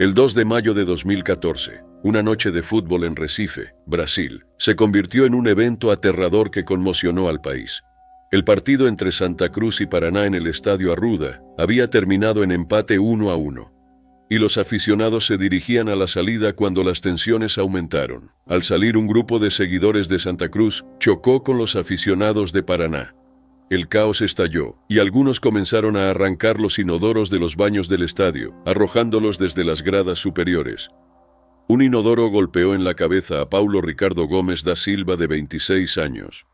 El 2 de mayo de 2014, una noche de fútbol en Recife, Brasil, se convirtió en un evento aterrador que conmocionó al país. El partido entre Santa Cruz y Paraná en el Estadio Arruda había terminado en empate 1-1. Y los aficionados se dirigían a la salida cuando las tensiones aumentaron. Al salir, un grupo de seguidores de Santa Cruz chocó con los aficionados de Paraná. El caos estalló, y algunos comenzaron a arrancar los inodoros de los baños del estadio, arrojándolos desde las gradas superiores. Un inodoro golpeó en la cabeza a Paulo Ricardo Gomes da Silva, de 26 años.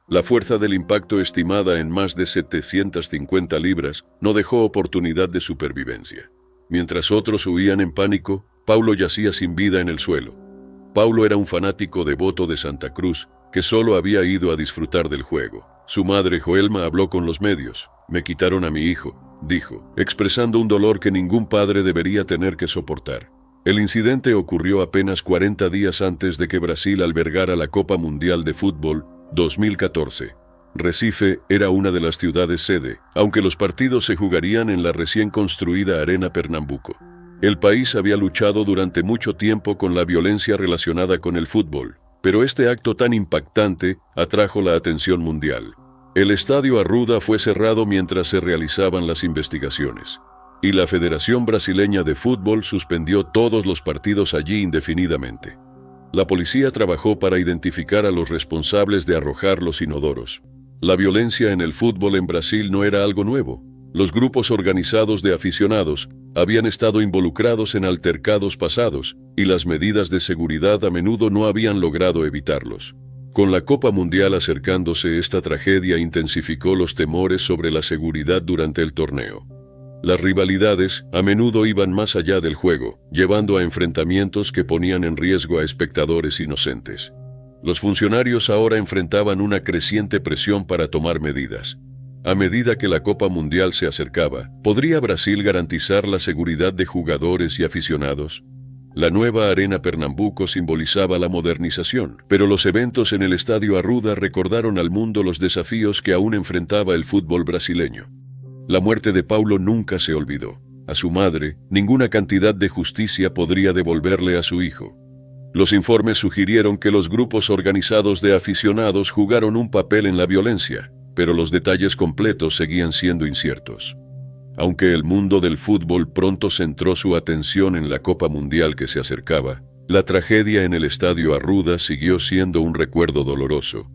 La fuerza del impacto, estimada en más de 750 libras, no dejó oportunidad de supervivencia. Mientras otros huían en pánico, Paulo yacía sin vida en el suelo. Paulo era un fanático devoto de Santa Cruz, que solo había ido a disfrutar del juego. Su madre, Joelma, habló con los medios. «Me quitaron a mi hijo», dijo, expresando un dolor que ningún padre debería tener que soportar. El incidente ocurrió apenas 40 días antes de que Brasil albergara la Copa Mundial de Fútbol 2014. Recife era una de las ciudades sede, aunque los partidos se jugarían en la recién construida Arena Pernambuco. El país había luchado durante mucho tiempo con la violencia relacionada con el fútbol, pero este acto tan impactante atrajo la atención mundial. El Estadio Arruda fue cerrado mientras se realizaban las investigaciones, y la Federación Brasileña de Fútbol suspendió todos los partidos allí indefinidamente. La policía trabajó para identificar a los responsables de arrojar los inodoros. La violencia en el fútbol en Brasil no era algo nuevo. Los grupos organizados de aficionados habían estado involucrados en altercados pasados, y las medidas de seguridad a menudo no habían logrado evitarlos. Con la Copa Mundial acercándose, esta tragedia intensificó los temores sobre la seguridad durante el torneo. Las rivalidades a menudo iban más allá del juego, llevando a enfrentamientos que ponían en riesgo a espectadores inocentes. Los funcionarios ahora enfrentaban una creciente presión para tomar medidas. A medida que la Copa Mundial se acercaba, ¿podría Brasil garantizar la seguridad de jugadores y aficionados? La nueva Arena Pernambuco simbolizaba la modernización, pero los eventos en el Estadio Arruda recordaron al mundo los desafíos que aún enfrentaba el fútbol brasileño. La muerte de Paulo nunca se olvidó. A su madre, ninguna cantidad de justicia podría devolverle a su hijo. Los informes sugirieron que los grupos organizados de aficionados jugaron un papel en la violencia, pero los detalles completos seguían siendo inciertos. Aunque el mundo del fútbol pronto centró su atención en la Copa Mundial que se acercaba, la tragedia en el Estadio Arruda siguió siendo un recuerdo doloroso.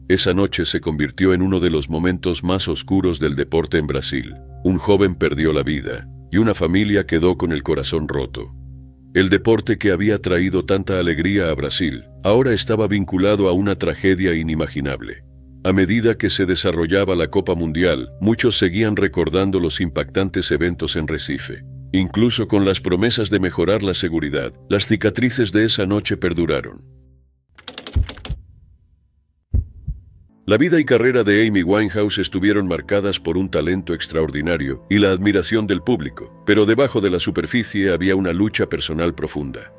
Esa noche se convirtió en uno de los momentos más oscuros del deporte en Brasil. Un joven perdió la vida, y una familia quedó con el corazón roto. El deporte que había traído tanta alegría a Brasil, ahora estaba vinculado a una tragedia inimaginable. A medida que se desarrollaba la Copa Mundial, muchos seguían recordando los impactantes eventos en Recife. Incluso con las promesas de mejorar la seguridad, las cicatrices de esa noche perduraron. La vida y carrera de Amy Winehouse estuvieron marcadas por un talento extraordinario y la admiración del público, pero debajo de la superficie había una lucha personal profunda.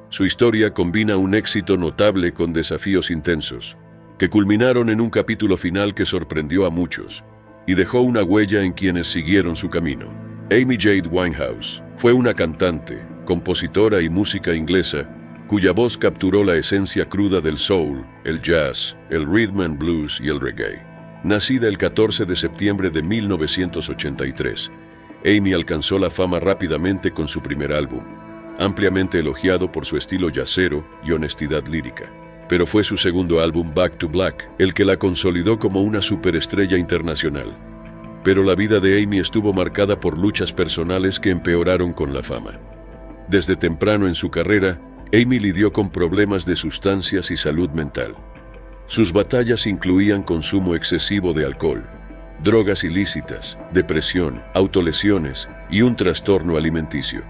Su historia combina un éxito notable con desafíos intensos, que culminaron en un capítulo final que sorprendió a muchos y dejó una huella en quienes siguieron su camino. Amy Jade Winehouse fue una cantante, compositora y música inglesa cuya voz capturó la esencia cruda del soul, el jazz, el rhythm and blues y el reggae. Nacida el 14 de septiembre de 1983, Amy alcanzó la fama rápidamente con su primer álbum, ampliamente elogiado por su estilo jazzero y honestidad lírica. Pero fue su segundo álbum, Back to Black, el que la consolidó como una superestrella internacional. Pero la vida de Amy estuvo marcada por luchas personales que empeoraron con la fama. Desde temprano en su carrera, Amy lidió con problemas de sustancias y salud mental. Sus batallas incluían consumo excesivo de alcohol, drogas ilícitas, depresión, autolesiones y un trastorno alimenticio.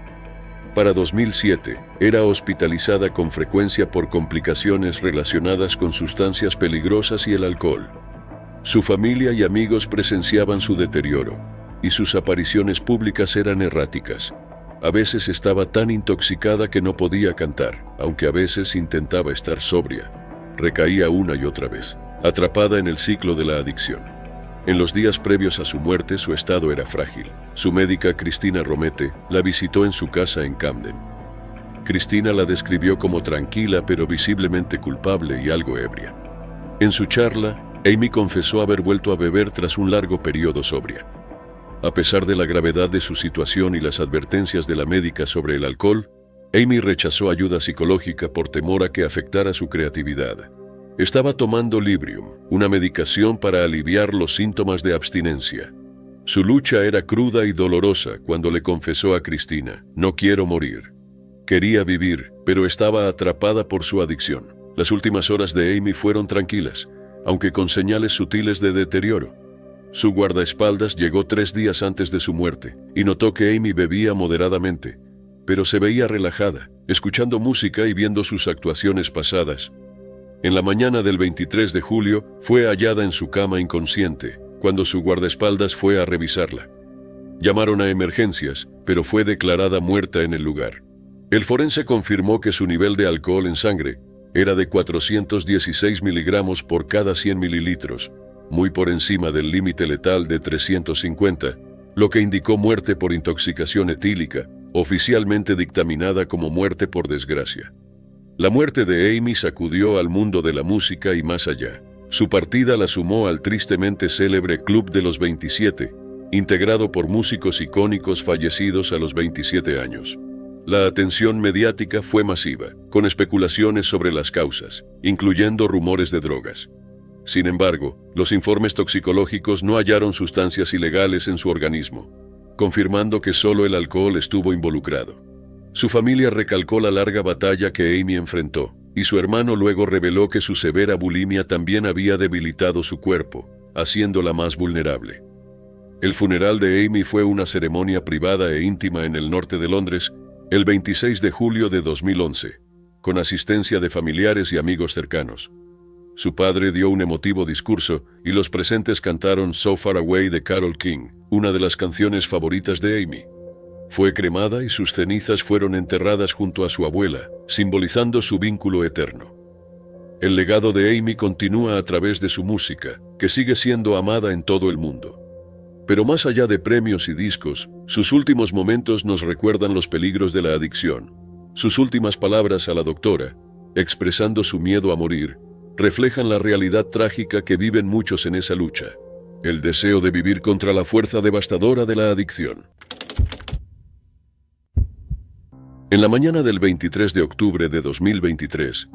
Para 2007, era hospitalizada con frecuencia por complicaciones relacionadas con sustancias peligrosas y el alcohol. Su familia y amigos presenciaban su deterioro, y sus apariciones públicas eran erráticas. A veces estaba tan intoxicada que no podía cantar, aunque a veces intentaba estar sobria. Recaía una y otra vez, atrapada en el ciclo de la adicción. En los días previos a su muerte, su estado era frágil. Su médica, Cristina Romete, la visitó en su casa en Camden. Cristina la describió como tranquila pero visiblemente culpable y algo ebria. En su charla, Amy confesó haber vuelto a beber tras un largo periodo sobria. A pesar de la gravedad de su situación y las advertencias de la médica sobre el alcohol, Amy rechazó ayuda psicológica por temor a que afectara su creatividad. Estaba tomando Librium, una medicación para aliviar los síntomas de abstinencia. Su lucha era cruda y dolorosa cuando le confesó a Cristina: "No quiero morir". Quería vivir, pero estaba atrapada por su adicción. Las últimas horas de Amy fueron tranquilas, aunque con señales sutiles de deterioro. Su guardaespaldas llegó 3 días antes de su muerte y notó que Amy bebía moderadamente, pero se veía relajada, escuchando música y viendo sus actuaciones pasadas. En la mañana del 23 de julio fue hallada en su cama inconsciente, cuando su guardaespaldas fue a revisarla. Llamaron a emergencias, pero fue declarada muerta en el lugar. El forense confirmó que su nivel de alcohol en sangre era de 416 miligramos por cada 100 mililitros, muy por encima del límite letal de 350, lo que indicó muerte por intoxicación etílica, oficialmente dictaminada como muerte por desgracia. La muerte de Amy sacudió al mundo de la música y más allá. Su partida la sumó al tristemente célebre Club de los 27, integrado por músicos icónicos fallecidos a los 27 años. La atención mediática fue masiva, con especulaciones sobre las causas, incluyendo rumores de drogas. Sin embargo, los informes toxicológicos no hallaron sustancias ilegales en su organismo, confirmando que solo el alcohol estuvo involucrado. Su familia recalcó la larga batalla que Amy enfrentó, y su hermano luego reveló que su severa bulimia también había debilitado su cuerpo, haciéndola más vulnerable. El funeral de Amy fue una ceremonia privada e íntima en el norte de Londres el 26 de julio de 2011, con asistencia de familiares y amigos cercanos. Su padre dio un emotivo discurso y los presentes cantaron So Far Away de Carole King, una de las canciones favoritas de Amy. Fue cremada y sus cenizas fueron enterradas junto a su abuela, simbolizando su vínculo eterno. El legado de Amy continúa a través de su música, que sigue siendo amada en todo el mundo. Pero más allá de premios y discos, sus últimos momentos nos recuerdan los peligros de la adicción. Sus últimas palabras a la doctora, expresando su miedo a morir, reflejan la realidad trágica que viven muchos en esa lucha: el deseo de vivir contra la fuerza devastadora de la adicción. En la mañana del 23 de octubre de 2023,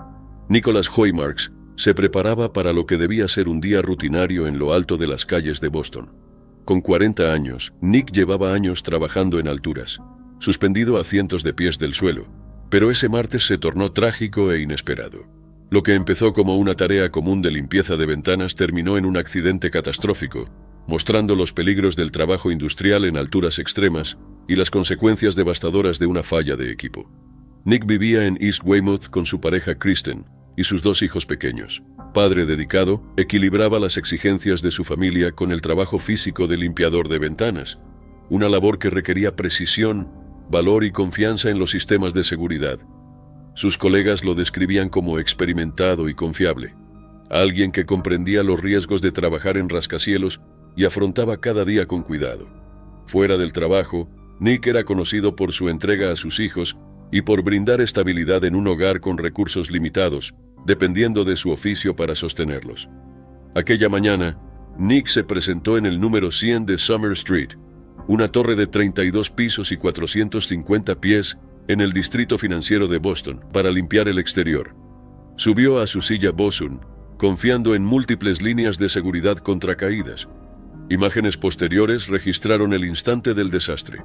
Nicholas Hoymarks se preparaba para lo que debía ser un día rutinario en lo alto de las calles de Boston. Con 40 años, Nick llevaba años trabajando en alturas, suspendido a cientos de pies del suelo, pero ese martes se tornó trágico e inesperado. Lo que empezó como una tarea común de limpieza de ventanas terminó en un accidente catastrófico, mostrando los peligros del trabajo industrial en alturas extremas y las consecuencias devastadoras de una falla de equipo. Nick vivía en East Weymouth con su pareja Kristen y sus 2 hijos pequeños. Padre dedicado, equilibraba las exigencias de su familia con el trabajo físico de limpiador de ventanas, una labor que requería precisión, valor y confianza en los sistemas de seguridad. Sus colegas lo describían como experimentado y confiable, alguien que comprendía los riesgos de trabajar en rascacielos y afrontaba cada día con cuidado. Fuera del trabajo, Nick era conocido por su entrega a sus hijos y por brindar estabilidad en un hogar con recursos limitados, dependiendo de su oficio para sostenerlos. Aquella mañana, Nick se presentó en el número 100 de Summer Street, una torre de 32 pisos y 450 pies en el distrito financiero de Boston, para limpiar el exterior. Subió a su silla Bosun, confiando en múltiples líneas de seguridad contra caídas. Imágenes posteriores registraron el instante del desastre.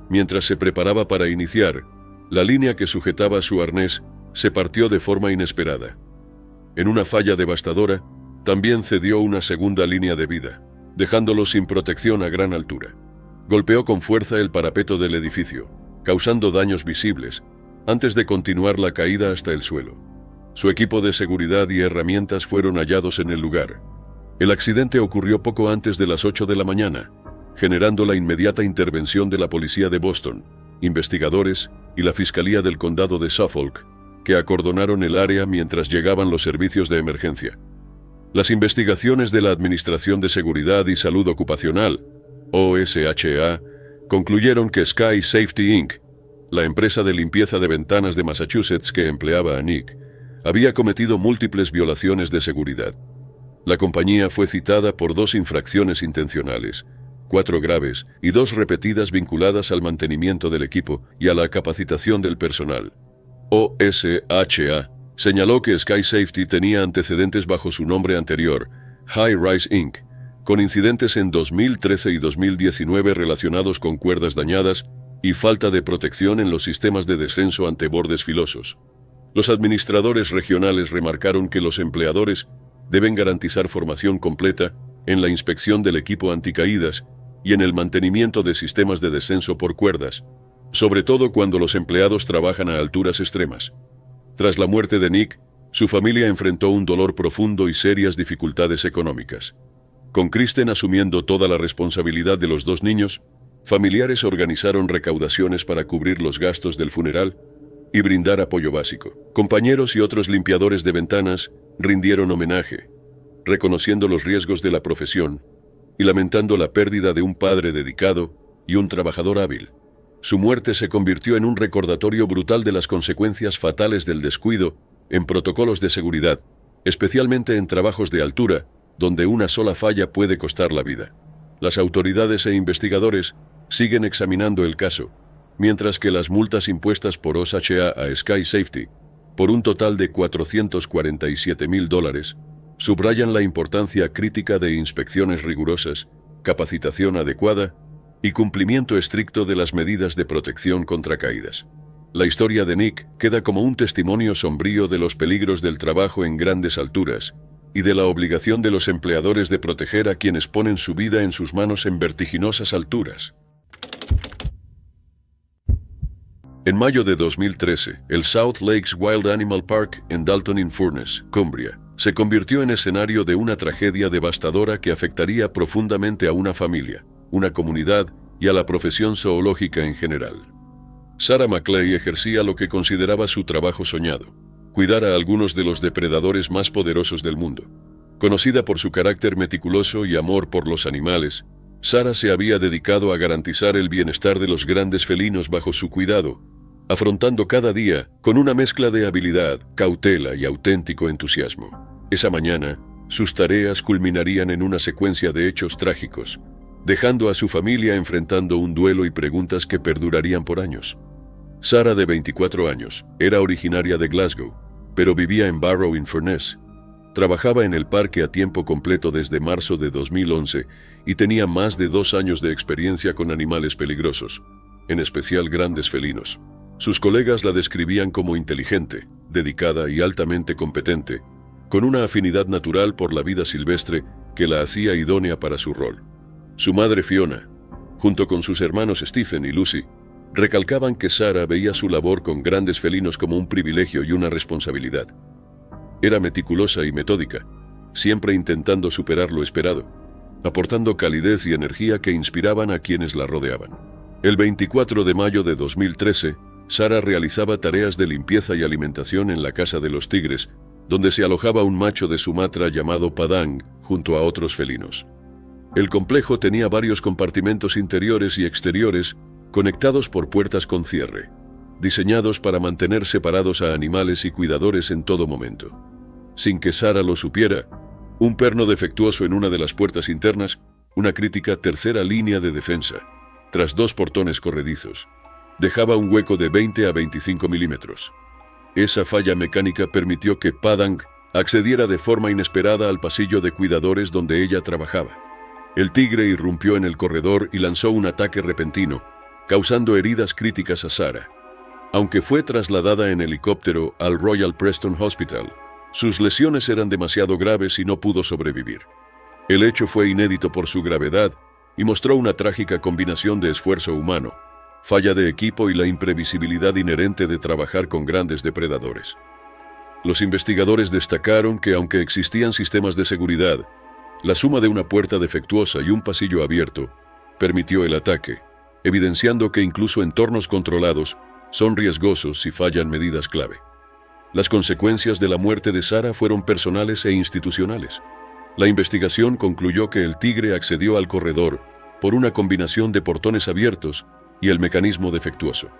Mientras se preparaba para iniciar, la línea que sujetaba su arnés se partió de forma inesperada. En una falla devastadora, también cedió una segunda línea de vida, dejándolo sin protección a gran altura. Golpeó con fuerza el parapeto del edificio, causando daños visibles, antes de continuar la caída hasta el suelo. Su equipo de seguridad y herramientas fueron hallados en el lugar. El accidente ocurrió poco antes de las 8 de la mañana, generando la inmediata intervención de la policía de Boston, investigadores y la Fiscalía del Condado de Suffolk, que acordonaron el área mientras llegaban los servicios de emergencia. Las investigaciones de la Administración de Seguridad y Salud Ocupacional, OSHA, concluyeron que Sky Safety Inc., la empresa de limpieza de ventanas de Massachusetts que empleaba a Nick, había cometido múltiples violaciones de seguridad. La compañía fue citada por 2 infracciones intencionales, 4 graves y 2 repetidas vinculadas al mantenimiento del equipo y a la capacitación del personal. OSHA señaló que Sky Safety tenía antecedentes bajo su nombre anterior, High Rise Inc., con incidentes en 2013 y 2019 relacionados con cuerdas dañadas y falta de protección en los sistemas de descenso ante bordes filosos. Los administradores regionales remarcaron que los empleadores deben garantizar formación completa en la inspección del equipo anticaídas y en el mantenimiento de sistemas de descenso por cuerdas, sobre todo cuando los empleados trabajan a alturas extremas. Tras la muerte de Nick, su familia enfrentó un dolor profundo y serias dificultades económicas. Con Kristen asumiendo toda la responsabilidad de los 2 niños, familiares organizaron recaudaciones para cubrir los gastos del funeral y brindar apoyo básico. Compañeros y otros limpiadores de ventanas rindieron homenaje, reconociendo los riesgos de la profesión y lamentando la pérdida de un padre dedicado y un trabajador hábil. Su muerte se convirtió en un recordatorio brutal de las consecuencias fatales del descuido en protocolos de seguridad, especialmente en trabajos de altura, donde una sola falla puede costar la vida. Las autoridades e investigadores siguen examinando el caso, mientras que las multas impuestas por OSHA a Sky Safety, por un total de $447,000, subrayan la importancia crítica de inspecciones rigurosas, capacitación adecuada y cumplimiento estricto de las medidas de protección contra caídas. La historia de Nick queda como un testimonio sombrío de los peligros del trabajo en grandes alturas y de la obligación de los empleadores de proteger a quienes ponen su vida en sus manos en vertiginosas alturas. En mayo de 2013, el South Lakes Wild Animal Park en Dalton-in-Furness, Cumbria, se convirtió en escenario de una tragedia devastadora que afectaría profundamente a una familia, una comunidad y a la profesión zoológica en general. Sarah McLeay ejercía lo que consideraba su trabajo soñado: cuidar a algunos de los depredadores más poderosos del mundo. Conocida por su carácter meticuloso y amor por los animales, Sarah se había dedicado a garantizar el bienestar de los grandes felinos bajo su cuidado, afrontando cada día con una mezcla de habilidad, cautela y auténtico entusiasmo. Esa mañana, sus tareas culminarían en una secuencia de hechos trágicos, dejando a su familia enfrentando un duelo y preguntas que perdurarían por años. Sarah, de 24 años, era originaria de Glasgow, pero vivía en Barrow-in-Furness. Trabajaba en el parque a tiempo completo desde marzo de 2011 y tenía más de 2 años de experiencia con animales peligrosos, en especial grandes felinos. Sus colegas la describían como inteligente, dedicada y altamente competente, con una afinidad natural por la vida silvestre que la hacía idónea para su rol. Su madre Fiona, junto con sus hermanos Stephen y Lucy, recalcaban que Sarah veía su labor con grandes felinos como un privilegio y una responsabilidad. Era meticulosa y metódica, siempre intentando superar lo esperado, aportando calidez y energía que inspiraban a quienes la rodeaban. El 24 de mayo de 2013, Sarah realizaba tareas de limpieza y alimentación en la Casa de los Tigres, donde se alojaba un macho de Sumatra llamado Padang, junto a otros felinos. El complejo tenía varios compartimentos interiores y exteriores conectados por puertas con cierre, diseñados para mantener separados a animales y cuidadores en todo momento. Sin que Sarah lo supiera, un perno defectuoso en una de las puertas internas, una crítica tercera línea de defensa, tras 2 portones corredizos, dejaba un hueco de 20 a 25 milímetros. Esa falla mecánica permitió que Padang accediera de forma inesperada al pasillo de cuidadores donde ella trabajaba. El tigre irrumpió en el corredor y lanzó un ataque repentino, causando heridas críticas a Sarah. Aunque fue trasladada en helicóptero al Royal Preston Hospital, sus lesiones eran demasiado graves y no pudo sobrevivir. El hecho fue inédito por su gravedad y mostró una trágica combinación de esfuerzo humano, falla de equipo y la imprevisibilidad inherente de trabajar con grandes depredadores. Los investigadores destacaron que aunque existían sistemas de seguridad, la suma de una puerta defectuosa y un pasillo abierto permitió el ataque, evidenciando que incluso entornos controlados son riesgosos si fallan medidas clave. Las consecuencias de la muerte de Sarah fueron personales e institucionales. La investigación concluyó que el tigre accedió al corredor por una combinación de portones abiertos y el mecanismo defectuoso.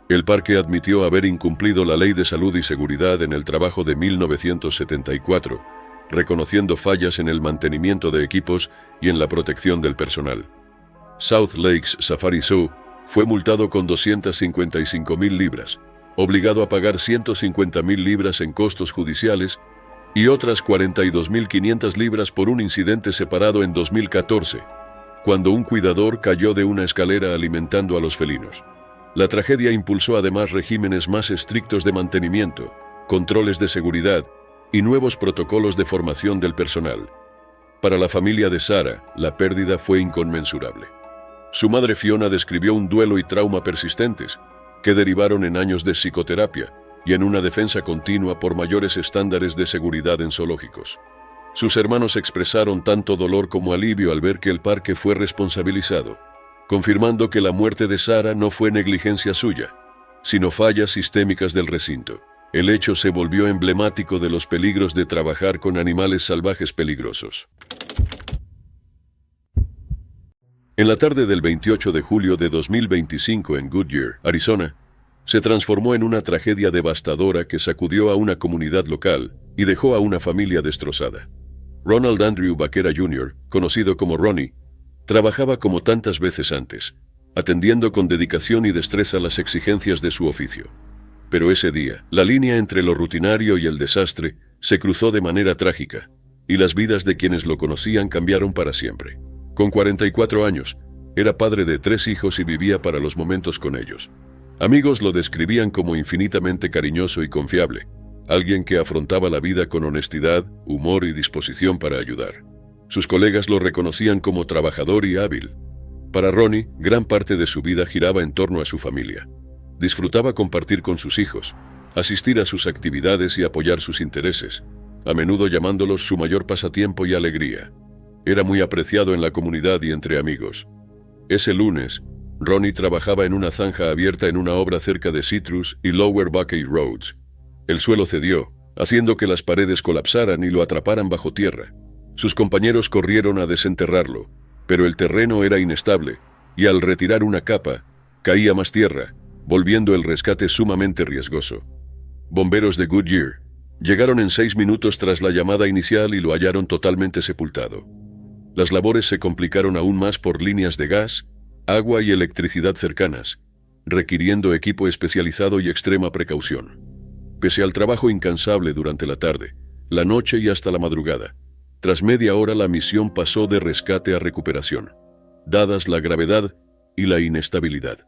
El parque admitió haber incumplido la Ley de Salud y Seguridad en el Trabajo de 1974, reconociendo fallas en el mantenimiento de equipos y en la protección del personal. South Lakes Safari Zoo fue multado con 255.000 libras, obligado a pagar 150.000 libras en costos judiciales y otras 42.500 libras por un incidente separado en 2014, cuando un cuidador cayó de una escalera alimentando a los felinos. La tragedia impulsó además regímenes más estrictos de mantenimiento, controles de seguridad y nuevos protocolos de formación del personal. Para la familia de Sarah, la pérdida fue inconmensurable. Su madre Fiona describió un duelo y trauma persistentes, que derivaron en años de psicoterapia y en una defensa continua por mayores estándares de seguridad en zoológicos. Sus hermanos expresaron tanto dolor como alivio al ver que el parque fue responsabilizado, confirmando que la muerte de Sarah no fue negligencia suya, sino fallas sistémicas del recinto. El hecho se volvió emblemático de los peligros de trabajar con animales salvajes peligrosos. En la tarde del 28 de julio de 2025 en Goodyear, Arizona, se transformó en una tragedia devastadora que sacudió a una comunidad local y dejó a una familia destrozada. Ronald Andrew Vaquera Jr., conocido como Ronnie, trabajaba como tantas veces antes, atendiendo con dedicación y destreza las exigencias de su oficio. Pero ese día, la línea entre lo rutinario y el desastre se cruzó de manera trágica, y las vidas de quienes lo conocían cambiaron para siempre. Con 44 años, era padre de 3 hijos y vivía para los momentos con ellos. Amigos lo describían como infinitamente cariñoso y confiable, alguien que afrontaba la vida con honestidad, humor y disposición para ayudar. Sus colegas lo reconocían como trabajador y hábil. Para Ronnie, gran parte de su vida giraba en torno a su familia. Disfrutaba compartir con sus hijos, asistir a sus actividades y apoyar sus intereses, a menudo llamándolos su mayor pasatiempo y alegría. Era muy apreciado en la comunidad y entre amigos. Ese lunes, Ronnie trabajaba en una zanja abierta en una obra cerca de Citrus y Lower Buckeye Roads. El suelo cedió, haciendo que las paredes colapsaran y lo atraparan bajo tierra. Sus compañeros corrieron a desenterrarlo, pero el terreno era inestable, y al retirar una capa, caía más tierra, volviendo el rescate sumamente riesgoso. Bomberos de Goodyear llegaron en 6 minutos tras la llamada inicial y lo hallaron totalmente sepultado. Las labores se complicaron aún más por líneas de gas, agua y electricidad cercanas, requiriendo equipo especializado y extrema precaución. Pese al trabajo incansable durante la tarde, la noche y hasta la madrugada, tras media hora la misión pasó de rescate a recuperación, dadas la gravedad y la inestabilidad.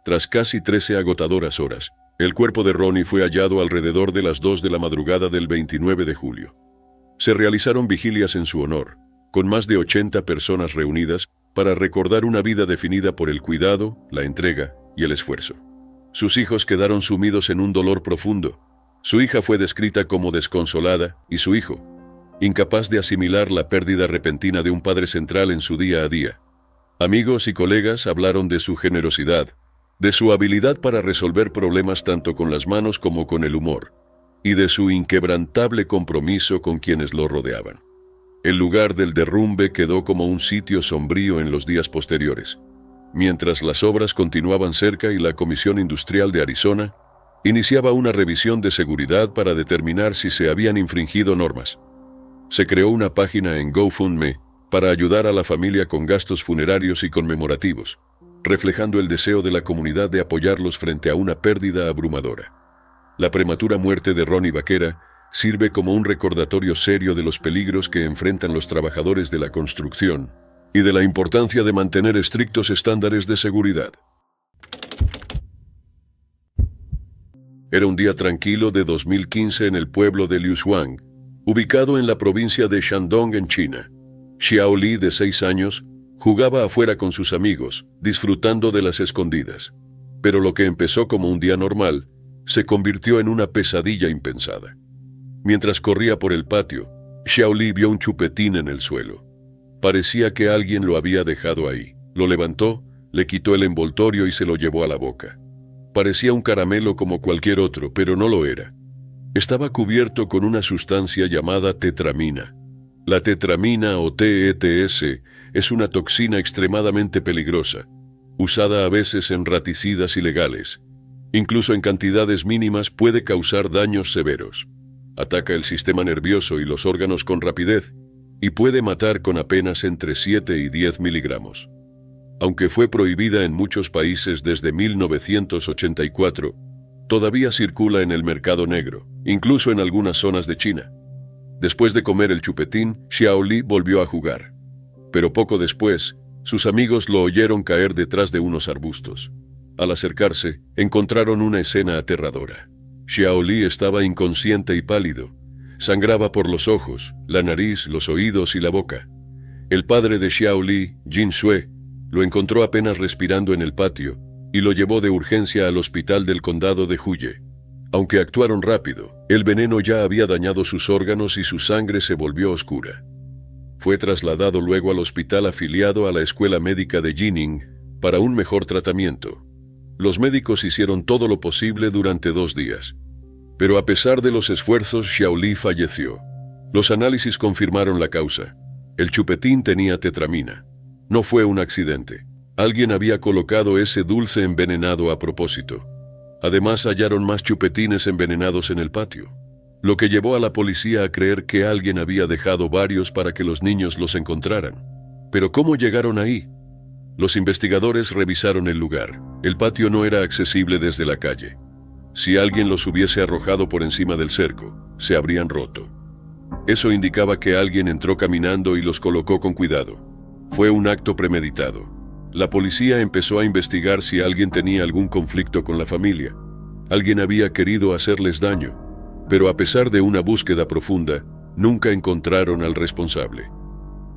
Tras casi 13 agotadoras horas, el cuerpo de Ronnie fue hallado alrededor de las 2 de la madrugada del 29 de julio. Se realizaron vigilias en su honor, con más de 80 personas reunidas para recordar una vida definida por el cuidado, la entrega y el esfuerzo. Sus hijos quedaron sumidos en un dolor profundo. Su hija fue descrita como desconsolada y su hijo, incapaz de asimilar la pérdida repentina de un padre central en su día a día. Amigos y colegas hablaron de su generosidad, de su habilidad para resolver problemas tanto con las manos como con el humor, y de su inquebrantable compromiso con quienes lo rodeaban. El lugar del derrumbe quedó como un sitio sombrío en los días posteriores, mientras las obras continuaban cerca y la Comisión Industrial de Arizona iniciaba una revisión de seguridad para determinar si se habían infringido normas. Se creó una página en GoFundMe para ayudar a la familia con gastos funerarios y conmemorativos, reflejando el deseo de la comunidad de apoyarlos frente a una pérdida abrumadora. La prematura muerte de Ronnie Vaquera sirve como un recordatorio serio de los peligros que enfrentan los trabajadores de la construcción y de la importancia de mantener estrictos estándares de seguridad. Era un día tranquilo de 2015 en el pueblo de Liuzhuang, ubicado en la provincia de Shandong en China. Xiao Li, de 6 años, jugaba afuera con sus amigos, disfrutando de las escondidas. Pero lo que empezó como un día normal, se convirtió en una pesadilla impensada. Mientras corría por el patio, Xiao Li vio un chupetín en el suelo. Parecía que alguien lo había dejado ahí. Lo levantó, le quitó el envoltorio y se lo llevó a la boca. Parecía un caramelo como cualquier otro, pero no lo era. Estaba cubierto con una sustancia llamada tetramina. La tetramina o TETS es una toxina extremadamente peligrosa, usada a veces en raticidas ilegales. Incluso en cantidades mínimas puede causar daños severos. Ataca el sistema nervioso y los órganos con rapidez y puede matar con apenas entre 7 y 10 miligramos. Aunque fue prohibida en muchos países desde 1984, todavía circula en el mercado negro, incluso en algunas zonas de China. Después de comer el chupetín, Xiaoli volvió a jugar. Pero poco después, sus amigos lo oyeron caer detrás de unos arbustos. Al acercarse, encontraron una escena aterradora. Xiaoli estaba inconsciente y pálido. Sangraba por los ojos, la nariz, los oídos y la boca. El padre de Xiaoli, Jin Xue, lo encontró apenas respirando en el patio y lo llevó de urgencia al hospital del condado de Huye. Aunque actuaron rápido, el veneno ya había dañado sus órganos y su sangre se volvió oscura. Fue trasladado luego al hospital afiliado a la escuela médica de Jining para un mejor tratamiento. Los médicos hicieron todo lo posible durante 2 días. Pero a pesar de los esfuerzos, Xiaoli falleció. Los análisis confirmaron la causa. El chupetín tenía tetramina. No fue un accidente. Alguien había colocado ese dulce envenenado a propósito. Además, hallaron más chupetines envenenados en el patio, lo que llevó a la policía a creer que alguien había dejado varios para que los niños los encontraran. Pero ¿cómo llegaron ahí? Los investigadores revisaron el lugar. El patio no era accesible desde la calle. Si alguien los hubiese arrojado por encima del cerco, se habrían roto. Eso indicaba que alguien entró caminando y los colocó con cuidado. Fue un acto premeditado. La policía empezó a investigar si alguien tenía algún conflicto con la familia. Alguien había querido hacerles daño, pero a pesar de una búsqueda profunda, nunca encontraron al responsable.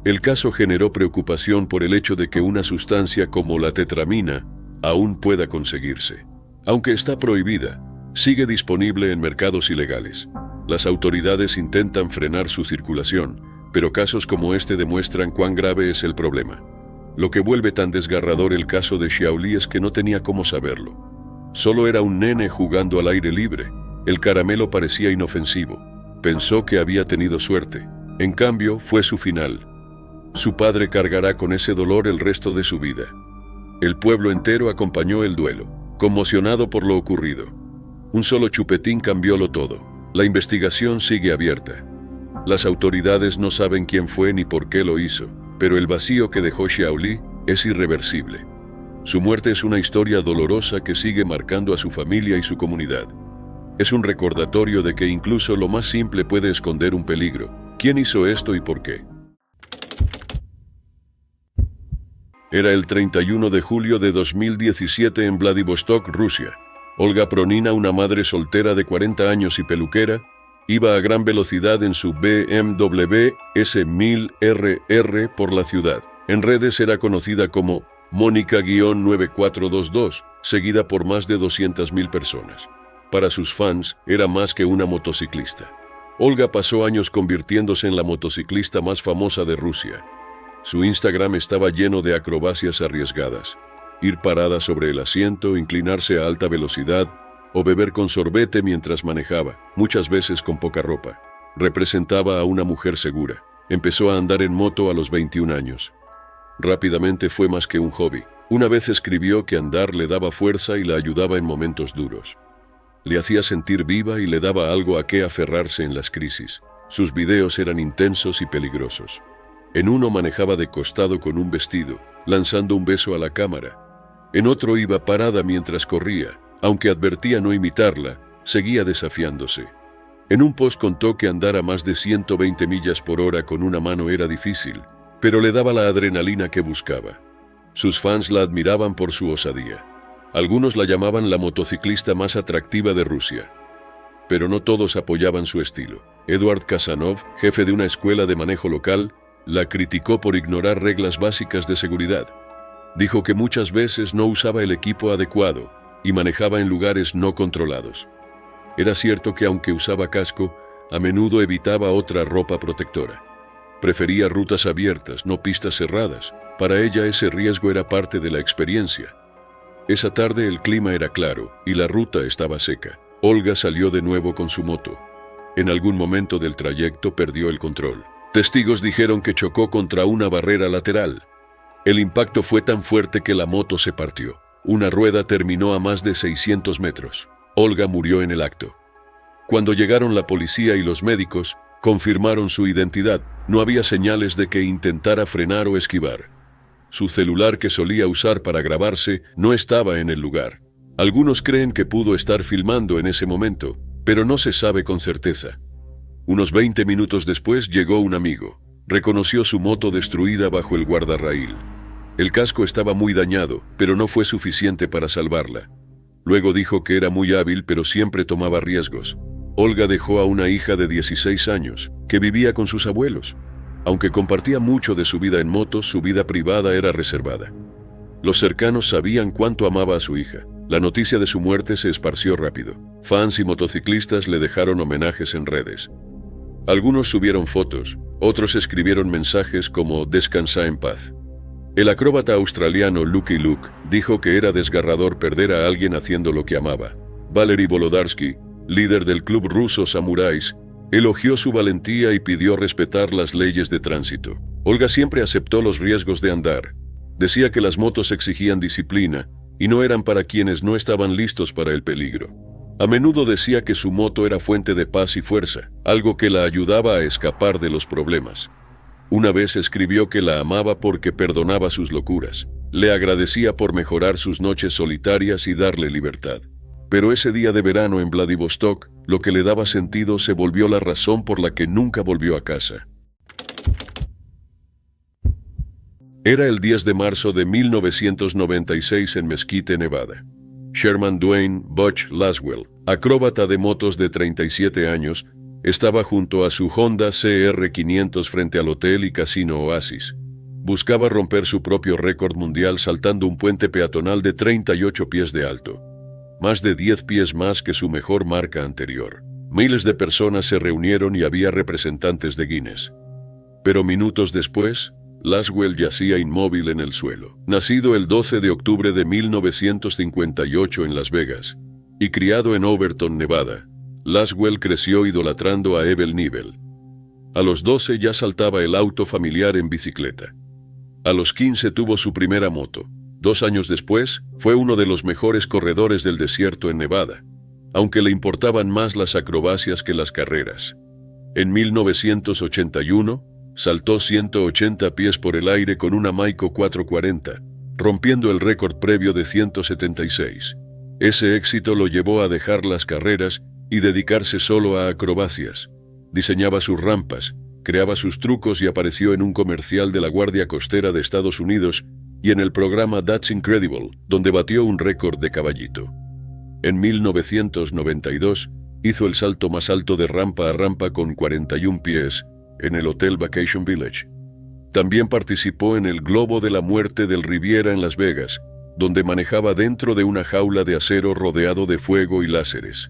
El caso generó preocupación por el hecho de que una sustancia como la tetramina aún pueda conseguirse. Aunque está prohibida, sigue disponible en mercados ilegales. Las autoridades intentan frenar su circulación, pero casos como este demuestran cuán grave es el problema. Lo que vuelve tan desgarrador el caso de Xiaoli es que no tenía cómo saberlo. Solo era un nene jugando al aire libre. El caramelo parecía inofensivo. Pensó que había tenido suerte. En cambio, fue su final. Su padre cargará con ese dolor el resto de su vida. El pueblo entero acompañó el duelo, conmocionado por lo ocurrido. Un solo chupetín cambiólo todo. La investigación sigue abierta. Las autoridades no saben quién fue ni por qué lo hizo, pero el vacío que dejó Xiaoli es irreversible. Su muerte es una historia dolorosa que sigue marcando a su familia y su comunidad. Es un recordatorio de que incluso lo más simple puede esconder un peligro. ¿Quién hizo esto y por qué? Era el 31 de julio de 2017 en Vladivostok, Rusia. Olga Pronina, una madre soltera de 40 años y peluquera, iba a gran velocidad en su BMW S1000RR por la ciudad. En redes era conocida como Mónica-9422, seguida por más de 200.000 personas. Para sus fans, era más que una motociclista. Olga pasó años convirtiéndose en la motociclista más famosa de Rusia. Su Instagram estaba lleno de acrobacias arriesgadas. Ir parada sobre el asiento, inclinarse a alta velocidad o beber con sorbete mientras manejaba, muchas veces con poca ropa. Representaba a una mujer segura. Empezó a andar en moto a los 21 años. Rápidamente fue más que un hobby. Una vez escribió que andar le daba fuerza y la ayudaba en momentos duros. Le hacía sentir viva y le daba algo a qué aferrarse en las crisis. Sus videos eran intensos y peligrosos. En uno manejaba de costado con un vestido, lanzando un beso a la cámara. En otro iba parada mientras corría. Aunque advertía no imitarla, seguía desafiándose. En un post contó que andar a más de 120 millas por hora con una mano era difícil, pero le daba la adrenalina que buscaba. Sus fans la admiraban por su osadía. Algunos la llamaban la motociclista más atractiva de Rusia. Pero no todos apoyaban su estilo. Eduard Kazanov, jefe de una escuela de manejo local, la criticó por ignorar reglas básicas de seguridad. Dijo que muchas veces no usaba el equipo adecuado y manejaba en lugares no controlados. Era cierto que aunque usaba casco, a menudo evitaba otra ropa protectora. Prefería rutas abiertas, no pistas cerradas. Para ella ese riesgo era parte de la experiencia. Esa tarde el clima era claro y la ruta estaba seca. Olga salió de nuevo con su moto. En algún momento del trayecto perdió el control. Testigos dijeron que chocó contra una barrera lateral. El impacto fue tan fuerte que la moto se partió. Una rueda terminó a más de 600 metros. Olga murió en el acto. Cuando llegaron la policía y los médicos, confirmaron su identidad. No había señales de que intentara frenar o esquivar. Su celular que solía usar para grabarse no estaba en el lugar. Algunos creen que pudo estar filmando en ese momento, pero no se sabe con certeza. Unos 20 minutos después llegó un amigo. Reconoció su moto destruida bajo el guardarraíl. El casco estaba muy dañado, pero no fue suficiente para salvarla. Luego dijo que era muy hábil, pero siempre tomaba riesgos. Olga dejó a una hija de 16 años, que vivía con sus abuelos. Aunque compartía mucho de su vida en moto, su vida privada era reservada. Los cercanos sabían cuánto amaba a su hija. La noticia de su muerte se esparció rápido. Fans y motociclistas le dejaron homenajes en redes. Algunos subieron fotos, otros escribieron mensajes como «Descansa en paz». El acróbata australiano Lucky Luke dijo que era desgarrador perder a alguien haciendo lo que amaba. Valery Volodarsky, líder del club ruso Samuráis, elogió su valentía y pidió respetar las leyes de tránsito. Olga siempre aceptó los riesgos de andar. Decía que las motos exigían disciplina y no eran para quienes no estaban listos para el peligro. A menudo decía que su moto era fuente de paz y fuerza, algo que la ayudaba a escapar de los problemas. Una vez escribió que la amaba porque perdonaba sus locuras. Le agradecía por mejorar sus noches solitarias y darle libertad. Pero ese día de verano en Vladivostok, lo que le daba sentido se volvió la razón por la que nunca volvió a casa. Era el 10 de marzo de 1996 en Mesquite, Nevada. Sherman Dwayne Butch Laswell, acróbata de motos de 37 años, estaba junto a su Honda CR500 frente al hotel y casino Oasis. Buscaba romper su propio récord mundial saltando un puente peatonal de 38 pies de alto. Más de 10 pies más que su mejor marca anterior. Miles de personas se reunieron y había representantes de Guinness. Pero minutos después, Laswell yacía inmóvil en el suelo. Nacido el 12 de octubre de 1958 en Las Vegas y criado en Overton, Nevada, Laswell creció idolatrando a Evel Knievel. A los 12 ya saltaba el auto familiar en bicicleta. A los 15 tuvo su primera moto. 2 años después, fue uno de los mejores corredores del desierto en Nevada, aunque le importaban más las acrobacias que las carreras. En 1981, saltó 180 pies por el aire con una Maiko 440, rompiendo el récord previo de 176. Ese éxito lo llevó a dejar las carreras y dedicarse solo a acrobacias. Diseñaba sus rampas, creaba sus trucos y apareció en un comercial de la Guardia Costera de Estados Unidos y en el programa That's Incredible, donde batió un récord de caballito. En 1992, hizo el salto más alto de rampa a rampa con 41 pies en el Hotel Vacation Village. También participó en el Globo de la Muerte del Riviera en Las Vegas, donde manejaba dentro de una jaula de acero rodeado de fuego y láseres.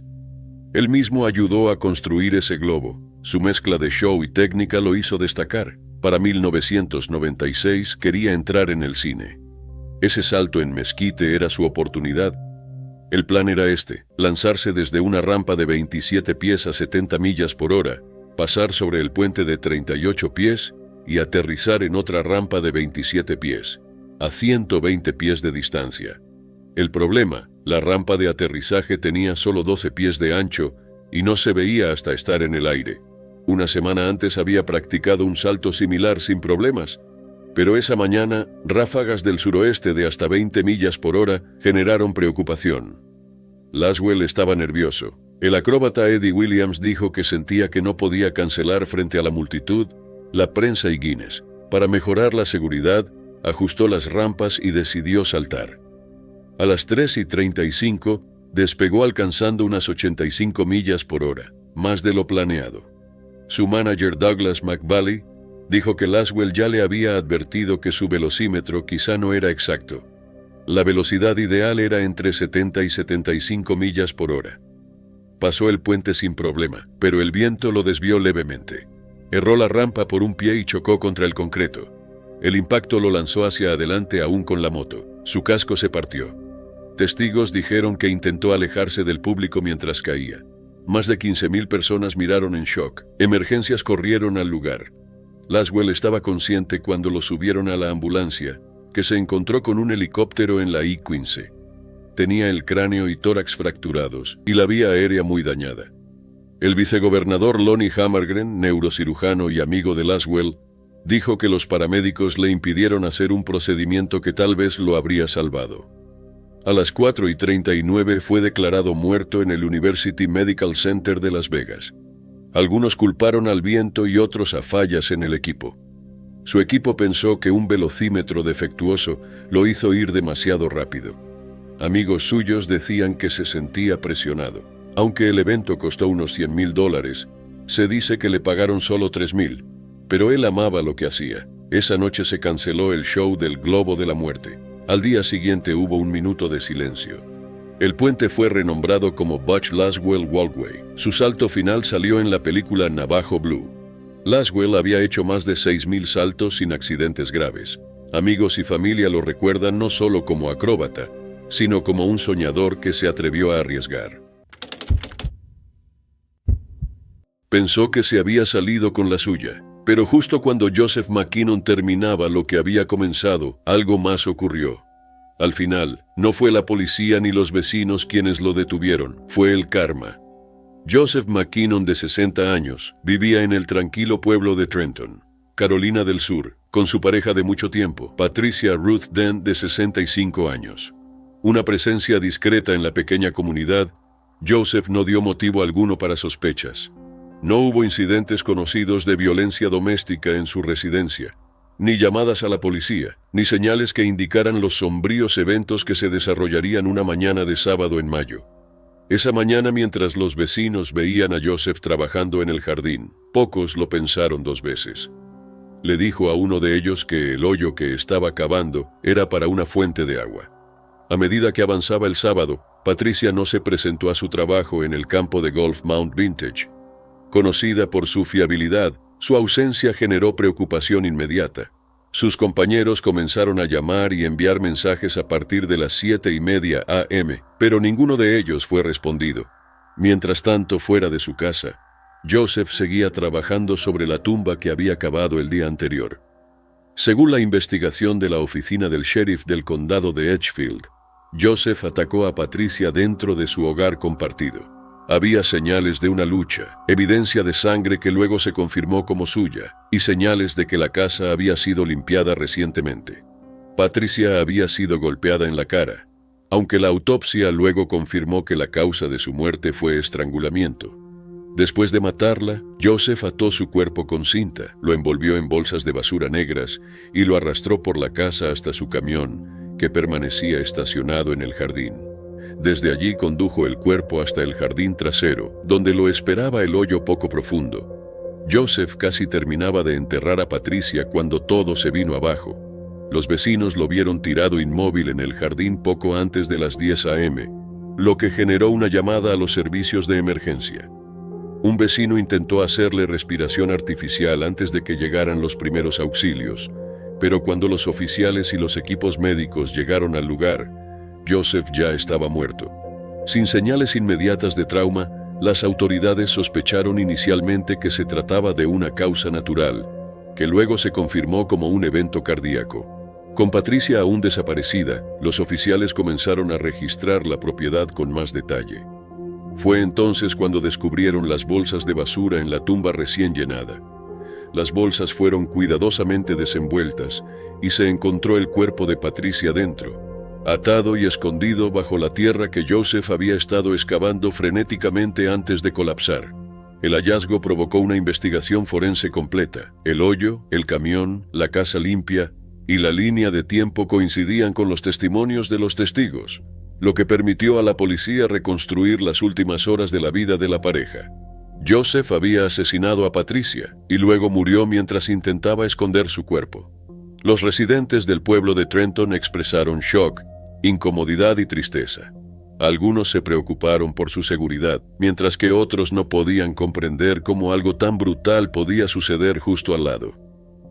Él mismo ayudó a construir ese globo. Su mezcla de show y técnica lo hizo destacar. Para 1996 quería entrar en el cine. Ese salto en Mesquite era su oportunidad. El plan era lanzarse desde una rampa de 27 pies a 70 millas por hora, pasar sobre el puente de 38 pies y aterrizar en otra rampa de 27 pies, a 120 pies de distancia. El problema, la rampa de aterrizaje tenía solo 12 pies de ancho y no se veía hasta estar en el aire. Una semana antes había practicado un salto similar sin problemas, pero esa mañana, ráfagas del suroeste de hasta 20 millas por hora generaron preocupación. Laswell estaba nervioso. El acróbata Eddie Williams dijo que sentía que no podía cancelar frente a la multitud, la prensa y Guinness. Para mejorar la seguridad, ajustó las rampas y decidió saltar. A las 3:35 despegó alcanzando unas 85 millas por hora, más de lo planeado. Su manager Douglas McValley dijo que Laswell ya le había advertido que su velocímetro quizá no era exacto. La velocidad ideal era entre 70 y 75 millas por hora. Pasó el puente sin problema, pero el viento lo desvió levemente. Erró la rampa por un pie y chocó contra el concreto. El impacto lo lanzó hacia adelante aún con la moto. Su casco se partió. Testigos dijeron que intentó alejarse del público mientras caía. Más de 15,000 personas miraron en shock. Emergencias corrieron al lugar. Laswell estaba consciente cuando lo subieron a la ambulancia, que se encontró con un helicóptero en la I-15. Tenía el cráneo y tórax fracturados y la vía aérea muy dañada. El vicegobernador Lonnie Hammergren, neurocirujano y amigo de Laswell, dijo que los paramédicos le impidieron hacer un procedimiento que tal vez lo habría salvado. A las 4:39 fue declarado muerto en el University Medical Center de Las Vegas. Algunos culparon al viento y otros a fallas en el equipo. Su equipo pensó que un velocímetro defectuoso lo hizo ir demasiado rápido. Amigos suyos decían que se sentía presionado. Aunque el evento costó unos $100,000, se dice que le pagaron solo $3,000, pero él amaba lo que hacía. Esa noche se canceló el show del Globo de la Muerte. Al día siguiente hubo un minuto de silencio. El puente fue renombrado como Butch Laswell Walkway. Su salto final salió en la película Navajo Blue. Laswell había hecho más de 6,000 saltos sin accidentes graves. Amigos y familia lo recuerdan no solo como acróbata, sino como un soñador que se atrevió a arriesgar. Pensó que se había salido con la suya, pero justo cuando Joseph McKinnon terminaba lo que había comenzado, algo más ocurrió. Al final, no fue la policía ni los vecinos quienes lo detuvieron, fue el karma. Joseph McKinnon, de 60 años, vivía en el tranquilo pueblo de Trenton, Carolina del Sur, con su pareja de mucho tiempo, Patricia Ruth Dent, de 65 años. Una presencia discreta en la pequeña comunidad, Joseph no dio motivo alguno para sospechas. No hubo incidentes conocidos de violencia doméstica en su residencia, ni llamadas a la policía, ni señales que indicaran los sombríos eventos que se desarrollarían una mañana de sábado en mayo. Esa mañana, mientras los vecinos veían a Joseph trabajando en el jardín, pocos lo pensaron dos veces. Le dijo a uno de ellos que el hoyo que estaba cavando era para una fuente de agua. A medida que avanzaba el sábado, Patricia no se presentó a su trabajo en el campo de golf Mount Vintage. Conocida por su fiabilidad, su ausencia generó preocupación inmediata. Sus compañeros comenzaron a llamar y enviar mensajes a partir de las 7:30 a.m., pero ninguno de ellos fue respondido. Mientras tanto, fuera de su casa, Joseph seguía trabajando sobre la tumba que había cavado el día anterior. Según la investigación de la oficina del sheriff del condado de Edgefield, Joseph atacó a Patricia dentro de su hogar compartido. Había señales de una lucha, evidencia de sangre que luego se confirmó como suya, y señales de que la casa había sido limpiada recientemente. Patricia había sido golpeada en la cara, aunque la autopsia luego confirmó que la causa de su muerte fue estrangulamiento. Después de matarla, Joseph ató su cuerpo con cinta, lo envolvió en bolsas de basura negras y lo arrastró por la casa hasta su camión, que permanecía estacionado en el jardín. Desde allí condujo el cuerpo hasta el jardín trasero, donde lo esperaba el hoyo poco profundo. Joseph casi terminaba de enterrar a Patricia cuando todo se vino abajo. Los vecinos lo vieron tirado inmóvil en el jardín poco antes de las 10 a.m., lo que generó una llamada a los servicios de emergencia. Un vecino intentó hacerle respiración artificial antes de que llegaran los primeros auxilios, pero cuando los oficiales y los equipos médicos llegaron al lugar, Joseph ya estaba muerto. Sin señales inmediatas de trauma, las autoridades sospecharon inicialmente que se trataba de una causa natural, que luego se confirmó como un evento cardíaco. Con Patricia aún desaparecida, los oficiales comenzaron a registrar la propiedad con más detalle. Fue entonces cuando descubrieron las bolsas de basura en la tumba recién llenada. Las bolsas fueron cuidadosamente desenvueltas y se encontró el cuerpo de Patricia dentro, atado y escondido bajo la tierra que Joseph había estado excavando frenéticamente antes de colapsar. El hallazgo provocó una investigación forense completa. El hoyo, el camión, la casa limpia y la línea de tiempo coincidían con los testimonios de los testigos, lo que permitió a la policía reconstruir las últimas horas de la vida de la pareja. Joseph había asesinado a Patricia y luego murió mientras intentaba esconder su cuerpo. Los residentes del pueblo de Trenton expresaron shock, incomodidad y tristeza. Algunos se preocuparon por su seguridad, mientras que otros no podían comprender cómo algo tan brutal podía suceder justo al lado.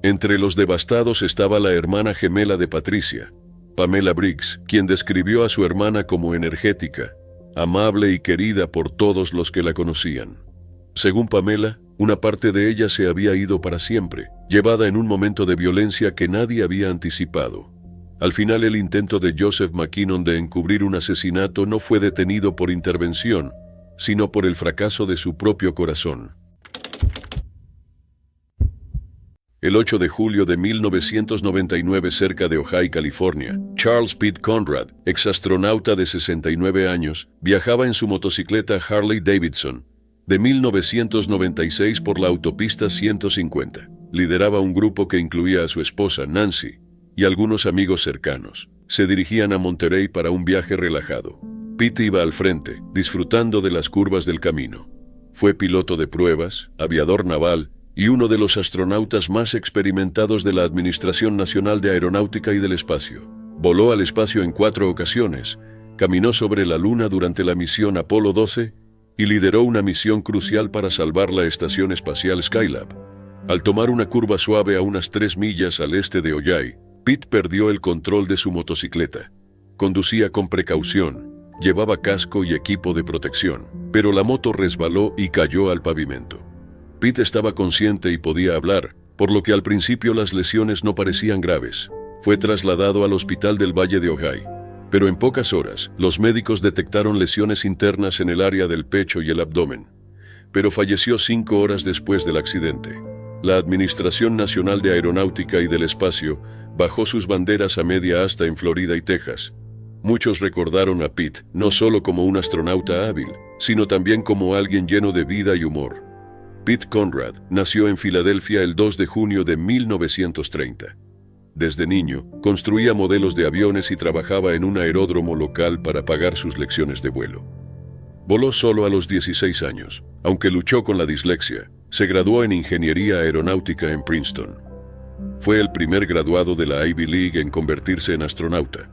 Entre los devastados estaba la hermana gemela de Patricia, Pamela Briggs, quien describió a su hermana como energética, amable y querida por todos los que la conocían. Según Pamela, Una parte de ella se había ido para siempre, llevada en un momento de violencia que nadie había anticipado. Al final, el intento de Joseph McKinnon de encubrir un asesinato no fue detenido por intervención, sino por el fracaso de su propio corazón. El 8 de julio de 1999, cerca de Ojai, California, Charles Pitt Conrad, exastronauta de 69 años, viajaba en su motocicleta Harley Davidson de 1996 por la autopista 150. Lideraba un grupo que incluía a su esposa, Nancy, y algunos amigos cercanos. Se dirigían a Monterrey para un viaje relajado. Pitt iba al frente, disfrutando de las curvas del camino. Fue piloto de pruebas, aviador naval y uno de los astronautas más experimentados de la Administración Nacional de Aeronáutica y del Espacio. Voló al espacio en 4 ocasiones, caminó sobre la Luna durante la misión Apolo 12 y lideró una misión crucial para salvar la estación espacial Skylab. Al tomar una curva suave a unas 3 millas al este de Ojai, Pitt perdió el control de su motocicleta. Conducía con precaución, llevaba casco y equipo de protección, pero la moto resbaló y cayó al pavimento. Pitt estaba consciente y podía hablar, por lo que al principio las lesiones no parecían graves. Fue trasladado al hospital del Valle de Ojai, pero en pocas horas los médicos detectaron lesiones internas en el área del pecho y el abdomen, pero falleció 5 horas después del accidente. La Administración Nacional de Aeronáutica y del Espacio bajó sus banderas a media asta en Florida y Texas. Muchos recordaron a Pitt no solo como un astronauta hábil, sino también como alguien lleno de vida y humor. Pitt Conrad nació en Filadelfia el 2 de junio de 1930. Desde niño, construía modelos de aviones y trabajaba en un aeródromo local para pagar sus lecciones de vuelo. Voló solo a los 16 años, aunque luchó con la dislexia. Se graduó en Ingeniería Aeronáutica en Princeton. Fue el primer graduado de la Ivy League en convertirse en astronauta.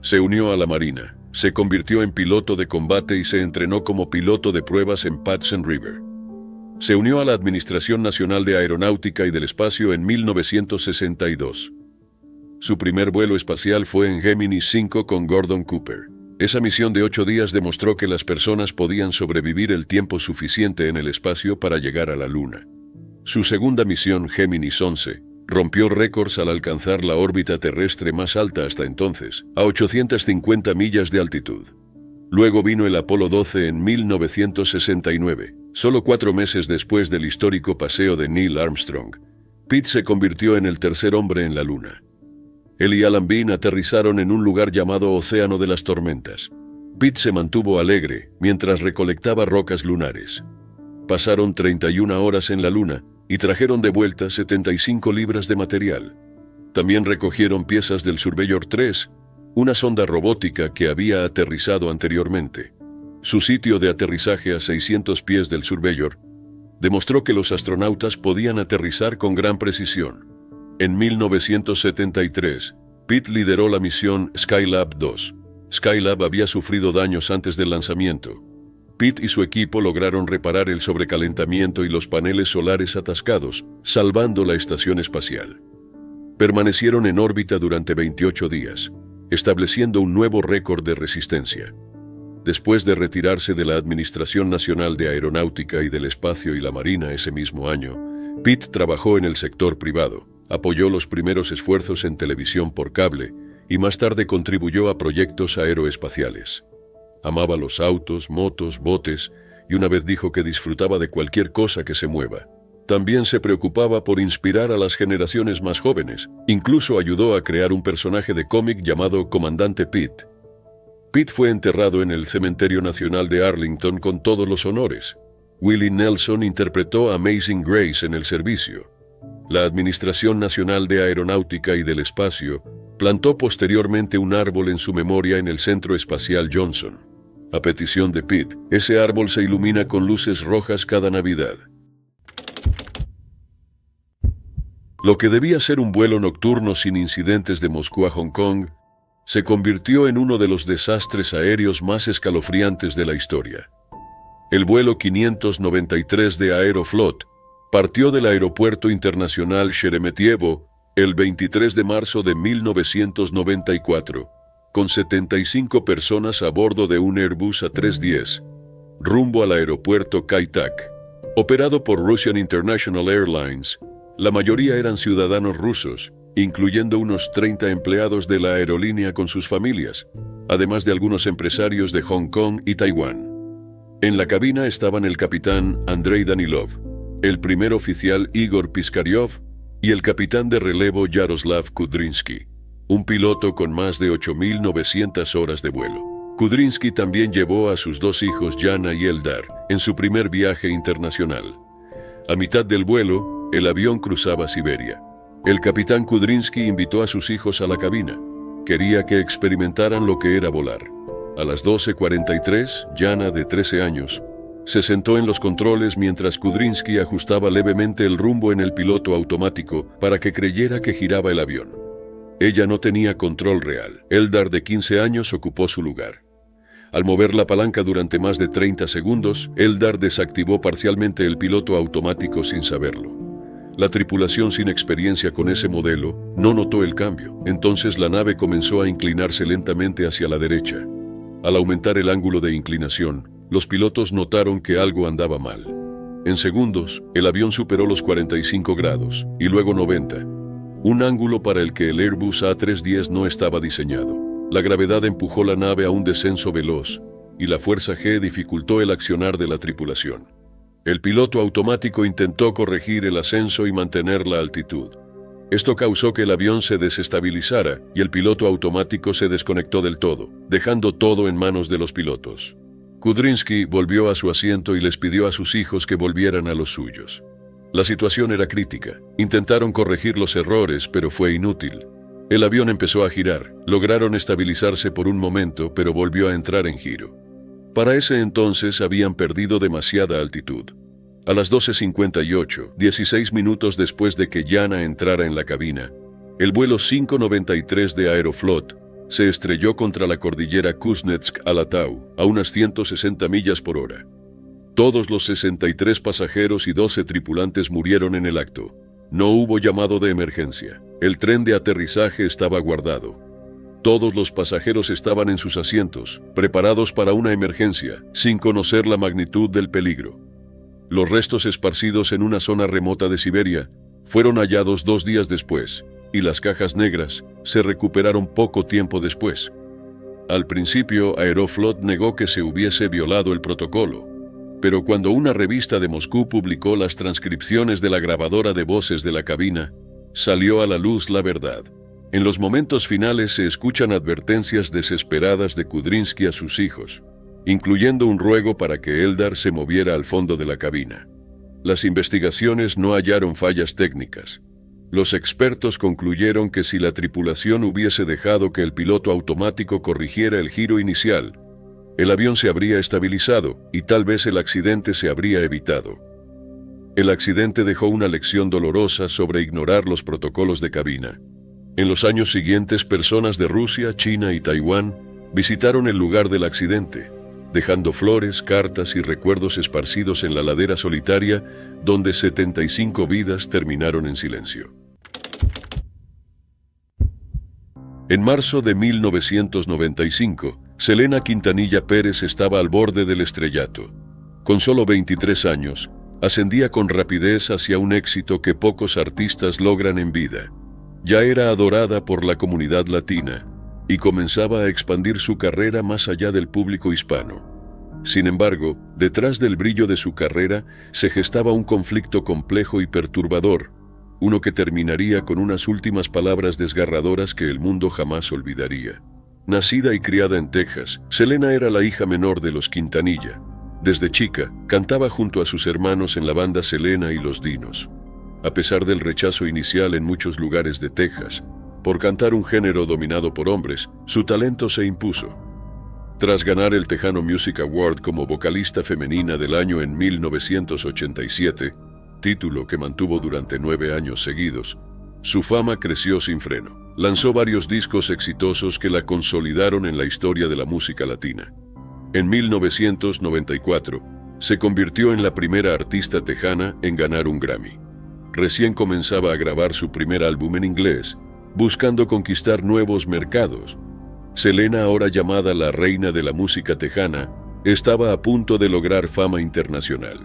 Se unió a la Marina, se convirtió en piloto de combate y se entrenó como piloto de pruebas en Patterson River. Se unió a la Administración Nacional de Aeronáutica y del Espacio en 1962. Su primer vuelo espacial fue en Gemini 5 con Gordon Cooper. Esa misión de 8 días demostró que las personas podían sobrevivir el tiempo suficiente en el espacio para llegar a la Luna. Su segunda misión, Géminis 11, rompió récords al alcanzar la órbita terrestre más alta hasta entonces, a 850 millas de altitud. Luego vino el Apolo 12 en 1969, solo 4 meses después del histórico paseo de Neil Armstrong. Pitt se convirtió en el tercer hombre en la Luna. Él y Alan Bean aterrizaron en un lugar llamado Océano de las Tormentas. Pitt se mantuvo alegre mientras recolectaba rocas lunares. Pasaron 31 horas en la Luna y trajeron de vuelta 75 libras de material. También recogieron piezas del Surveyor 3, una sonda robótica que había aterrizado anteriormente. Su sitio de aterrizaje a 600 pies del Surveyor demostró que los astronautas podían aterrizar con gran precisión. En 1973, Pitt lideró la misión Skylab 2. Skylab había sufrido daños antes del lanzamiento. Pitt y su equipo lograron reparar el sobrecalentamiento y los paneles solares atascados, salvando la estación espacial. Permanecieron en órbita durante 28 días, estableciendo un nuevo récord de resistencia. Después de retirarse de la Administración Nacional de Aeronáutica y del Espacio y la Marina ese mismo año, Pitt trabajó en el sector privado. Apoyó los primeros esfuerzos en televisión por cable y más tarde contribuyó a proyectos aeroespaciales. Amaba los autos, motos, botes y una vez dijo que disfrutaba de cualquier cosa que se mueva. También se preocupaba por inspirar a las generaciones más jóvenes. Incluso ayudó a crear un personaje de cómic llamado Comandante Pitt. Pitt fue enterrado en el Cementerio Nacional de Arlington con todos los honores. Willie Nelson interpretó a Amazing Grace en el servicio. La Administración Nacional de Aeronáutica y del Espacio plantó posteriormente un árbol en su memoria en el Centro Espacial Johnson. A petición de Pitt, ese árbol se ilumina con luces rojas cada Navidad. Lo que debía ser un vuelo nocturno sin incidentes de Moscú a Hong Kong, se convirtió en uno de los desastres aéreos más escalofriantes de la historia. El vuelo 593 de Aeroflot partió del Aeropuerto Internacional Sheremetyevo el 23 de marzo de 1994, con 75 personas a bordo de un Airbus A310, rumbo al aeropuerto Kai Tak. Operado por Russian International Airlines, la mayoría eran ciudadanos rusos, incluyendo unos 30 empleados de la aerolínea con sus familias, además de algunos empresarios de Hong Kong y Taiwán. En la cabina estaban el capitán Andrei Danilov, el primer oficial Igor Piskaryov y el capitán de relevo Yaroslav Kudrinsky, un piloto con más de 8.900 horas de vuelo. Kudrinsky también llevó a sus dos hijos Yana y Eldar en su primer viaje internacional. A mitad del vuelo, el avión cruzaba Siberia. El capitán Kudrinsky invitó a sus hijos a la cabina. Quería que experimentaran lo que era volar. A las 12:43, Yana, de 13 años, se sentó en los controles mientras Kudrinsky ajustaba levemente el rumbo en el piloto automático para que creyera que giraba el avión. Ella no tenía control real. Eldar, de 15 años, ocupó su lugar. Al mover la palanca durante más de 30 segundos, Eldar desactivó parcialmente el piloto automático sin saberlo. La tripulación sin experiencia con ese modelo no notó el cambio. Entonces la nave comenzó a inclinarse lentamente hacia la derecha. Al aumentar el ángulo de inclinación, los pilotos notaron que algo andaba mal. En segundos, el avión superó los 45 grados y luego 90, un ángulo para el que el Airbus A310 no estaba diseñado. La gravedad empujó la nave a un descenso veloz y la fuerza G dificultó el accionar de la tripulación. El piloto automático intentó corregir el ascenso y mantener la altitud. Esto causó que el avión se desestabilizara y el piloto automático se desconectó del todo, dejando todo en manos de los pilotos. Kudrinsky volvió a su asiento y les pidió a sus hijos que volvieran a los suyos. La situación era crítica. Intentaron corregir los errores, pero fue inútil. El avión empezó a girar. Lograron estabilizarse por un momento, pero volvió a entrar en giro. Para ese entonces habían perdido demasiada altitud. A las 12:58, 16 minutos después de que Yana entrara en la cabina, el vuelo 593 de Aeroflot se estrelló contra la cordillera Kuznetsk-Alatau a unas 160 millas por hora. Todos los 63 pasajeros y 12 tripulantes murieron en el acto. No hubo llamado de emergencia. El tren de aterrizaje estaba guardado. Todos los pasajeros estaban en sus asientos, preparados para una emergencia, sin conocer la magnitud del peligro. Los restos esparcidos en una zona remota de Siberia fueron hallados 2 días después, y las cajas negras se recuperaron poco tiempo después. Al principio, Aeroflot negó que se hubiese violado el protocolo, pero cuando una revista de Moscú publicó las transcripciones de la grabadora de voces de la cabina, salió a la luz la verdad. En los momentos finales se escuchan advertencias desesperadas de Kudrinsky a sus hijos, incluyendo un ruego para que Eldar se moviera al fondo de la cabina. Las investigaciones no hallaron fallas técnicas. Los expertos concluyeron que si la tripulación hubiese dejado que el piloto automático corrigiera el giro inicial, el avión se habría estabilizado y tal vez el accidente se habría evitado. El accidente dejó una lección dolorosa sobre ignorar los protocolos de cabina. En los años siguientes, personas de Rusia, China y Taiwán visitaron el lugar del accidente, dejando flores, cartas y recuerdos esparcidos en la ladera solitaria, donde 75 vidas terminaron en silencio. En marzo de 1995, Selena Quintanilla Pérez estaba al borde del estrellato. Con solo 23 años, ascendía con rapidez hacia un éxito que pocos artistas logran en vida. Ya era adorada por la comunidad latina y comenzaba a expandir su carrera más allá del público hispano. Sin embargo, detrás del brillo de su carrera se gestaba un conflicto complejo y perturbador, uno que terminaría con unas últimas palabras desgarradoras que el mundo jamás olvidaría. Nacida y criada en Texas, Selena era la hija menor de los Quintanilla. Desde chica, cantaba junto a sus hermanos en la banda Selena y los Dinos. A pesar del rechazo inicial en muchos lugares de Texas, por cantar un género dominado por hombres, su talento se impuso. Tras ganar el Tejano Music Award como vocalista femenina del año en 1987, título que mantuvo durante 9 años seguidos, su fama creció sin freno. Lanzó varios discos exitosos que la consolidaron en la historia de la música latina. En 1994, se convirtió en la primera artista tejana en ganar un Grammy. Recién comenzaba a grabar su primer álbum en inglés, buscando conquistar nuevos mercados. Selena, ahora llamada la reina de la música tejana, estaba a punto de lograr fama internacional.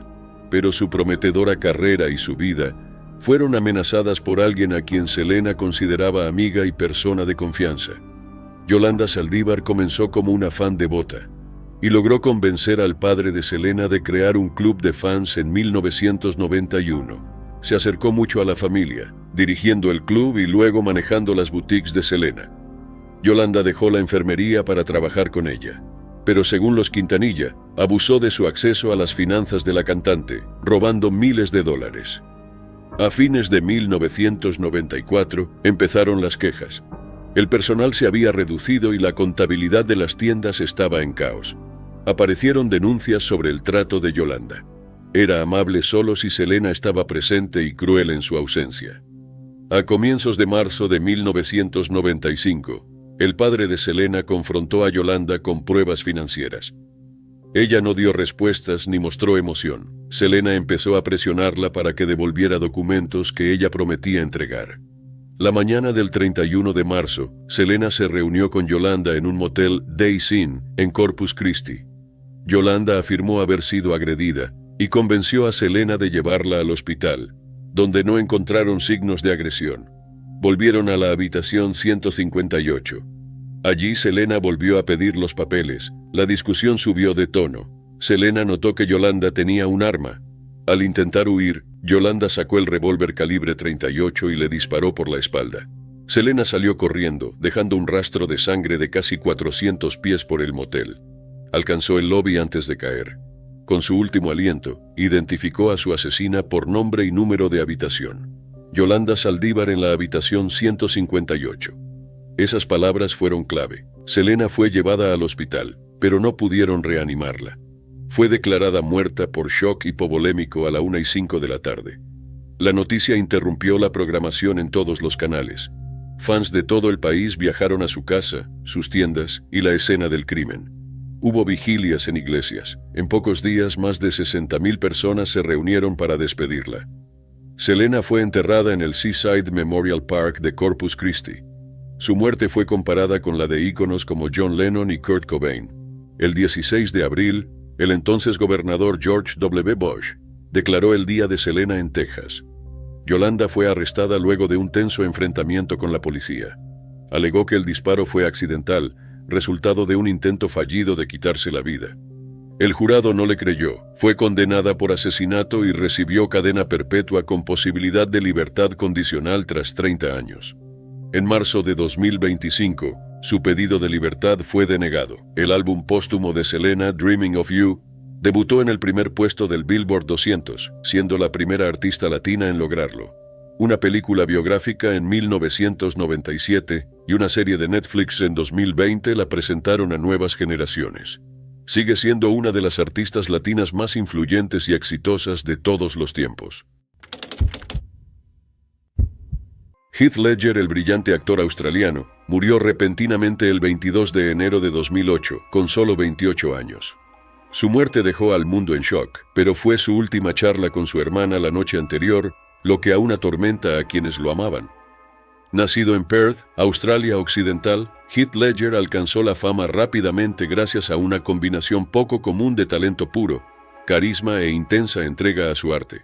pero su prometedora carrera y su vida fueron amenazadas por alguien a quien Selena consideraba amiga y persona de confianza. Yolanda Saldívar comenzó como una fan devota y logró convencer al padre de Selena de crear un club de fans en 1991. Se acercó mucho a la familia, dirigiendo el club y luego manejando las boutiques de Selena. Yolanda dejó la enfermería para trabajar con ella, pero según los Quintanilla, abusó de su acceso a las finanzas de la cantante, robando miles de dólares. A fines de 1994 empezaron las quejas. El personal se había reducido y la contabilidad de las tiendas estaba en caos. Aparecieron denuncias sobre el trato de Yolanda. Era amable solo si Selena estaba presente y cruel en su ausencia. A comienzos de marzo de 1995, el padre de Selena confrontó a Yolanda con pruebas financieras. Ella no dio respuestas ni mostró emoción. Selena empezó a presionarla para que devolviera documentos que ella prometía entregar. La mañana del 31 de marzo, Selena se reunió con Yolanda en un motel Days Inn en Corpus Christi. Yolanda afirmó haber sido agredida y convenció a Selena de llevarla al hospital, donde no encontraron signos de agresión. Volvieron a la habitación 158. Allí Selena volvió a pedir los papeles. La discusión subió de tono. Selena notó que Yolanda tenía un arma. Al intentar huir, Yolanda sacó el revólver calibre 38 y le disparó por la espalda. Selena salió corriendo, dejando un rastro de sangre de casi 400 pies por el motel. Alcanzó el lobby antes de caer. Con su último aliento, identificó a su asesina por nombre y número de habitación. Yolanda Saldívar en la habitación 158. Esas palabras fueron clave. Selena fue llevada al hospital, pero no pudieron reanimarla. Fue declarada muerta por shock hipovolémico a la 1:05 de la tarde. La noticia interrumpió la programación en todos los canales. Fans de todo el país viajaron a su casa, sus tiendas y la escena del crimen. Hubo vigilias en iglesias. En pocos días, más de 60,000 personas se reunieron para despedirla. Selena fue enterrada en el Seaside Memorial Park de Corpus Christi. Su muerte fue comparada con la de íconos como John Lennon y Kurt Cobain. El 16 de abril, el entonces gobernador George W. Bush declaró el Día de Selena en Texas. Yolanda fue arrestada luego de un tenso enfrentamiento con la policía. Alegó que el disparo fue accidental, resultado de un intento fallido de quitarse la vida. El jurado no le creyó. Fue condenada por asesinato y recibió cadena perpetua con posibilidad de libertad condicional tras 30 años. En marzo de 2025, su pedido de libertad fue denegado. El álbum póstumo de Selena, Dreaming of You, debutó en el primer puesto del Billboard 200, siendo la primera artista latina en lograrlo. Una película biográfica en 1997 y una serie de Netflix en 2020 la presentaron a nuevas generaciones. Sigue siendo una de las artistas latinas más influyentes y exitosas de todos los tiempos. Heath Ledger, el brillante actor australiano, murió repentinamente el 22 de enero de 2008, con solo 28 años. Su muerte dejó al mundo en shock, pero fue su última charla con su hermana la noche anterior, lo que aún atormenta a quienes lo amaban. Nacido en Perth, Australia Occidental, Heath Ledger alcanzó la fama rápidamente gracias a una combinación poco común de talento puro, carisma e intensa entrega a su arte.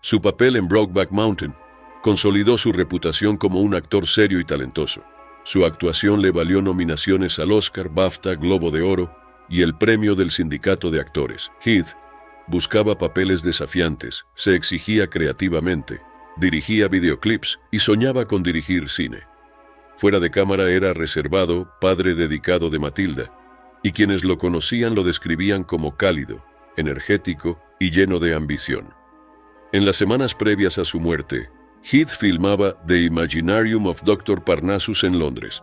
Su papel en Brokeback Mountain consolidó su reputación como un actor serio y talentoso. Su actuación le valió nominaciones al Oscar, BAFTA, Globo de Oro y el premio del Sindicato de Actores. Heath buscaba papeles desafiantes, se exigía creativamente, dirigía videoclips y soñaba con dirigir cine. Fuera de cámara era reservado, padre dedicado de Matilda, y quienes lo conocían lo describían como cálido, energético y lleno de ambición. En las semanas previas a su muerte, Heath filmaba The Imaginarium of Dr. Parnassus en Londres.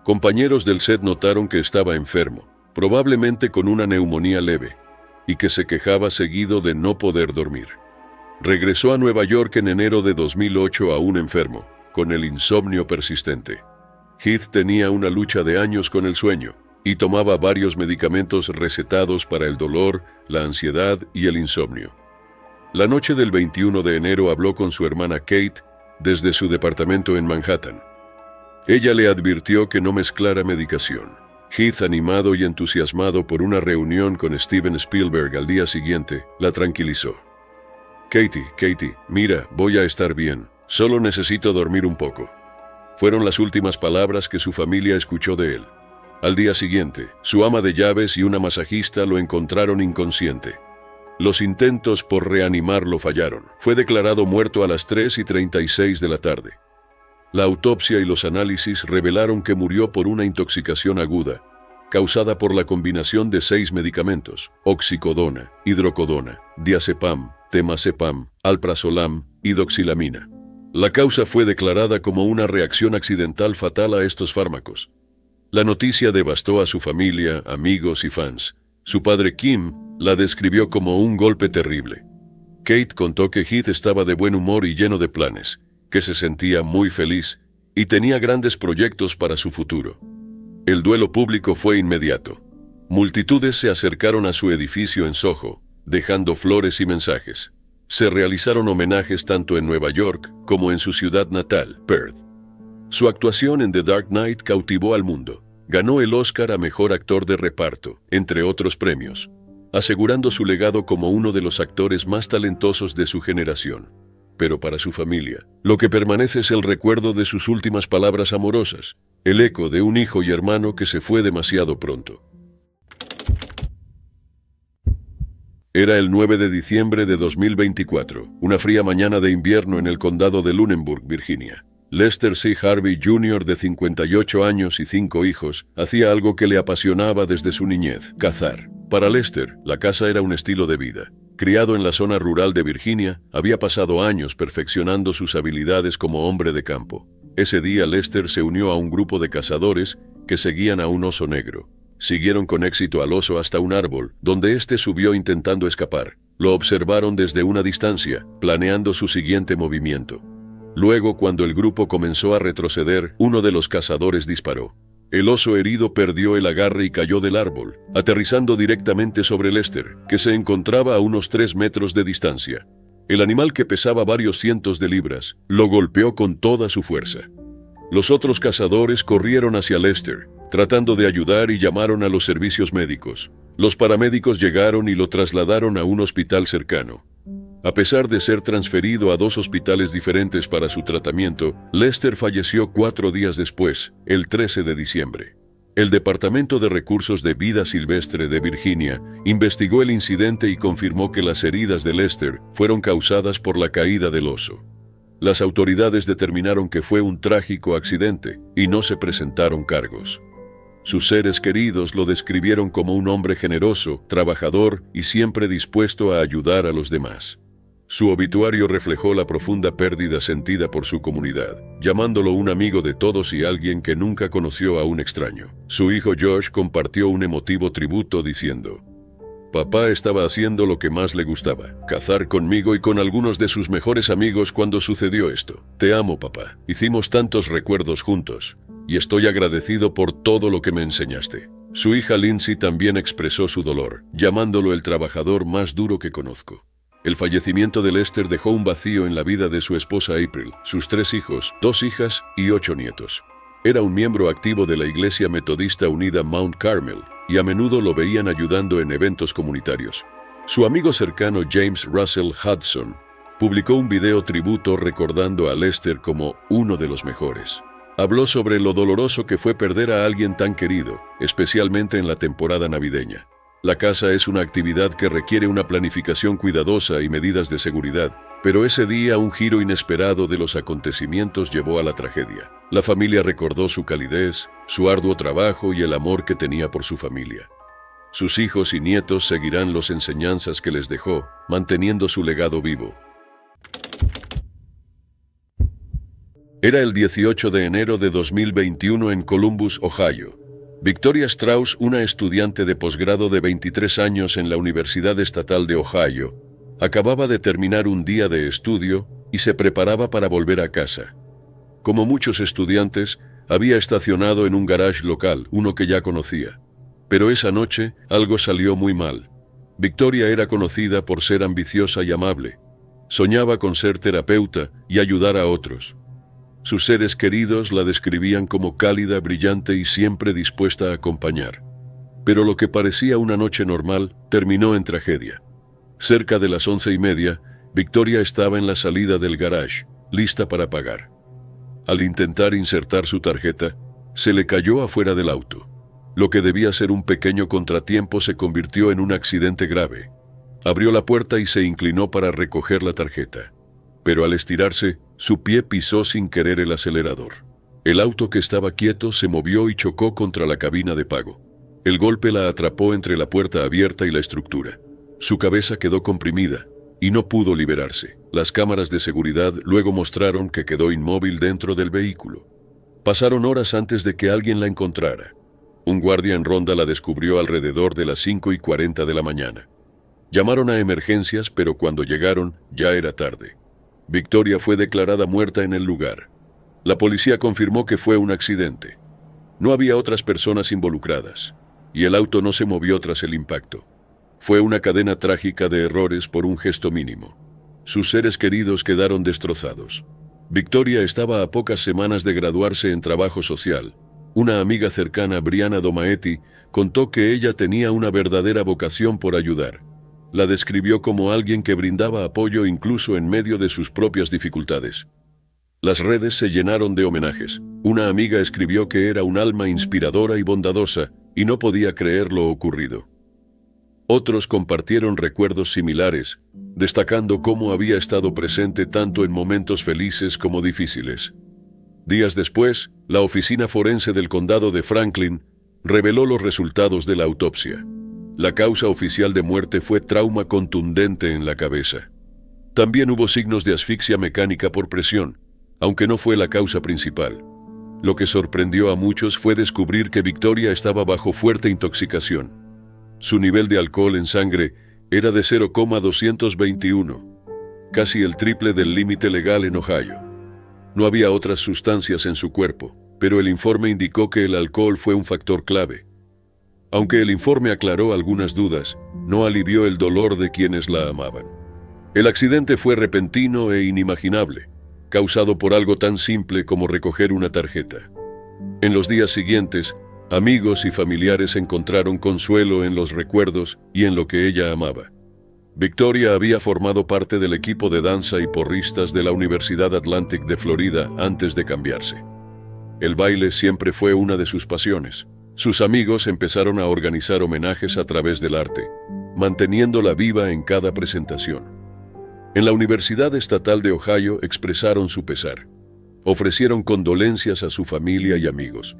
Compañeros del set notaron que estaba enfermo, probablemente con una neumonía leve, y que se quejaba seguido de no poder dormir. Regresó a Nueva York en enero de 2008 aún enfermo, con el insomnio persistente. Heath tenía una lucha de años con el sueño y tomaba varios medicamentos recetados para el dolor, la ansiedad y el insomnio. La noche del 21 de enero habló con su hermana Kate desde su departamento en Manhattan. Ella le advirtió que no mezclara medicación. Heath, animado y entusiasmado por una reunión con Steven Spielberg al día siguiente, la tranquilizó. Katie, mira, voy a estar bien. Solo necesito dormir un poco. Fueron las últimas palabras que su familia escuchó de él. Al día siguiente, su ama de llaves y una masajista lo encontraron inconsciente. Los intentos por reanimarlo fallaron. Fue declarado muerto a las 3:36 de la tarde. La autopsia y los análisis revelaron que murió por una intoxicación aguda, causada por la combinación de 6 medicamentos: oxicodona, hidrocodona, diazepam, temazepam, alprazolam y doxilamina. La causa fue declarada como una reacción accidental fatal a estos fármacos. La noticia devastó a su familia, amigos y fans. Su padre Kim la describió como un golpe terrible. Kate contó que Heath estaba de buen humor y lleno de planes, que se sentía muy feliz y tenía grandes proyectos para su futuro. El duelo público fue inmediato. Multitudes se acercaron a su edificio en Soho, dejando flores y mensajes. Se realizaron homenajes tanto en Nueva York como en su ciudad natal, Perth. Su actuación en The Dark Knight cautivó al mundo. Ganó el Oscar a Mejor Actor de Reparto, entre otros premios, asegurando su legado como uno de los actores más talentosos de su generación. Pero para su familia, lo que permanece es el recuerdo de sus últimas palabras amorosas, el eco de un hijo y hermano que se fue demasiado pronto. Era el 9 de diciembre de 2024, una fría mañana de invierno en el condado de Lunenburg, Virginia. Lester C. Harvey Jr., de 58 años y 5 hijos, hacía algo que le apasionaba desde su niñez: cazar. Para Lester, la caza era un estilo de vida. Criado en la zona rural de Virginia, había pasado años perfeccionando sus habilidades como hombre de campo. Ese día Lester se unió a un grupo de cazadores que seguían a un oso negro. Siguieron con éxito al oso hasta un árbol, donde éste subió intentando escapar. Lo observaron desde una distancia, planeando su siguiente movimiento. Luego, cuando el grupo comenzó a retroceder, uno de los cazadores disparó. El oso herido perdió el agarre y cayó del árbol, aterrizando directamente sobre Lester, que se encontraba a unos 3 metros de distancia. El animal, que pesaba varios cientos de libras, lo golpeó con toda su fuerza. Los otros cazadores corrieron hacia Lester, tratando de ayudar, y llamaron a los servicios médicos. Los paramédicos llegaron y lo trasladaron a un hospital cercano. A pesar de ser transferido a 2 hospitales diferentes para su tratamiento, Lester falleció 4 días después, el 13 de diciembre. El Departamento de Recursos de Vida Silvestre de Virginia investigó el incidente y confirmó que las heridas de Lester fueron causadas por la caída del oso. Las autoridades determinaron que fue un trágico accidente y no se presentaron cargos. Sus seres queridos lo describieron como un hombre generoso, trabajador y siempre dispuesto a ayudar a los demás. Su obituario reflejó la profunda pérdida sentida por su comunidad, llamándolo un amigo de todos y alguien que nunca conoció a un extraño. Su hijo Josh compartió un emotivo tributo diciendo: «Papá estaba haciendo lo que más le gustaba, cazar conmigo y con algunos de sus mejores amigos cuando sucedió esto. Te amo, papá. Hicimos tantos recuerdos juntos, y estoy agradecido por todo lo que me enseñaste». Su hija Lindsay también expresó su dolor, llamándolo el trabajador más duro que conozco. El fallecimiento de Lester dejó un vacío en la vida de su esposa April, sus 3 hijos, 2 hijas y 8 nietos. Era un miembro activo de la Iglesia Metodista Unida Mount Carmel, y a menudo lo veían ayudando en eventos comunitarios. Su amigo cercano James Russell Hudson publicó un video tributo recordando a Lester como uno de los mejores. Habló sobre lo doloroso que fue perder a alguien tan querido, especialmente en la temporada navideña. La caza es una actividad que requiere una planificación cuidadosa y medidas de seguridad, pero ese día un giro inesperado de los acontecimientos llevó a la tragedia. La familia recordó su calidez, su arduo trabajo y el amor que tenía por su familia. Sus hijos y nietos seguirán las enseñanzas que les dejó, manteniendo su legado vivo. Era el 18 de enero de 2021 en Columbus, Ohio. Victoria Strauss, una estudiante de posgrado de 23 años en la Universidad Estatal de Ohio, acababa de terminar un día de estudio y se preparaba para volver a casa. Como muchos estudiantes, había estacionado en un garage local, uno que ya conocía. Pero esa noche algo salió muy mal. Victoria era conocida por ser ambiciosa y amable. Soñaba con ser terapeuta y ayudar a otros. Sus seres queridos la describían como cálida, brillante y siempre dispuesta a acompañar. Pero lo que parecía una noche normal terminó en tragedia. Cerca de las 11:30, Victoria estaba en la salida del garage, lista para pagar. Al intentar insertar su tarjeta, se le cayó afuera del auto. Lo que debía ser un pequeño contratiempo se convirtió en un accidente grave. Abrió la puerta y se inclinó para recoger la tarjeta. Pero al estirarse, su pie pisó sin querer el acelerador. El auto que estaba quieto se movió y chocó contra la cabina de pago. El golpe la atrapó entre la puerta abierta y la estructura. Su cabeza quedó comprimida y no pudo liberarse. Las cámaras de seguridad luego mostraron que quedó inmóvil dentro del vehículo. Pasaron horas antes de que alguien la encontrara. Un guardia en ronda la descubrió alrededor de las 5:40 de la mañana. Llamaron a emergencias, pero cuando llegaron ya era tarde. Victoria fue declarada muerta en el lugar. La policía confirmó que fue un accidente. No había otras personas involucradas, y el auto no se movió tras el impacto. Fue una cadena trágica de errores por un gesto mínimo. Sus seres queridos quedaron destrozados. Victoria estaba a pocas semanas de graduarse en trabajo social. Una amiga cercana, Brianna Domaetti, contó que ella tenía una verdadera vocación por ayudar. La describió como alguien que brindaba apoyo incluso en medio de sus propias dificultades. Las redes se llenaron de homenajes. Una amiga escribió que era un alma inspiradora y bondadosa y no podía creer lo ocurrido. Otros compartieron recuerdos similares, destacando cómo había estado presente tanto en momentos felices como difíciles. Días después, la oficina forense del condado de Franklin reveló los resultados de la autopsia. La causa oficial de muerte fue trauma contundente en la cabeza. También hubo signos de asfixia mecánica por presión, aunque no fue la causa principal. Lo que sorprendió a muchos fue descubrir que Victoria estaba bajo fuerte intoxicación. Su nivel de alcohol en sangre era de 0,221, casi el triple del límite legal en Ohio. No había otras sustancias en su cuerpo, pero el informe indicó que el alcohol fue un factor clave. Aunque el informe aclaró algunas dudas, no alivió el dolor de quienes la amaban. El accidente fue repentino e inimaginable, causado por algo tan simple como recoger una tarjeta. En los días siguientes, amigos y familiares encontraron consuelo en los recuerdos y en lo que ella amaba. Victoria había formado parte del equipo de danza y porristas de la Universidad Atlantic de Florida antes de cambiarse. El baile siempre fue una de sus pasiones. Sus amigos empezaron a organizar homenajes a través del arte, manteniéndola viva en cada presentación. En la Universidad Estatal de Ohio expresaron su pesar. Ofrecieron condolencias a su familia y amigos.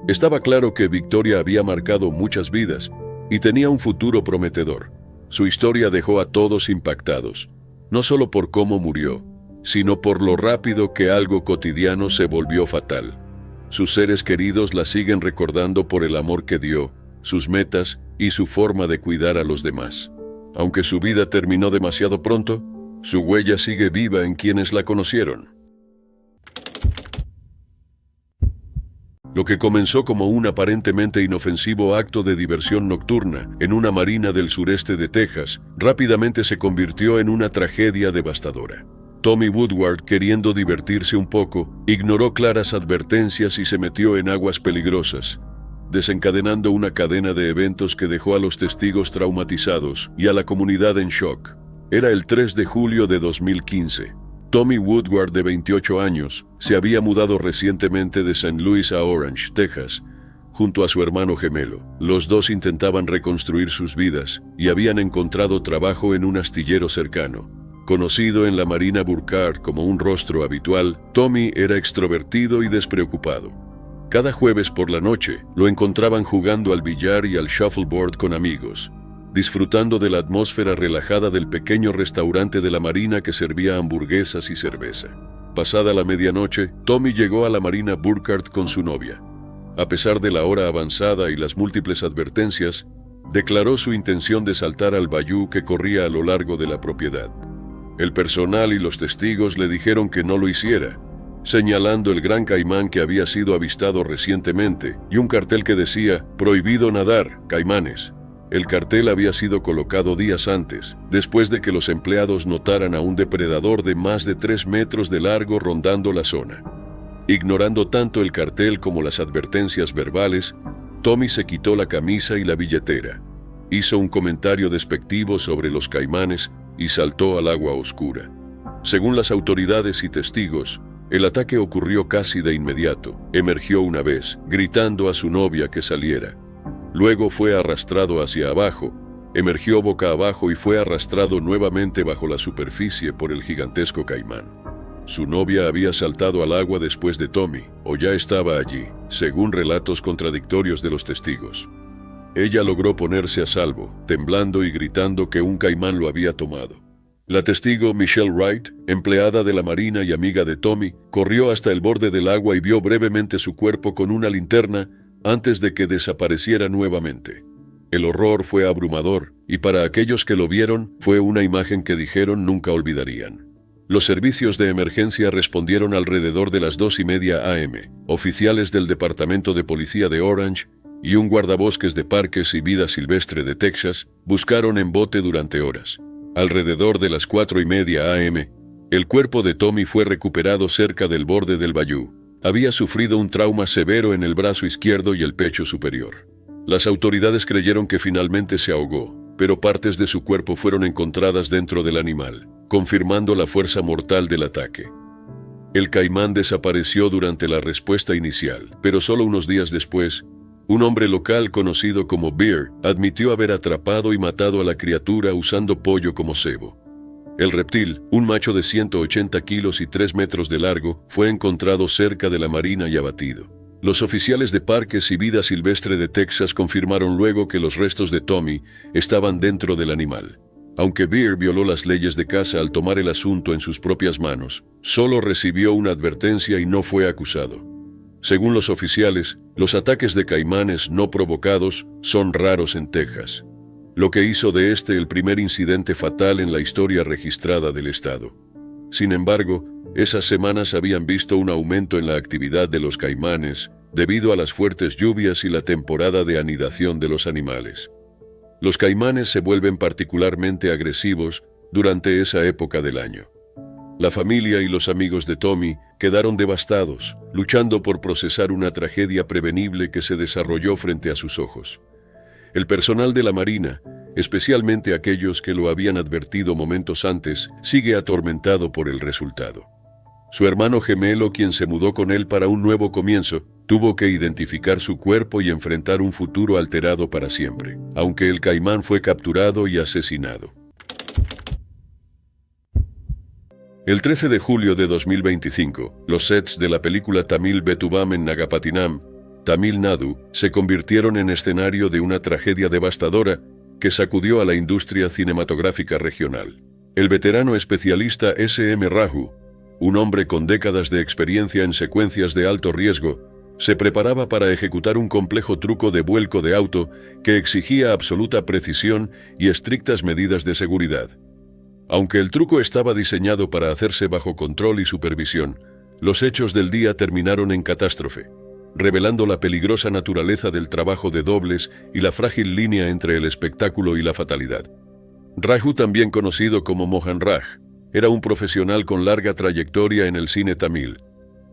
Estaba claro que Victoria había marcado muchas vidas y tenía un futuro prometedor. Su historia dejó a todos impactados, no solo por cómo murió, sino por lo rápido que algo cotidiano se volvió fatal. Sus seres queridos la siguen recordando por el amor que dio, sus metas y su forma de cuidar a los demás. Aunque su vida terminó demasiado pronto, su huella sigue viva en quienes la conocieron. Lo que comenzó como un aparentemente inofensivo acto de diversión nocturna en una marina del sureste de Texas, rápidamente se convirtió en una tragedia devastadora. Tommy Woodward, queriendo divertirse un poco, ignoró claras advertencias y se metió en aguas peligrosas, desencadenando una cadena de eventos que dejó a los testigos traumatizados y a la comunidad en shock. Era el 3 de julio de 2015. Tommy Woodward, de 28 años, se había mudado recientemente de St. Louis a Orange, Texas, junto a su hermano gemelo. Los dos intentaban reconstruir sus vidas y habían encontrado trabajo en un astillero cercano. Conocido en la Marina Burkhardt como un rostro habitual, Tommy era extrovertido y despreocupado. Cada jueves por la noche lo encontraban jugando al billar y al shuffleboard con amigos, disfrutando de la atmósfera relajada del pequeño restaurante de la Marina que servía hamburguesas y cerveza. Pasada la medianoche, Tommy llegó a la Marina Burkhardt con su novia. A pesar de la hora avanzada y las múltiples advertencias, declaró su intención de saltar al bayou que corría a lo largo de la propiedad. El personal y los testigos le dijeron que no lo hiciera, señalando el gran caimán que había sido avistado recientemente y un cartel que decía «Prohibido nadar, caimanes». El cartel había sido colocado días antes, después de que los empleados notaran a un depredador de más de 3 metros de largo rondando la zona. Ignorando tanto el cartel como las advertencias verbales, Tommy se quitó la camisa y la billetera. Hizo un comentario despectivo sobre los caimanes y saltó al agua oscura. Según las autoridades y testigos, el ataque ocurrió casi de inmediato. Emergió una vez, gritando a su novia que saliera. Luego fue arrastrado hacia abajo, emergió boca abajo y fue arrastrado nuevamente bajo la superficie por el gigantesco caimán. Su novia había saltado al agua después de Tommy, o ya estaba allí, según relatos contradictorios de los testigos. Ella logró ponerse a salvo, temblando y gritando que un caimán lo había tomado. La testigo Michelle Wright, empleada de la Marina y amiga de Tommy, corrió hasta el borde del agua y vio brevemente su cuerpo con una linterna antes de que desapareciera nuevamente. El horror fue abrumador, y para aquellos que lo vieron, fue una imagen que dijeron nunca olvidarían. Los servicios de emergencia respondieron alrededor de las 2:30 a.m. Oficiales del Departamento de Policía de Orange y un guardabosques de Parques y Vida Silvestre de Texas buscaron en bote durante horas. Alrededor de las 4:30 a.m., el cuerpo de Tommy fue recuperado cerca del borde del bayou. Había sufrido un trauma severo en el brazo izquierdo y el pecho superior. Las autoridades creyeron que finalmente se ahogó, pero partes de su cuerpo fueron encontradas dentro del animal, confirmando la fuerza mortal del ataque. El caimán desapareció durante la respuesta inicial, pero solo unos días después, un hombre local conocido como Bear admitió haber atrapado y matado a la criatura usando pollo como cebo. El reptil, un macho de 180 kilos y 3 metros de largo, fue encontrado cerca de la marina y abatido. Los oficiales de Parques y Vida Silvestre de Texas confirmaron luego que los restos de Tommy estaban dentro del animal. Aunque Bear violó las leyes de caza al tomar el asunto en sus propias manos, solo recibió una advertencia y no fue acusado. Según los oficiales, los ataques de caimanes no provocados son raros en Texas, lo que hizo de este el primer incidente fatal en la historia registrada del estado. Sin embargo, esas semanas habían visto un aumento en la actividad de los caimanes debido a las fuertes lluvias y la temporada de anidación de los animales. Los caimanes se vuelven particularmente agresivos durante esa época del año. La familia y los amigos de Tommy quedaron devastados, luchando por procesar una tragedia prevenible que se desarrolló frente a sus ojos. El personal de la Marina, especialmente aquellos que lo habían advertido momentos antes, sigue atormentado por el resultado. Su hermano gemelo, quien se mudó con él para un nuevo comienzo, tuvo que identificar su cuerpo y enfrentar un futuro alterado para siempre, aunque el caimán fue capturado y asesinado. El 13 de julio de 2025, los sets de la película tamil Betubam en Nagapattinam, Tamil Nadu, se convirtieron en escenario de una tragedia devastadora que sacudió a la industria cinematográfica regional. El veterano especialista S.M. Raju, un hombre con décadas de experiencia en secuencias de alto riesgo, se preparaba para ejecutar un complejo truco de vuelco de auto que exigía absoluta precisión y estrictas medidas de seguridad. Aunque el truco estaba diseñado para hacerse bajo control y supervisión, los hechos del día terminaron en catástrofe, revelando la peligrosa naturaleza del trabajo de dobles y la frágil línea entre el espectáculo y la fatalidad. Raju, también conocido como Mohan Raj, era un profesional con larga trayectoria en el cine tamil,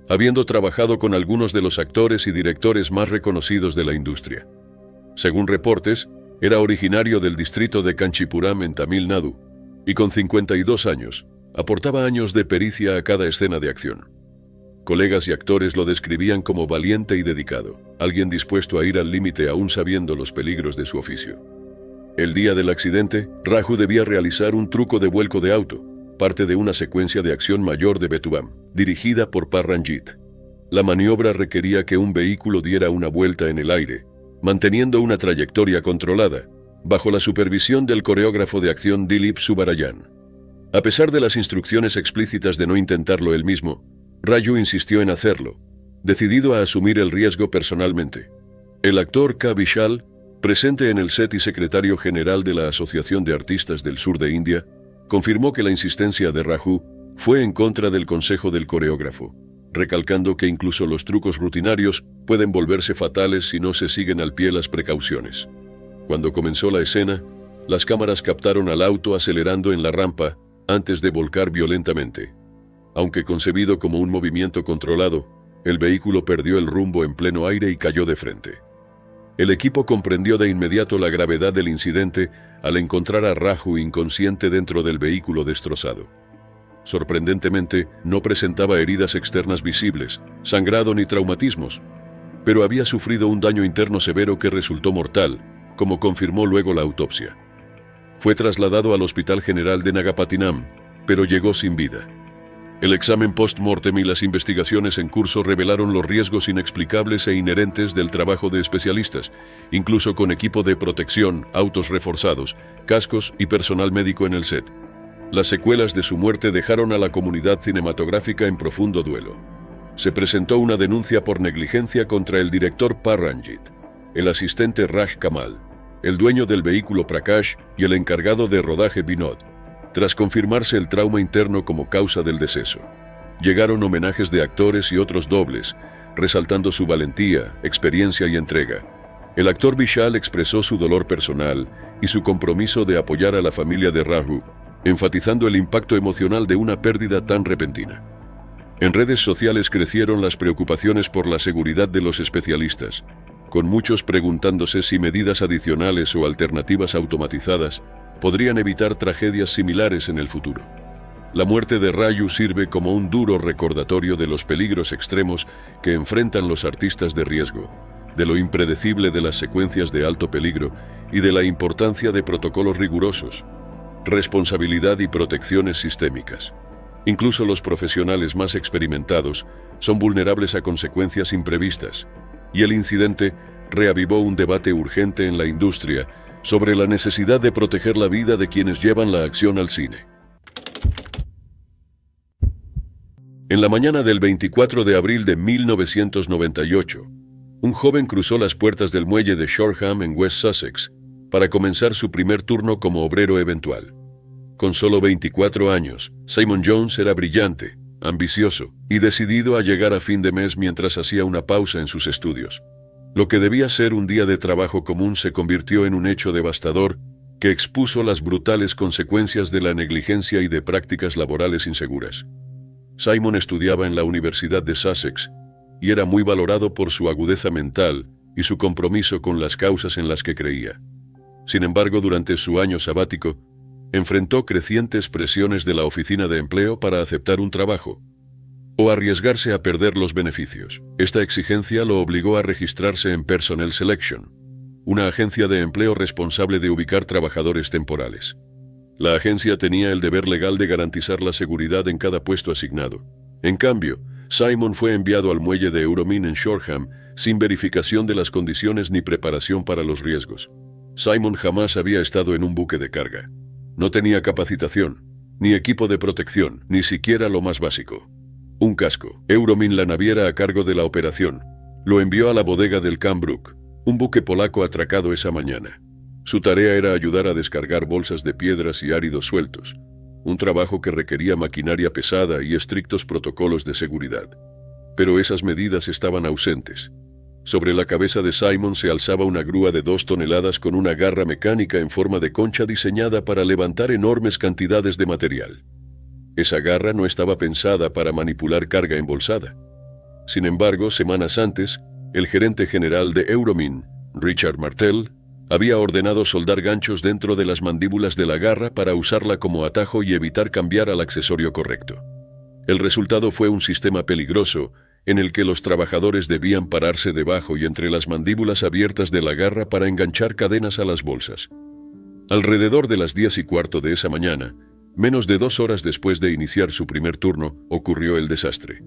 habiendo trabajado con algunos de los actores y directores más reconocidos de la industria. Según reportes, era originario del distrito de Kanchipuram en Tamil Nadu, y con 52 años, aportaba años de pericia a cada escena de acción. Colegas y actores lo describían como valiente y dedicado, alguien dispuesto a ir al límite aún sabiendo los peligros de su oficio. El día del accidente, Raju debía realizar un truco de vuelco de auto, parte de una secuencia de acción mayor de Betubam, dirigida por Parranjit. La maniobra requería que un vehículo diera una vuelta en el aire, manteniendo una trayectoria controlada, bajo la supervisión del coreógrafo de acción Dilip Subarayan. A pesar de las instrucciones explícitas de no intentarlo él mismo, Raju insistió en hacerlo, decidido a asumir el riesgo personalmente. El actor K. Vishal, presente en el set y secretario general de la Asociación de Artistas del Sur de India, confirmó que la insistencia de Raju fue en contra del consejo del coreógrafo, recalcando que incluso los trucos rutinarios pueden volverse fatales si no se siguen al pie las precauciones. Cuando comenzó la escena, las cámaras captaron al auto acelerando en la rampa antes de volcar violentamente. Aunque concebido como un movimiento controlado, el vehículo perdió el rumbo en pleno aire y cayó de frente. El equipo comprendió de inmediato la gravedad del incidente al encontrar a Raju inconsciente dentro del vehículo destrozado. Sorprendentemente, no presentaba heridas externas visibles, sangrado ni traumatismos, pero había sufrido un daño interno severo que resultó mortal, como confirmó luego la autopsia. Fue trasladado al Hospital General de Nagapattinam, pero llegó sin vida. El examen post-mortem y las investigaciones en curso revelaron los riesgos inexplicables e inherentes del trabajo de especialistas, incluso con equipo de protección, autos reforzados, cascos y personal médico en el set. Las secuelas de su muerte dejaron a la comunidad cinematográfica en profundo duelo. Se presentó una denuncia por negligencia contra el director Paranjit, el asistente Raj Kamal, el dueño del vehículo Prakash y el encargado de rodaje Vinod, tras confirmarse el trauma interno como causa del deceso. Llegaron homenajes de actores y otros dobles, resaltando su valentía, experiencia y entrega. El actor Vishal expresó su dolor personal y su compromiso de apoyar a la familia de Raju, enfatizando el impacto emocional de una pérdida tan repentina. En redes sociales crecieron las preocupaciones por la seguridad de los especialistas, con muchos preguntándose si medidas adicionales o alternativas automatizadas podrían evitar tragedias similares en el futuro. La muerte de Raju sirve como un duro recordatorio de los peligros extremos que enfrentan los artistas de riesgo, de lo impredecible de las secuencias de alto peligro y de la importancia de protocolos rigurosos, responsabilidad y protecciones sistémicas. Incluso los profesionales más experimentados son vulnerables a consecuencias imprevistas, y el incidente reavivó un debate urgente en la industria sobre la necesidad de proteger la vida de quienes llevan la acción al cine. En la mañana del 24 de abril de 1998, un joven cruzó las puertas del muelle de Shoreham en West Sussex para comenzar su primer turno como obrero eventual. Con solo 24 años, Simon Jones era brillante, ambicioso y decidido a llegar a fin de mes mientras hacía una pausa en sus estudios. Lo que debía ser un día de trabajo común se convirtió en un hecho devastador que expuso las brutales consecuencias de la negligencia y de prácticas laborales inseguras. Simon estudiaba en la Universidad de Sussex y era muy valorado por su agudeza mental y su compromiso con las causas en las que creía. Sin embargo, durante su año sabático, enfrentó crecientes presiones de la oficina de empleo para aceptar un trabajo o arriesgarse a perder los beneficios. Esta exigencia lo obligó a registrarse en Personnel Selection, una agencia de empleo responsable de ubicar trabajadores temporales. La agencia tenía el deber legal de garantizar la seguridad en cada puesto asignado. En cambio, Simon fue enviado al muelle de Euromin en Shoreham sin verificación de las condiciones ni preparación para los riesgos. Simon jamás había estado en un buque de carga. No tenía capacitación, ni equipo de protección, ni siquiera lo más básico. Un casco. Euromin, la naviera a cargo de la operación, lo envió a la bodega del Cambrook, un buque polaco atracado esa mañana. Su tarea era ayudar a descargar bolsas de piedras y áridos sueltos, un trabajo que requería maquinaria pesada y estrictos protocolos de seguridad. Pero esas medidas estaban ausentes. Sobre la cabeza de Simon se alzaba una grúa de 2 toneladas con una garra mecánica en forma de concha diseñada para levantar enormes cantidades de material. Esa garra no estaba pensada para manipular carga embolsada. Sin embargo, semanas antes, el gerente general de Euromin, Richard Martel, había ordenado soldar ganchos dentro de las mandíbulas de la garra para usarla como atajo y evitar cambiar al accesorio correcto. El resultado fue un sistema peligroso en el que los trabajadores debían pararse debajo y entre las mandíbulas abiertas de la garra para enganchar cadenas a las bolsas. Alrededor de las 10:15 de esa mañana, menos de 2 horas después de iniciar su primer turno, ocurrió el desastre.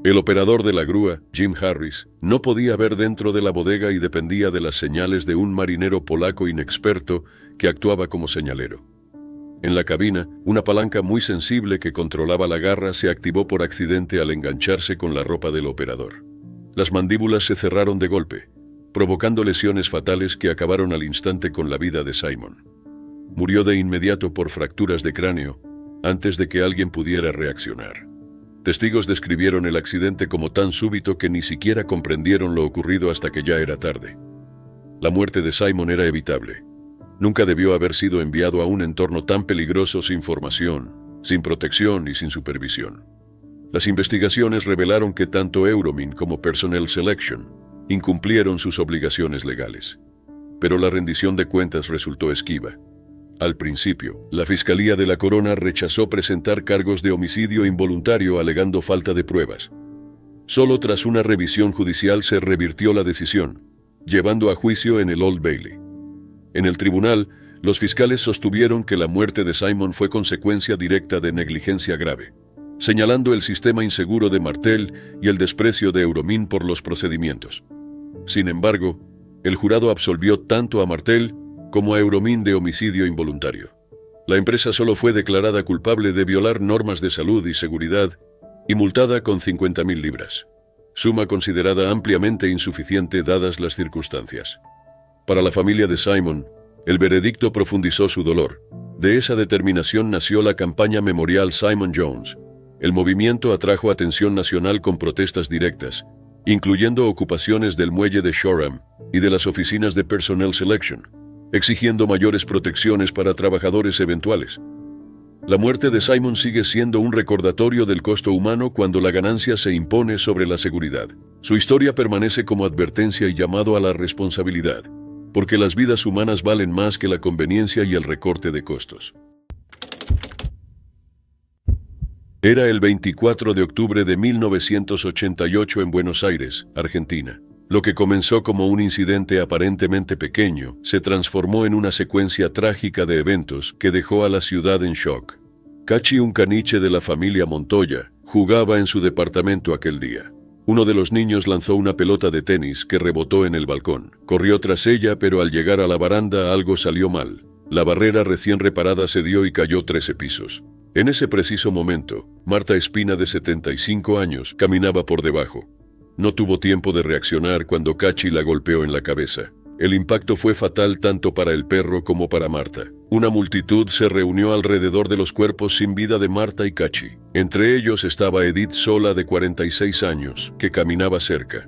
El operador de la grúa, Jim Harris, no podía ver dentro de la bodega y dependía de las señales de un marinero polaco inexperto que actuaba como señalero. En la cabina, una palanca muy sensible que controlaba la garra se activó por accidente al engancharse con la ropa del operador. Las mandíbulas se cerraron de golpe, provocando lesiones fatales que acabaron al instante con la vida de Simon. Murió de inmediato por fracturas de cráneo, antes de que alguien pudiera reaccionar. Testigos describieron el accidente como tan súbito que ni siquiera comprendieron lo ocurrido hasta que ya era tarde. La muerte de Simon era evitable. Nunca debió haber sido enviado a un entorno tan peligroso sin formación, sin protección y sin supervisión. Las investigaciones revelaron que tanto Euromin como Personnel Selection incumplieron sus obligaciones legales. Pero la rendición de cuentas resultó esquiva. Al principio, la Fiscalía de la Corona rechazó presentar cargos de homicidio involuntario alegando falta de pruebas. Solo tras una revisión judicial se revirtió la decisión, llevando a juicio en el Old Bailey. En el tribunal, los fiscales sostuvieron que la muerte de Simon fue consecuencia directa de negligencia grave, señalando el sistema inseguro de Martel y el desprecio de Euromine por los procedimientos. Sin embargo, el jurado absolvió tanto a Martel como a Euromine de homicidio involuntario. La empresa solo fue declarada culpable de violar normas de salud y seguridad y multada con 50.000 libras, suma considerada ampliamente insuficiente dadas las circunstancias. Para la familia de Simon, el veredicto profundizó su dolor. De esa determinación nació la campaña memorial Simon Jones. El movimiento atrajo atención nacional con protestas directas, incluyendo ocupaciones del muelle de Shoreham y de las oficinas de Personnel Selection, exigiendo mayores protecciones para trabajadores eventuales. La muerte de Simon sigue siendo un recordatorio del costo humano cuando la ganancia se impone sobre la seguridad. Su historia permanece como advertencia y llamado a la responsabilidad, porque las vidas humanas valen más que la conveniencia y el recorte de costos. Era el 24 de octubre de 1988 en Buenos Aires, Argentina. Lo que comenzó como un incidente aparentemente pequeño se transformó en una secuencia trágica de eventos que dejó a la ciudad en shock. Cachi, un caniche de la familia Montoya, jugaba en su departamento aquel día. Uno de los niños lanzó una pelota de tenis que rebotó en el balcón. Corrió tras ella, pero al llegar a la baranda algo salió mal. La barrera recién reparada cedió y cayó 13 pisos. En ese preciso momento, Marta Espina, de 75 años, caminaba por debajo. No tuvo tiempo de reaccionar cuando Cachi la golpeó en la cabeza. El impacto fue fatal tanto para el perro como para Marta. Una multitud se reunió alrededor de los cuerpos sin vida de Marta y Cachi. Entre ellos estaba Edith Sola, de 46 años, que caminaba cerca.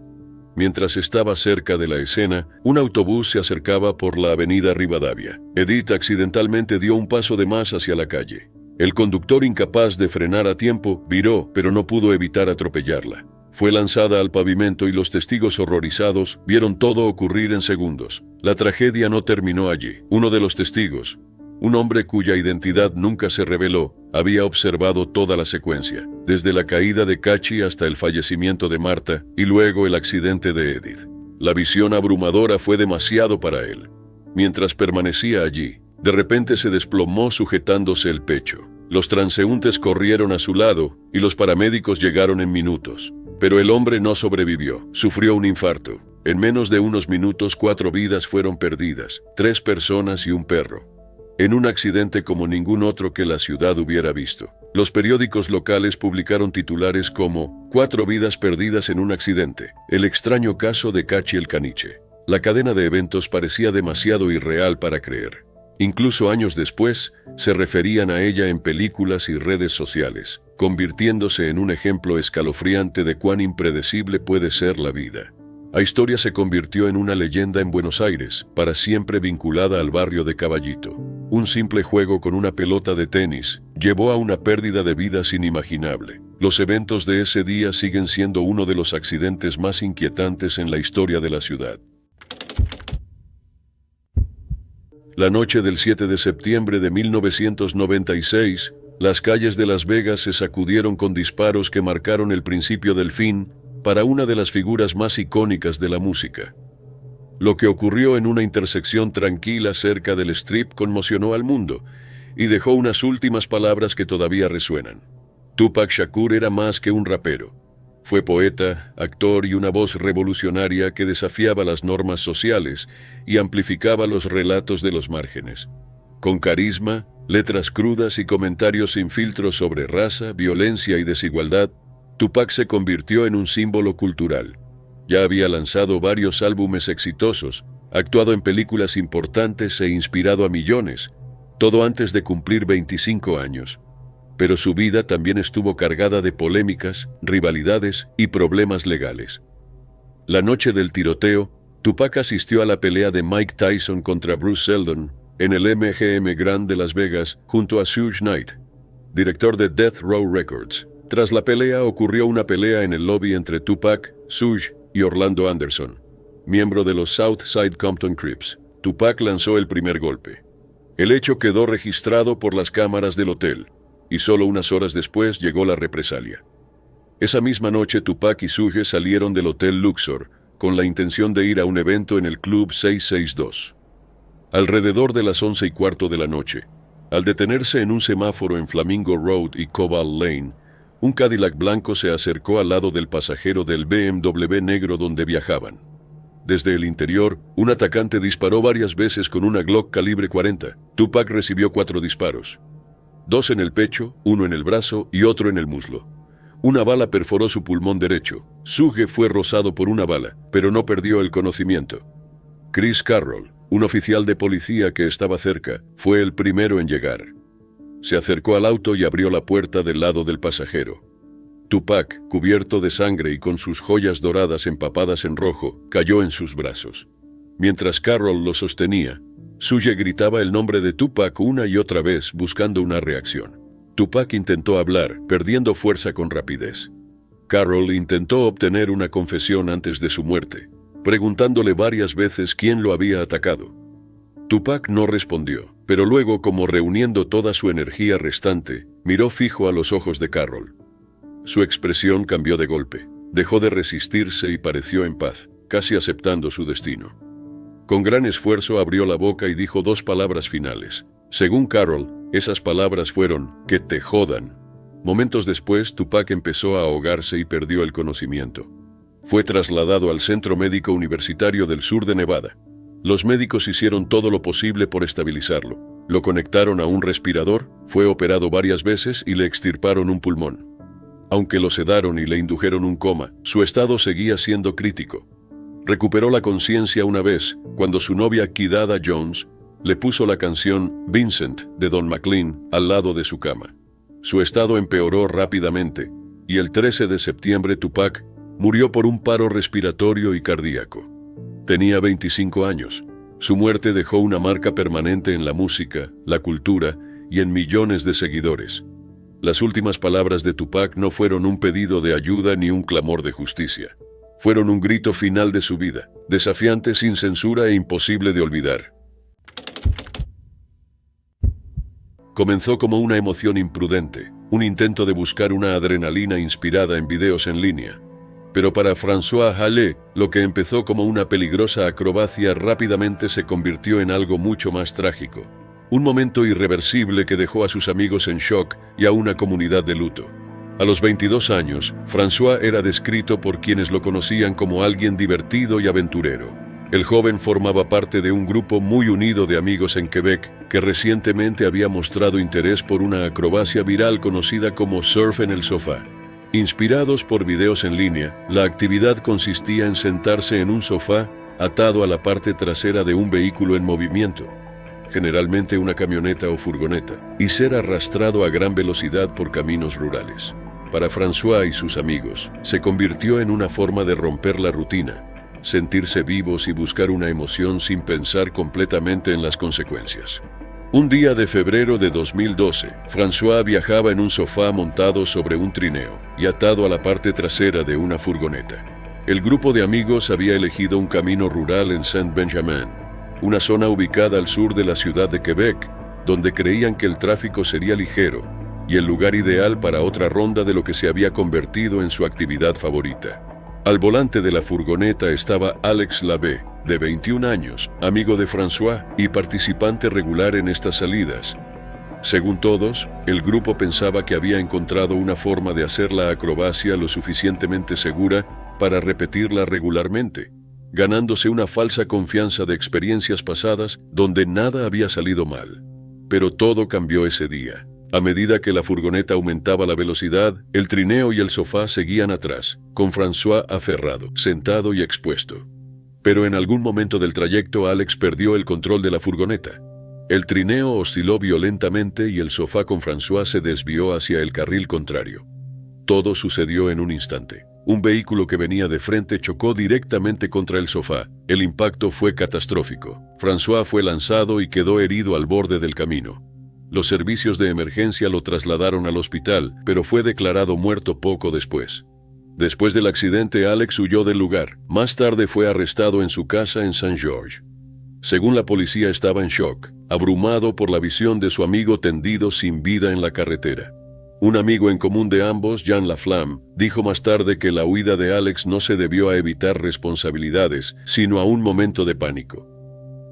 Mientras estaba cerca de la escena, un autobús se acercaba por la avenida Rivadavia. Edith accidentalmente dio un paso de más hacia la calle. El conductor, incapaz de frenar a tiempo, viró, pero no pudo evitar atropellarla. Fue lanzada al pavimento y los testigos horrorizados vieron todo ocurrir en segundos. La tragedia no terminó allí. Uno de los testigos, un hombre cuya identidad nunca se reveló, había observado toda la secuencia, desde la caída de Cachi hasta el fallecimiento de Marta y luego el accidente de Edith. La visión abrumadora fue demasiado para él. Mientras permanecía allí, de repente se desplomó sujetándose el pecho. Los transeúntes corrieron a su lado y los paramédicos llegaron en minutos. Pero el hombre no sobrevivió, sufrió un infarto. En menos de unos minutos 4 vidas fueron perdidas, 3 personas y un perro. En un accidente como ningún otro que la ciudad hubiera visto. Los periódicos locales publicaron titulares como 4 vidas perdidas en un accidente, el extraño caso de Cachi el caniche. La cadena de eventos parecía demasiado irreal para creer. Incluso años después, se referían a ella en películas y redes sociales, convirtiéndose en un ejemplo escalofriante de cuán impredecible puede ser la vida. La historia se convirtió en una leyenda en Buenos Aires, para siempre vinculada al barrio de Caballito. Un simple juego con una pelota de tenis llevó a una pérdida de vidas inimaginable. Los eventos de ese día siguen siendo uno de los accidentes más inquietantes en la historia de la ciudad. La noche del 7 de septiembre de 1996, las calles de Las Vegas se sacudieron con disparos que marcaron el principio del fin para una de las figuras más icónicas de la música. Lo que ocurrió en una intersección tranquila cerca del Strip conmocionó al mundo y dejó unas últimas palabras que todavía resuenan. Tupac Shakur era más que un rapero. Fue poeta, actor y una voz revolucionaria que desafiaba las normas sociales y amplificaba los relatos de los márgenes. Con carisma, letras crudas y comentarios sin filtros sobre raza, violencia y desigualdad, Tupac se convirtió en un símbolo cultural. Ya había lanzado varios álbumes exitosos, actuado en películas importantes e inspirado a millones, todo antes de cumplir 25 años. Pero su vida también estuvo cargada de polémicas, rivalidades y problemas legales. La noche del tiroteo, Tupac asistió a la pelea de Mike Tyson contra Bruce Seldon en el MGM Grand de Las Vegas junto a Suge Knight, director de Death Row Records. Tras la pelea ocurrió una pelea en el lobby entre Tupac, Suge y Orlando Anderson. miembro de los Southside Compton Crips. Tupac lanzó el primer golpe. El hecho quedó registrado por las cámaras del hotel, y solo unas horas después llegó la represalia. Esa misma noche Tupac y Suge salieron del Hotel Luxor con la intención de ir a un evento en el Club 662. Alrededor de las 11:15 de la noche, al detenerse en un semáforo en Flamingo Road y Cobalt Lane, un Cadillac blanco se acercó al lado del pasajero del BMW negro donde viajaban. Desde el interior, un atacante disparó varias veces con una Glock calibre 40. Tupac recibió 4 disparos. 2 en el pecho, 1 en el brazo y otro en el muslo. Una bala perforó su pulmón derecho. Suge fue rozado por una bala, pero no perdió el conocimiento. Chris Carroll, un oficial de policía que estaba cerca, fue el primero en llegar. Se acercó al auto y abrió la puerta del lado del pasajero. Tupac, cubierto de sangre y con sus joyas doradas empapadas en rojo, cayó en sus brazos. Mientras Carroll lo sostenía, Suge gritaba el nombre de Tupac una y otra vez buscando una reacción. Tupac intentó hablar, perdiendo fuerza con rapidez. Carroll intentó obtener una confesión antes de su muerte, preguntándole varias veces quién lo había atacado. Tupac no respondió, pero luego, como reuniendo toda su energía restante, miró fijo a los ojos de Carroll. Su expresión cambió de golpe, dejó de resistirse y pareció en paz, casi aceptando su destino. Con gran esfuerzo abrió la boca y dijo 2 palabras finales. Según Carroll, esas palabras fueron, "que te jodan". Momentos después, Tupac empezó a ahogarse y perdió el conocimiento. Fue trasladado al Centro Médico Universitario del Sur de Nevada. Los médicos hicieron todo lo posible por estabilizarlo. Lo conectaron a un respirador, fue operado varias veces y le extirparon un pulmón. Aunque lo sedaron y le indujeron un coma, su estado seguía siendo crítico. Recuperó la conciencia una vez, cuando su novia Kidada Jones le puso la canción Vincent de Don McLean al lado de su cama. Su estado empeoró rápidamente, y el 13 de septiembre Tupac murió por un paro respiratorio y cardíaco. Tenía 25 años. Su muerte dejó una marca permanente en la música, la cultura y en millones de seguidores. Las últimas palabras de Tupac no fueron un pedido de ayuda ni un clamor de justicia. Fueron un grito final de su vida, desafiante, sin censura e imposible de olvidar. Comenzó como una emoción imprudente, un intento de buscar una adrenalina inspirada en videos en línea. Pero para François Hallé, lo que empezó como una peligrosa acrobacia rápidamente se convirtió en algo mucho más trágico. Un momento irreversible que dejó a sus amigos en shock y a una comunidad de luto. A los 22 años, François era descrito por quienes lo conocían como alguien divertido y aventurero. El joven formaba parte de un grupo muy unido de amigos en Quebec que recientemente había mostrado interés por una acrobacia viral conocida como surf en el sofá. Inspirados por videos en línea, la actividad consistía en sentarse en un sofá atado a la parte trasera de un vehículo en movimiento, generalmente una camioneta o furgoneta, y ser arrastrado a gran velocidad por caminos rurales. Para François y sus amigos, se convirtió en una forma de romper la rutina, sentirse vivos y buscar una emoción sin pensar completamente en las consecuencias. Un día de febrero de 2012, François viajaba en un sofá montado sobre un trineo y atado a la parte trasera de una furgoneta. El grupo de amigos había elegido un camino rural en Saint-Benjamin, una zona ubicada al sur de la ciudad de Quebec, donde creían que el tráfico sería ligero y el lugar ideal para otra ronda de lo que se había convertido en su actividad favorita. Al volante de la furgoneta estaba Alex Labbé, de 21 años, amigo de François y participante regular en estas salidas. Según todos, el grupo pensaba que había encontrado una forma de hacer la acrobacia lo suficientemente segura para repetirla regularmente, ganándose una falsa confianza de experiencias pasadas donde nada había salido mal. Pero todo cambió ese día. A medida que la furgoneta aumentaba la velocidad, el trineo y el sofá seguían atrás, con François aferrado, sentado y expuesto. Pero en algún momento del trayecto, Alex perdió el control de la furgoneta. El trineo osciló violentamente y el sofá con François se desvió hacia el carril contrario. Todo sucedió en un instante. Un vehículo que venía de frente chocó directamente contra el sofá. El impacto fue catastrófico. François fue lanzado y quedó herido al borde del camino. Los servicios de emergencia lo trasladaron al hospital, pero fue declarado muerto poco después. Después del accidente, Alex huyó del lugar. Más tarde fue arrestado en su casa en St. George. Según la policía, estaba en shock, abrumado por la visión de su amigo tendido sin vida en la carretera. Un amigo en común de ambos, Jean Laflamme, dijo más tarde que la huida de Alex no se debió a evitar responsabilidades, sino a un momento de pánico.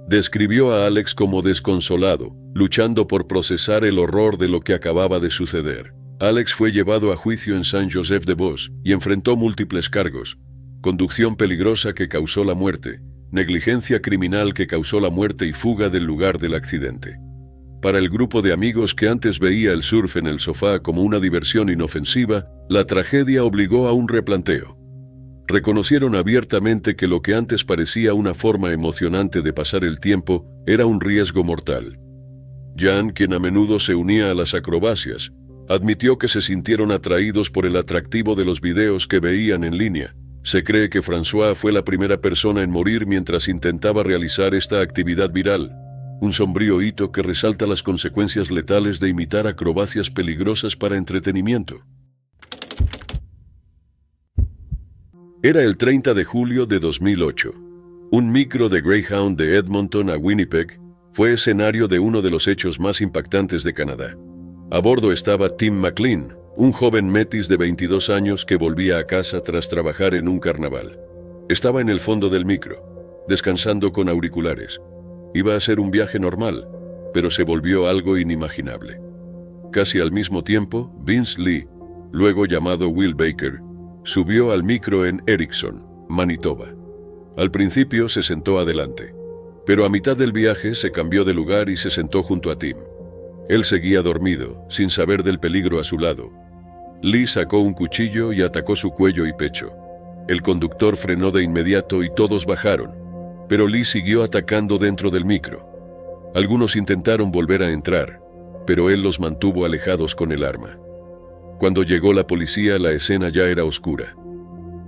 Describió a Alex como desconsolado, luchando por procesar el horror de lo que acababa de suceder. Alex fue llevado a juicio en Saint-Joseph-de-Beauce y enfrentó múltiples cargos: conducción peligrosa que causó la muerte, negligencia criminal que causó la muerte y fuga del lugar del accidente. Para el grupo de amigos que antes veía el surf en el sofá como una diversión inofensiva, la tragedia obligó a un replanteo. Reconocieron abiertamente que lo que antes parecía una forma emocionante de pasar el tiempo era un riesgo mortal. Jean, quien a menudo se unía a las acrobacias, admitió que se sintieron atraídos por el atractivo de los videos que veían en línea. Se cree que François fue la primera persona en morir mientras intentaba realizar esta actividad viral, un sombrío hito que resalta las consecuencias letales de imitar acrobacias peligrosas para entretenimiento. Era el 30 de julio de 2008. Un micro de Greyhound de Edmonton a Winnipeg fue escenario de uno de los hechos más impactantes de Canadá. A bordo estaba Tim McLean, un joven metis de 22 años que volvía a casa tras trabajar en un carnaval. Estaba en el fondo del micro, descansando con auriculares. Iba a ser un viaje normal, pero se volvió algo inimaginable. Casi al mismo tiempo, Vince Lee, luego llamado Will Baker, subió al micro en Erickson, Manitoba. Al principio se sentó adelante, pero a mitad del viaje se cambió de lugar y se sentó junto a Tim. Él seguía dormido, sin saber del peligro a su lado. Lee sacó un cuchillo y atacó su cuello y pecho. El conductor frenó de inmediato y todos bajaron, pero Lee siguió atacando dentro del micro. Algunos intentaron volver a entrar, pero él los mantuvo alejados con el arma. Cuando llegó la policía, la escena ya era oscura.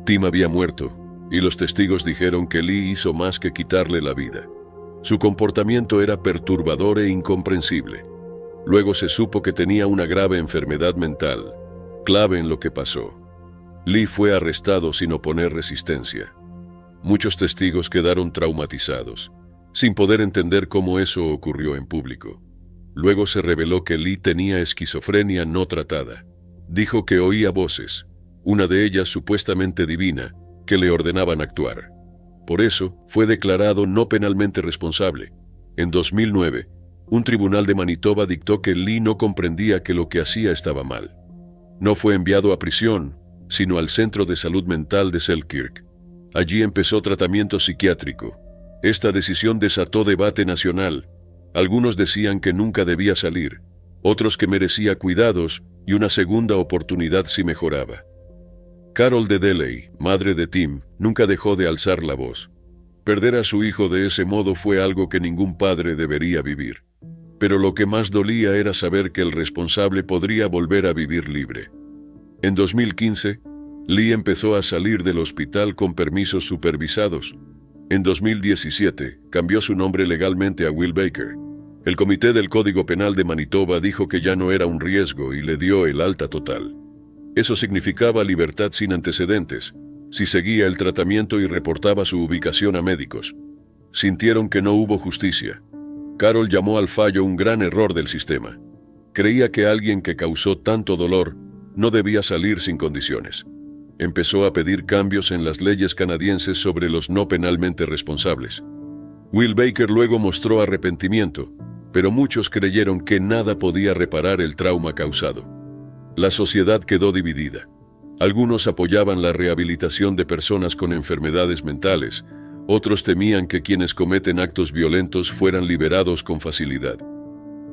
Tim había muerto, y los testigos dijeron que Lee hizo más que quitarle la vida. Su comportamiento era perturbador e incomprensible. Luego se supo que tenía una grave enfermedad mental, clave en lo que pasó. Lee fue arrestado sin oponer resistencia. Muchos testigos quedaron traumatizados, sin poder entender cómo eso ocurrió en público. Luego se reveló que Lee tenía esquizofrenia no tratada. Dijo que oía voces, una de ellas supuestamente divina, que le ordenaban actuar. Por eso, fue declarado no penalmente responsable. En 2009, un tribunal de Manitoba dictó que Lee no comprendía que lo que hacía estaba mal. No fue enviado a prisión, sino al Centro de Salud Mental de Selkirk. Allí empezó tratamiento psiquiátrico. Esta decisión desató debate nacional. Algunos decían que nunca debía salir, otros que merecía cuidados y una segunda oportunidad si mejoraba. Carol de Deley, madre de Tim, nunca dejó de alzar la voz. Perder a su hijo de ese modo fue algo que ningún padre debería vivir. Pero lo que más dolía era saber que el responsable podría volver a vivir libre. En 2015, Lee empezó a salir del hospital con permisos supervisados. En 2017, cambió su nombre legalmente a Will Baker. El Comité del Código Penal de Manitoba dijo que ya no era un riesgo y le dio el alta total. Eso significaba libertad sin antecedentes, si seguía el tratamiento y reportaba su ubicación a médicos. Sintieron que no hubo justicia. Carol llamó al fallo un gran error del sistema. Creía que alguien que causó tanto dolor no debía salir sin condiciones. Empezó a pedir cambios en las leyes canadienses sobre los no penalmente responsables. Will Baker luego mostró arrepentimiento, pero muchos creyeron que nada podía reparar el trauma causado. La sociedad quedó dividida. Algunos apoyaban la rehabilitación de personas con enfermedades mentales, otros temían que quienes cometen actos violentos fueran liberados con facilidad.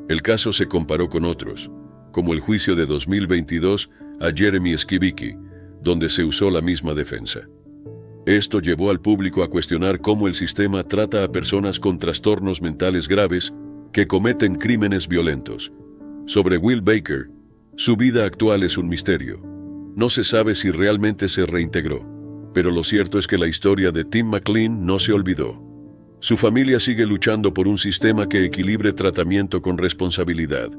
El caso se comparó con otros, como el juicio de 2022 a Jeremy Skibicki, donde se usó la misma defensa. Esto llevó al público a cuestionar cómo el sistema trata a personas con trastornos mentales graves que cometen crímenes violentos. Sobre Will Baker, su vida actual es un misterio. No se sabe si realmente se reintegró, pero lo cierto es que la historia de Tim McLean no se olvidó. Su familia sigue luchando por un sistema que equilibre tratamiento con responsabilidad.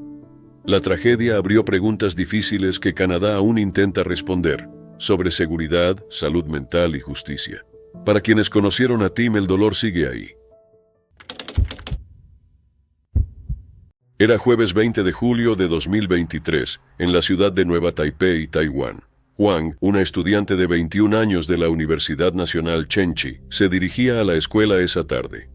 La tragedia abrió preguntas difíciles que Canadá aún intenta responder. sobre seguridad, salud mental y justicia. Para quienes conocieron a Tim, el dolor sigue ahí. Era jueves 20 de julio de 2023, en la ciudad de Nueva Taipei, Taiwán. Huang, una estudiante de 21 años de la Universidad Nacional Chengchi, se dirigía a la escuela esa tarde.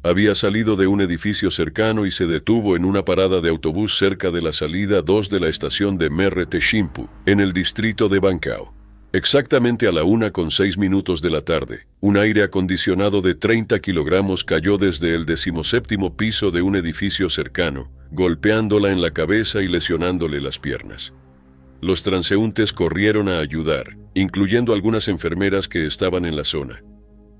Había salido de un edificio cercano y se detuvo en una parada de autobús cerca de la salida 2 de la estación de MRT Shimpu, en el distrito de Bancao. Exactamente a la 1:06 de la tarde, un aire acondicionado de 30 kilogramos cayó desde el 17º piso de un edificio cercano, golpeándola en la cabeza y lesionándole las piernas. Los transeúntes corrieron a ayudar, incluyendo algunas enfermeras que estaban en la zona.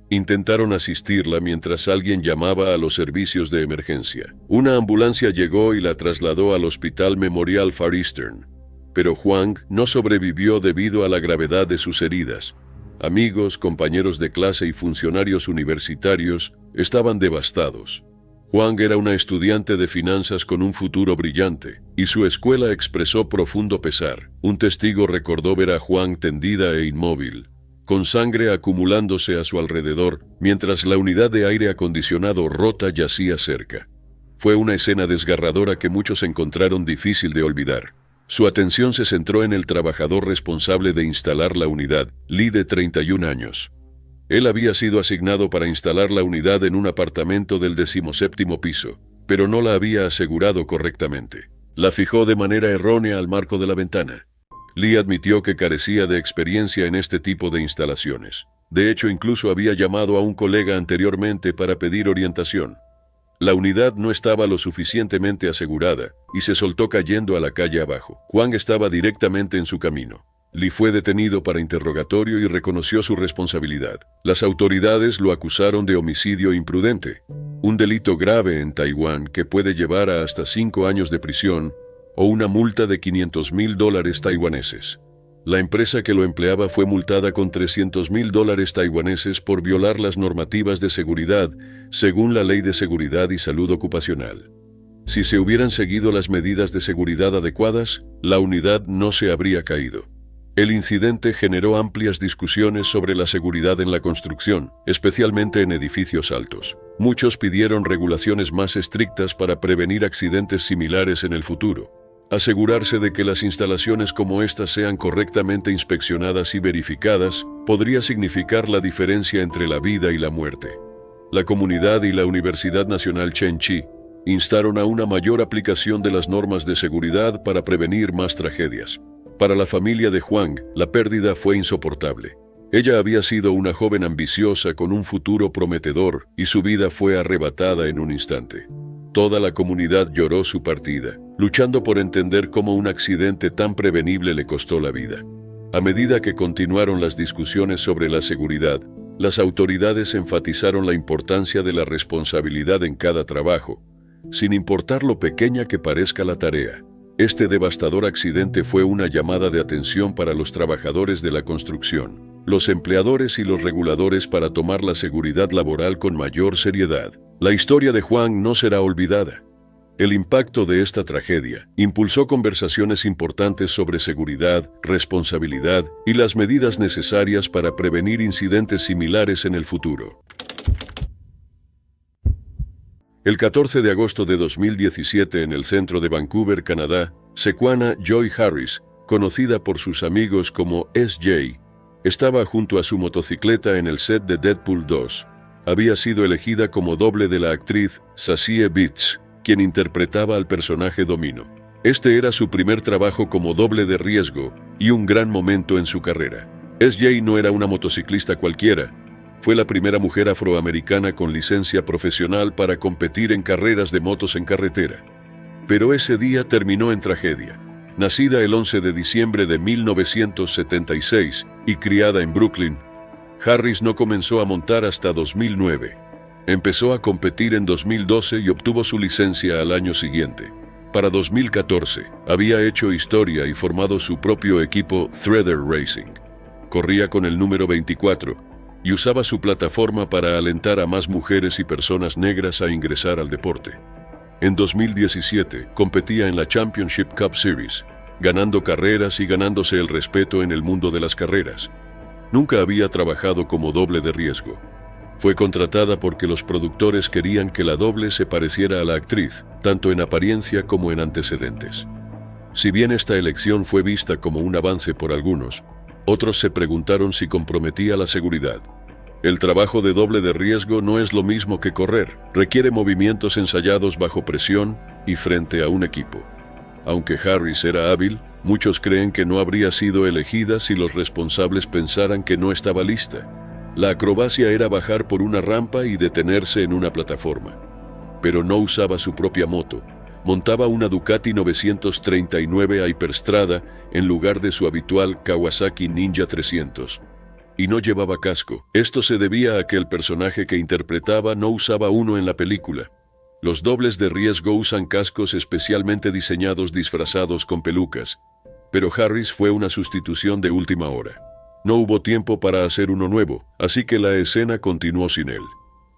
Intentaron asistirla mientras alguien llamaba a los servicios de emergencia. Una ambulancia llegó y la trasladó al Hospital Memorial Far Eastern. Pero Huang no sobrevivió debido a la gravedad de sus heridas. Amigos, compañeros de clase y funcionarios universitarios estaban devastados. Huang era una estudiante de finanzas con un futuro brillante, y su escuela expresó profundo pesar. Un testigo recordó ver a Huang tendida e inmóvil, con sangre acumulándose a su alrededor, mientras la unidad de aire acondicionado rota yacía cerca. Fue una escena desgarradora que muchos encontraron difícil de olvidar. Su atención se centró en el trabajador responsable de instalar la unidad, Lee, de 31 años. Él había sido asignado para instalar la unidad en un apartamento del 17º piso, pero no la había asegurado correctamente. La fijó de manera errónea al marco de la ventana. Lee admitió que carecía de experiencia en este tipo de instalaciones. De hecho, incluso había llamado a un colega anteriormente para pedir orientación. La unidad no estaba lo suficientemente asegurada y se soltó cayendo a la calle abajo. Huang estaba directamente en su camino. Lee fue detenido para interrogatorio y reconoció su responsabilidad. Las autoridades lo acusaron de homicidio imprudente, un delito grave en Taiwán que puede llevar a hasta 5 años de prisión o una multa de $500,000 taiwaneses. La empresa que lo empleaba fue multada con $300,000 taiwaneses por violar las normativas de seguridad, según la Ley de Seguridad y Salud Ocupacional. Si se hubieran seguido las medidas de seguridad adecuadas, la unidad no se habría caído. El incidente generó amplias discusiones sobre la seguridad en la construcción, especialmente en edificios altos. Muchos pidieron regulaciones más estrictas para prevenir accidentes similares en el futuro. Asegurarse de que las instalaciones como estas sean correctamente inspeccionadas y verificadas podría significar la diferencia entre la vida y la muerte. La comunidad y la Universidad Nacional Chengchi instaron a una mayor aplicación de las normas de seguridad para prevenir más tragedias. Para la familia de Huang, la pérdida fue insoportable. Ella había sido una joven ambiciosa con un futuro prometedor y su vida fue arrebatada en un instante. Toda la comunidad lloró su partida, luchando por entender cómo un accidente tan prevenible le costó la vida. A medida que continuaron las discusiones sobre la seguridad, las autoridades enfatizaron la importancia de la responsabilidad en cada trabajo, sin importar lo pequeña que parezca la tarea. Este devastador accidente fue una llamada de atención para los trabajadores de la construcción, los empleadores y los reguladores para tomar la seguridad laboral con mayor seriedad. La historia de Huang no será olvidada. El impacto de esta tragedia impulsó conversaciones importantes sobre seguridad, responsabilidad y las medidas necesarias para prevenir incidentes similares en el futuro. El 14 de agosto de 2017, en el centro de Vancouver, Canadá, Sequana Joy Harris, conocida por sus amigos como SJ, estaba junto a su motocicleta en el set de Deadpool 2. Había sido elegida como doble de la actriz Zazie Beetz, quien interpretaba al personaje Domino. Este era su primer trabajo como doble de riesgo y un gran momento en su carrera. SJ no era una motociclista cualquiera. Fue la primera mujer afroamericana con licencia profesional para competir en carreras de motos en carretera. Pero ese día terminó en tragedia. Nacida el 11 de diciembre de 1976 y criada en Brooklyn, Harris no comenzó a montar hasta 2009. Empezó a competir en 2012 y obtuvo su licencia al año siguiente. Para 2014, había hecho historia y formado su propio equipo Threader Racing. Corría con el número 24 y usaba su plataforma para alentar a más mujeres y personas negras a ingresar al deporte. En 2017, competía en la Championship Cup Series, ganando carreras y ganándose el respeto en el mundo de las carreras. Nunca había trabajado como doble de riesgo. Fue contratada porque los productores querían que la doble se pareciera a la actriz, tanto en apariencia como en antecedentes. Si bien esta elección fue vista como un avance por algunos, otros se preguntaron si comprometía la seguridad. El trabajo de doble de riesgo no es lo mismo que correr, requiere movimientos ensayados bajo presión y frente a un equipo. Aunque Harris era hábil, muchos creen que no habría sido elegida si los responsables pensaran que no estaba lista. La acrobacia era bajar por una rampa y detenerse en una plataforma. Pero no usaba su propia moto. Montaba una Ducati 939 Hyperstrada en lugar de su habitual Kawasaki Ninja 300. Y no llevaba casco. Esto se debía a que el personaje que interpretaba no usaba uno en la película. Los dobles de riesgo usan cascos especialmente diseñados disfrazados con pelucas, pero Harris fue una sustitución de última hora. No hubo tiempo para hacer uno nuevo, así que la escena continuó sin él.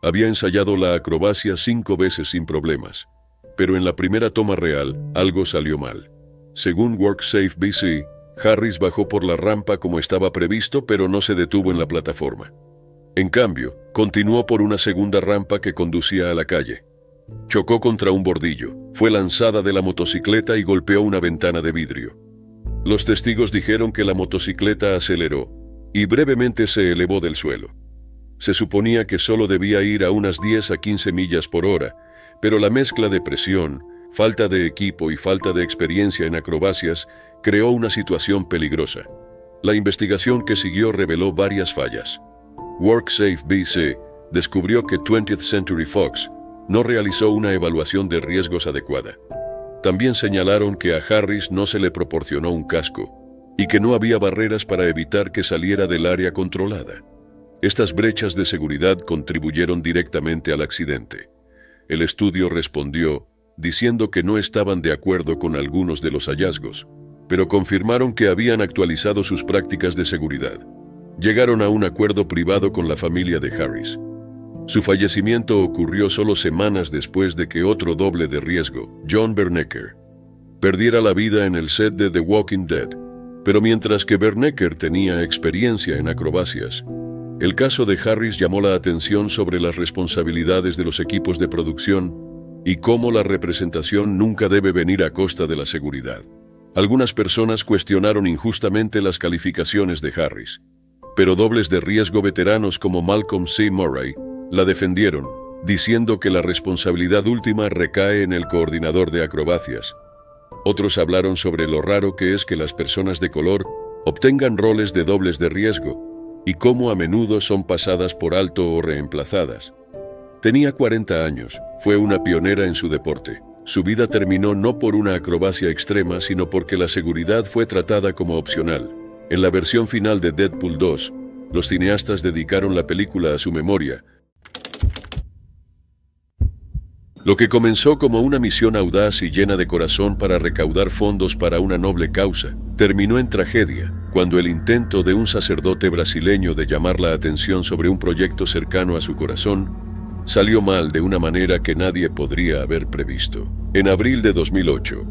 Había ensayado la acrobacia 5 veces sin problemas, pero en la primera toma real, algo salió mal. Según WorkSafe BC, Harris bajó por la rampa como estaba previsto, pero no se detuvo en la plataforma. En cambio, continuó por una segunda rampa que conducía a la calle. Chocó contra un bordillo, fue lanzada de la motocicleta y golpeó una ventana de vidrio. Los testigos dijeron que la motocicleta aceleró y brevemente se elevó del suelo. Se suponía que solo debía ir a unas 10 a 15 millas por hora, pero la mezcla de presión, falta de equipo y falta de experiencia en acrobacias creó una situación peligrosa. La investigación que siguió reveló varias fallas. WorkSafe BC descubrió que 20th Century Fox no realizó una evaluación de riesgos adecuada. También señalaron que a Harris no se le proporcionó un casco y que no había barreras para evitar que saliera del área controlada. Estas brechas de seguridad contribuyeron directamente al accidente. El estudio respondió diciendo que no estaban de acuerdo con algunos de los hallazgos, pero confirmaron que habían actualizado sus prácticas de seguridad. Llegaron a un acuerdo privado con la familia de Harris. Su fallecimiento ocurrió solo semanas después de que otro doble de riesgo, John Bernecker, perdiera la vida en el set de The Walking Dead. Pero mientras que Bernecker tenía experiencia en acrobacias, el caso de Harris llamó la atención sobre las responsabilidades de los equipos de producción y cómo la representación nunca debe venir a costa de la seguridad. Algunas personas cuestionaron injustamente las calificaciones de Harris, pero dobles de riesgo veteranos como Malcolm C. Murray la defendieron, diciendo que la responsabilidad última recae en el coordinador de acrobacias. Otros hablaron sobre lo raro que es que las personas de color obtengan roles de dobles de riesgo y cómo a menudo son pasadas por alto o reemplazadas. Tenía 40 años, fue una pionera en su deporte. Su vida terminó no por una acrobacia extrema, sino porque la seguridad fue tratada como opcional. En la versión final de Deadpool 2, los cineastas dedicaron la película a su memoria. Lo que comenzó como una misión audaz y llena de corazón para recaudar fondos para una noble causa, terminó en tragedia, cuando el intento de un sacerdote brasileño de llamar la atención sobre un proyecto cercano a su corazón salió mal de una manera que nadie podría haber previsto. En abril de 2008,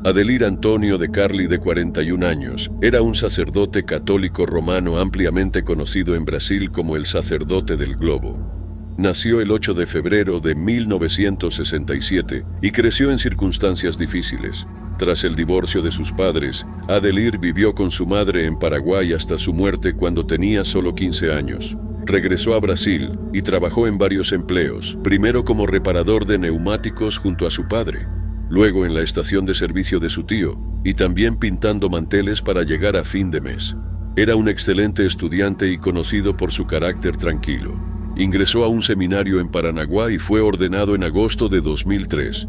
Adelir Antonio de Carli, de 41 años, era un sacerdote católico romano ampliamente conocido en Brasil como el sacerdote del globo. Nació el 8 de febrero de 1967 y creció en circunstancias difíciles. Tras el divorcio de sus padres, Adelir vivió con su madre en Paraguay hasta su muerte cuando tenía solo 15 años. Regresó a Brasil y trabajó en varios empleos, primero como reparador de neumáticos junto a su padre, luego en la estación de servicio de su tío y también pintando manteles para llegar a fin de mes. Era un excelente estudiante y conocido por su carácter tranquilo. Ingresó a un seminario en Paranaguá y fue ordenado en agosto de 2003.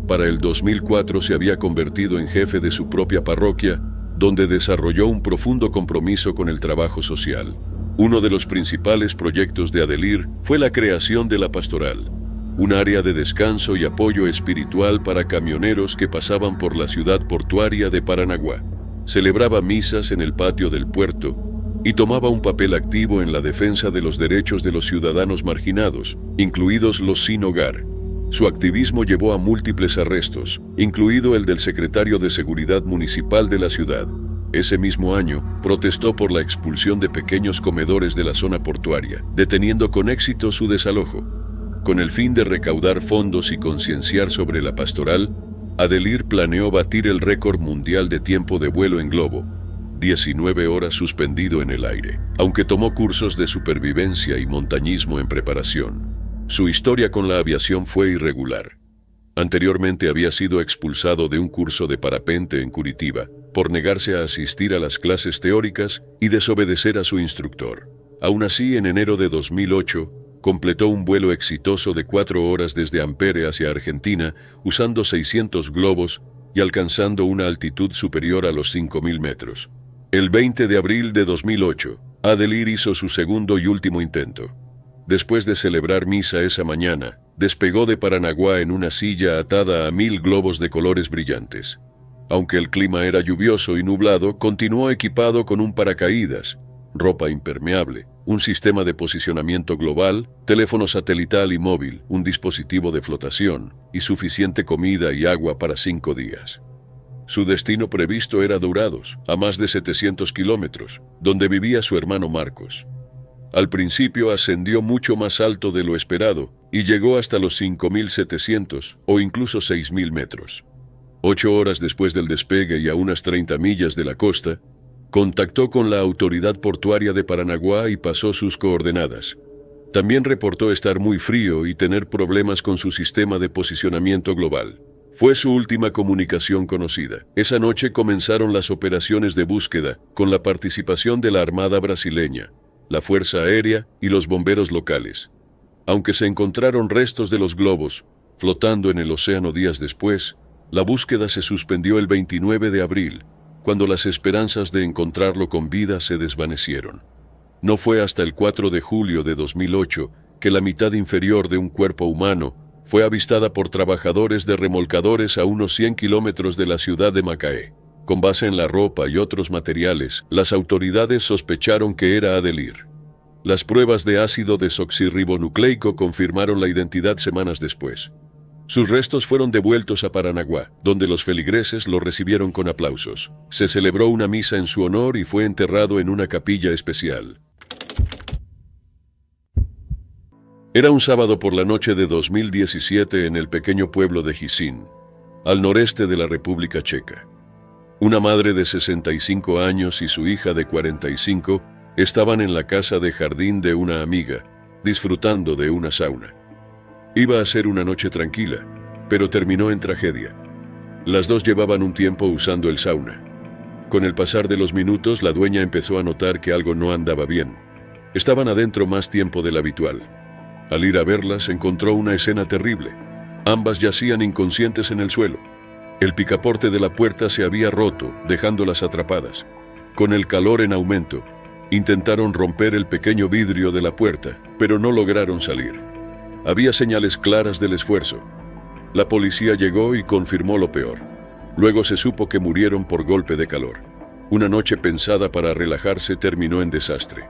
Para el 2004 se había convertido en jefe de su propia parroquia, donde desarrolló un profundo compromiso con el trabajo social. Uno de los principales proyectos de Adelir fue la creación de la Pastoral, un área de descanso y apoyo espiritual para camioneros que pasaban por la ciudad portuaria de Paranaguá. Celebraba misas en el patio del puerto y tomaba un papel activo en la defensa de los derechos de los ciudadanos marginados, incluidos los sin hogar. Su activismo llevó a múltiples arrestos, incluido el del secretario de Seguridad Municipal de la ciudad. Ese mismo año, protestó por la expulsión de pequeños comedores de la zona portuaria, deteniendo con éxito su desalojo. Con el fin de recaudar fondos y concienciar sobre la pastoral, Adelir planeó batir el récord mundial de tiempo de vuelo en globo, 19 horas suspendido en el aire, aunque tomó cursos de supervivencia y montañismo en preparación. Su historia con la aviación fue irregular. Anteriormente había sido expulsado de un curso de parapente en Curitiba por negarse a asistir a las clases teóricas y desobedecer a su instructor. Aún así, en enero de 2008, completó un vuelo exitoso de 4 horas desde Ampere hacia Argentina usando 600 globos y alcanzando una altitud superior a los 5.000 metros. El 20 de abril de 2008, Adelir hizo su segundo y último intento. Después de celebrar misa esa mañana, despegó de Paranaguá en una silla atada a 1.000 globos de colores brillantes. Aunque el clima era lluvioso y nublado, continuó equipado con un paracaídas, ropa impermeable, un sistema de posicionamiento global, teléfono satelital y móvil, un dispositivo de flotación y suficiente comida y agua para 5 días. Su destino previsto era Dourados, a más de 700 kilómetros, donde vivía su hermano Marcos. Al principio ascendió mucho más alto de lo esperado y llegó hasta los 5.700 o incluso 6.000 metros. 8 horas después del despegue y a unas 30 millas de la costa, contactó con la autoridad portuaria de Paranaguá y pasó sus coordenadas. También reportó estar muy frío y tener problemas con su sistema de posicionamiento global. Fue su última comunicación conocida. Esa noche comenzaron las operaciones de búsqueda con la participación de la Armada brasileña, la Fuerza Aérea y los bomberos locales. Aunque se encontraron restos de los globos flotando en el océano días después, la búsqueda se suspendió el 29 de abril, cuando las esperanzas de encontrarlo con vida se desvanecieron. No fue hasta el 4 de julio de 2008 que la mitad inferior de un cuerpo humano fue avistada por trabajadores de remolcadores a unos 100 kilómetros de la ciudad de Macaé. Con base en la ropa y otros materiales, las autoridades sospecharon que era Adelir. Las pruebas de ácido desoxirribonucleico confirmaron la identidad semanas después. Sus restos fueron devueltos a Paranaguá, donde los feligreses lo recibieron con aplausos. Se celebró una misa en su honor y fue enterrado en una capilla especial. Era un sábado por la noche de 2017 en el pequeño pueblo de Jičín, al noreste de la República Checa. Una madre de 65 años y su hija de 45 estaban en la casa de jardín de una amiga, disfrutando de una sauna. Iba a ser una noche tranquila, pero terminó en tragedia. Las dos llevaban un tiempo usando el sauna. Con el pasar de los minutos, la dueña empezó a notar que algo no andaba bien. Estaban adentro más tiempo del habitual. Al ir a verlas, encontró una escena terrible. Ambas yacían inconscientes en el suelo. El picaporte de la puerta se había roto, dejándolas atrapadas. Con el calor en aumento, intentaron romper el pequeño vidrio de la puerta, pero no lograron salir. Había señales claras del esfuerzo. La policía llegó y confirmó lo peor. Luego se supo que murieron por golpe de calor. Una noche pensada para relajarse terminó en desastre.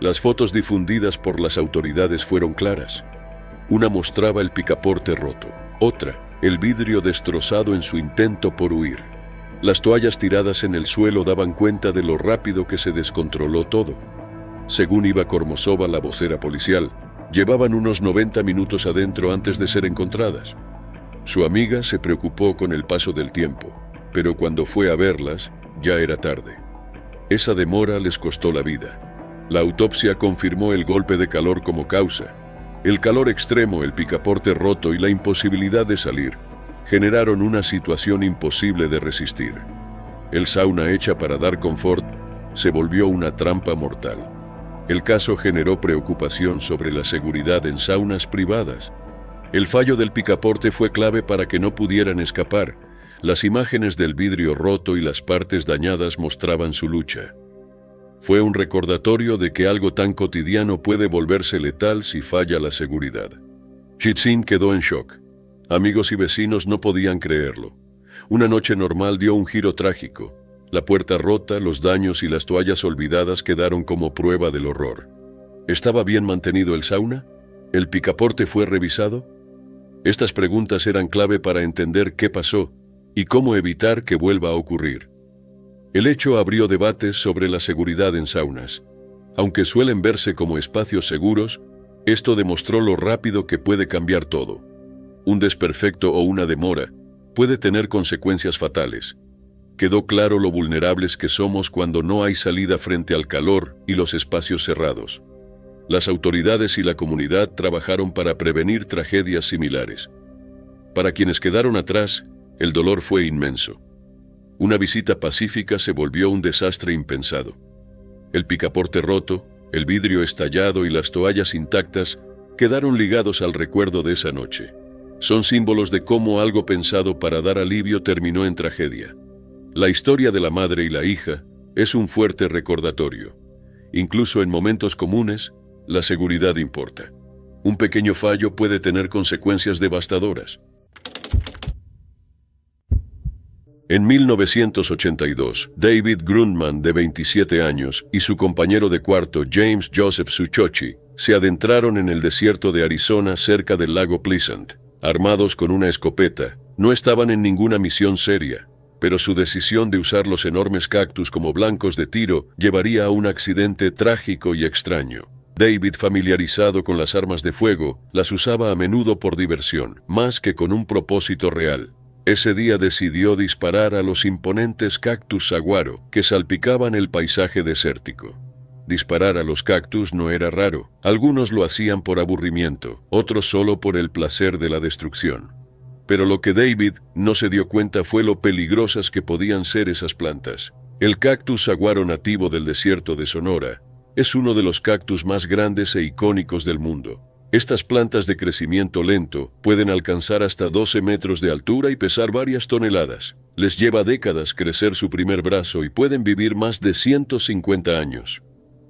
Las fotos difundidas por las autoridades fueron claras. Una mostraba el picaporte roto, otra, el vidrio destrozado en su intento por huir. Las toallas tiradas en el suelo daban cuenta de lo rápido que se descontroló todo. Según Iva Kormosova, la vocera policial, llevaban unos 90 minutos adentro antes de ser encontradas. Su amiga se preocupó con el paso del tiempo, pero cuando fue a verlas, ya era tarde. Esa demora les costó la vida. La autopsia confirmó el golpe de calor como causa. El calor extremo, el picaporte roto y la imposibilidad de salir generaron una situación imposible de resistir. El sauna hecha para dar confort se volvió una trampa mortal. El caso generó preocupación sobre la seguridad en saunas privadas. El fallo del picaporte fue clave para que no pudieran escapar. Las imágenes del vidrio roto y las partes dañadas mostraban su lucha. Fue un recordatorio de que algo tan cotidiano puede volverse letal si falla la seguridad. Jičín quedó en shock. Amigos y vecinos no podían creerlo. Una noche normal dio un giro trágico. La puerta rota, los daños y las toallas olvidadas quedaron como prueba del horror. ¿Estaba bien mantenido el sauna? ¿El picaporte fue revisado? Estas preguntas eran clave para entender qué pasó y cómo evitar que vuelva a ocurrir. El hecho abrió debates sobre la seguridad en saunas. Aunque suelen verse como espacios seguros, esto demostró lo rápido que puede cambiar todo. Un desperfecto o una demora puede tener consecuencias fatales. Quedó claro lo vulnerables que somos cuando no hay salida frente al calor y los espacios cerrados. Las autoridades y la comunidad trabajaron para prevenir tragedias similares. Para quienes quedaron atrás, el dolor fue inmenso. Una visita pacífica se volvió un desastre impensado. El picaporte roto, el vidrio estallado y las toallas intactas quedaron ligados al recuerdo de esa noche. Son símbolos de cómo algo pensado para dar alivio terminó en tragedia. La historia de la madre y la hija es un fuerte recordatorio. Incluso en momentos comunes, la seguridad importa. Un pequeño fallo puede tener consecuencias devastadoras. En 1982, David Grundman, de 27 años, y su compañero de cuarto, James Joseph Suchochi, se adentraron en el desierto de Arizona cerca del lago Pleasant. Armados con una escopeta, no estaban en ninguna misión seria, pero su decisión de usar los enormes cactus como blancos de tiro llevaría a un accidente trágico y extraño. David, familiarizado con las armas de fuego, las usaba a menudo por diversión, más que con un propósito real. Ese día decidió disparar a los imponentes cactus saguaro que salpicaban el paisaje desértico. Disparar a los cactus no era raro. Algunos lo hacían por aburrimiento, otros solo por el placer de la destrucción. Pero lo que David no se dio cuenta fue lo peligrosas que podían ser esas plantas. El cactus saguaro nativo del desierto de Sonora es uno de los cactus más grandes e icónicos del mundo. Estas plantas de crecimiento lento pueden alcanzar hasta 12 metros de altura y pesar varias toneladas. Les lleva décadas crecer su primer brazo y pueden vivir más de 150 años.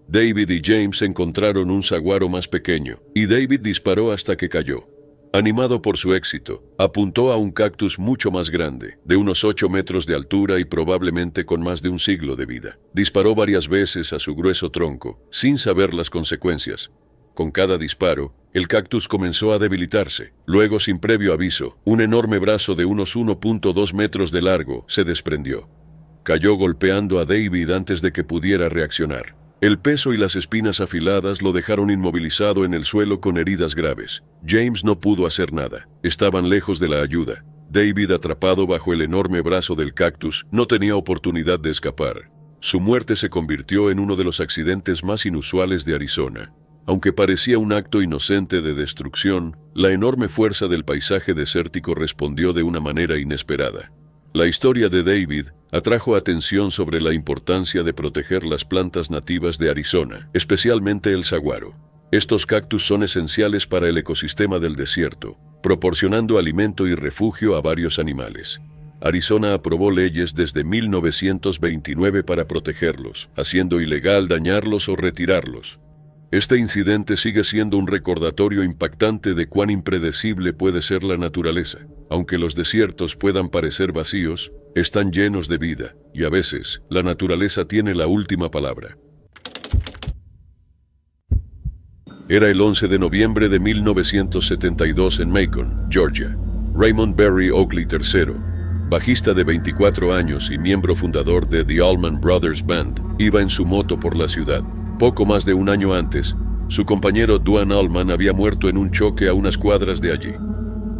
David y James encontraron un saguaro más pequeño, y David disparó hasta que cayó. Animado por su éxito, apuntó a un cactus mucho más grande, de unos 8 metros de altura y probablemente con más de un siglo de vida. Disparó varias veces a su grueso tronco, sin saber las consecuencias. Con cada disparo, el cactus comenzó a debilitarse. Luego, sin previo aviso, un enorme brazo de unos 1.2 metros de largo se desprendió. Cayó golpeando a David antes de que pudiera reaccionar. El peso y las espinas afiladas lo dejaron inmovilizado en el suelo con heridas graves. James no pudo hacer nada. Estaban lejos de la ayuda. David, atrapado bajo el enorme brazo del cactus, no tenía oportunidad de escapar. Su muerte se convirtió en uno de los accidentes más inusuales de Arizona. Aunque parecía un acto inocente de destrucción, la enorme fuerza del paisaje desértico respondió de una manera inesperada. La historia de David atrajo atención sobre la importancia de proteger las plantas nativas de Arizona, especialmente el saguaro. Estos cactus son esenciales para el ecosistema del desierto, proporcionando alimento y refugio a varios animales. Arizona aprobó leyes desde 1929 para protegerlos, haciendo ilegal dañarlos o retirarlos. Este incidente sigue siendo un recordatorio impactante de cuán impredecible puede ser la naturaleza. Aunque los desiertos puedan parecer vacíos, están llenos de vida, y a veces, la naturaleza tiene la última palabra. Era el 11 de noviembre de 1972 en Macon, Georgia. Raymond Berry Oakley III, bajista de 24 años y miembro fundador de The Allman Brothers Band, iba en su moto por la ciudad. Poco más de un año antes, su compañero Duane Allman había muerto en un choque a unas cuadras de allí.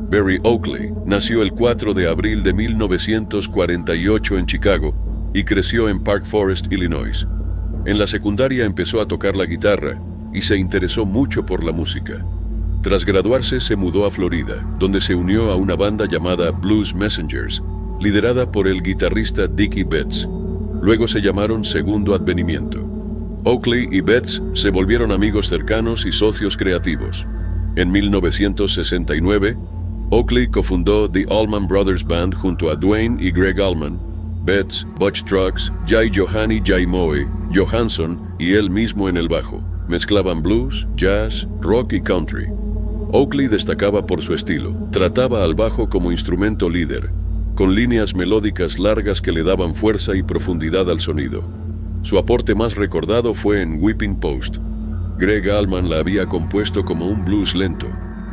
Berry Oakley nació el 4 de abril de 1948 en Chicago y creció en Park Forest, Illinois. En la secundaria empezó a tocar la guitarra y se interesó mucho por la música. Tras graduarse se mudó a Florida, donde se unió a una banda llamada Blues Messengers, liderada por el guitarrista Dickie Betts. Luego se llamaron Segundo Advenimiento. Oakley y Betts se volvieron amigos cercanos y socios creativos. En 1969, Oakley cofundó The Allman Brothers Band junto a Duane y Greg Allman, Betts, Butch Trucks, Jay Johanny Jaimoe, Johansson y él mismo en el bajo. Mezclaban blues, jazz, rock y country. Oakley destacaba por su estilo. Trataba al bajo como instrumento líder, con líneas melódicas largas que le daban fuerza y profundidad al sonido. Su aporte más recordado fue en Whipping Post. Greg Allman la había compuesto como un blues lento,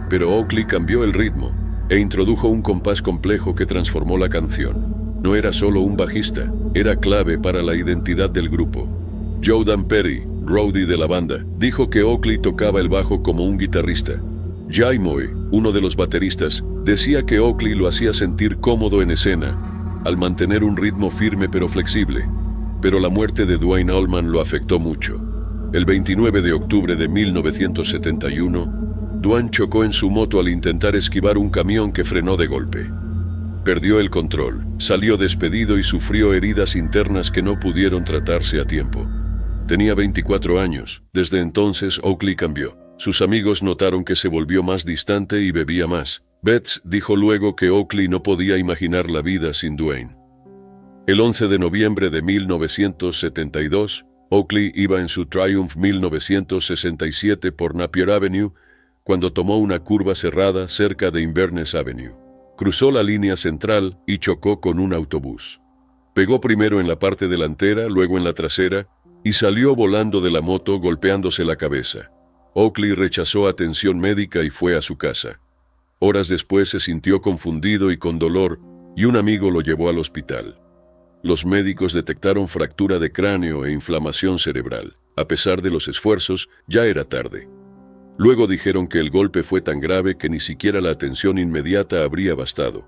pero Oakley cambió el ritmo, e introdujo un compás complejo que transformó la canción. No era solo un bajista, era clave para la identidad del grupo. Jordan Perry, roadie de la banda, dijo que Oakley tocaba el bajo como un guitarrista. Jay Moy, uno de los bateristas, decía que Oakley lo hacía sentir cómodo en escena, al mantener un ritmo firme pero flexible. Pero la muerte de Duane Allman lo afectó mucho. El 29 de octubre de 1971, Duane chocó en su moto al intentar esquivar un camión que frenó de golpe. Perdió el control, salió despedido y sufrió heridas internas que no pudieron tratarse a tiempo. Tenía 24 años. Desde entonces, Oakley cambió. Sus amigos notaron que se volvió más distante y bebía más. Betts dijo luego que Oakley no podía imaginar la vida sin Duane. El 11 de noviembre de 1972, Oakley iba en su Triumph 1967 por Napier Avenue cuando tomó una curva cerrada cerca de Inverness Avenue. Cruzó la línea central y chocó con un autobús. Pegó primero en la parte delantera, luego en la trasera, y salió volando de la moto golpeándose la cabeza. Oakley rechazó atención médica y fue a su casa. Horas después se sintió confundido y con dolor, y un amigo lo llevó al hospital. Los médicos detectaron fractura de cráneo e inflamación cerebral. A pesar de los esfuerzos, ya era tarde. Luego dijeron que el golpe fue tan grave que ni siquiera la atención inmediata habría bastado.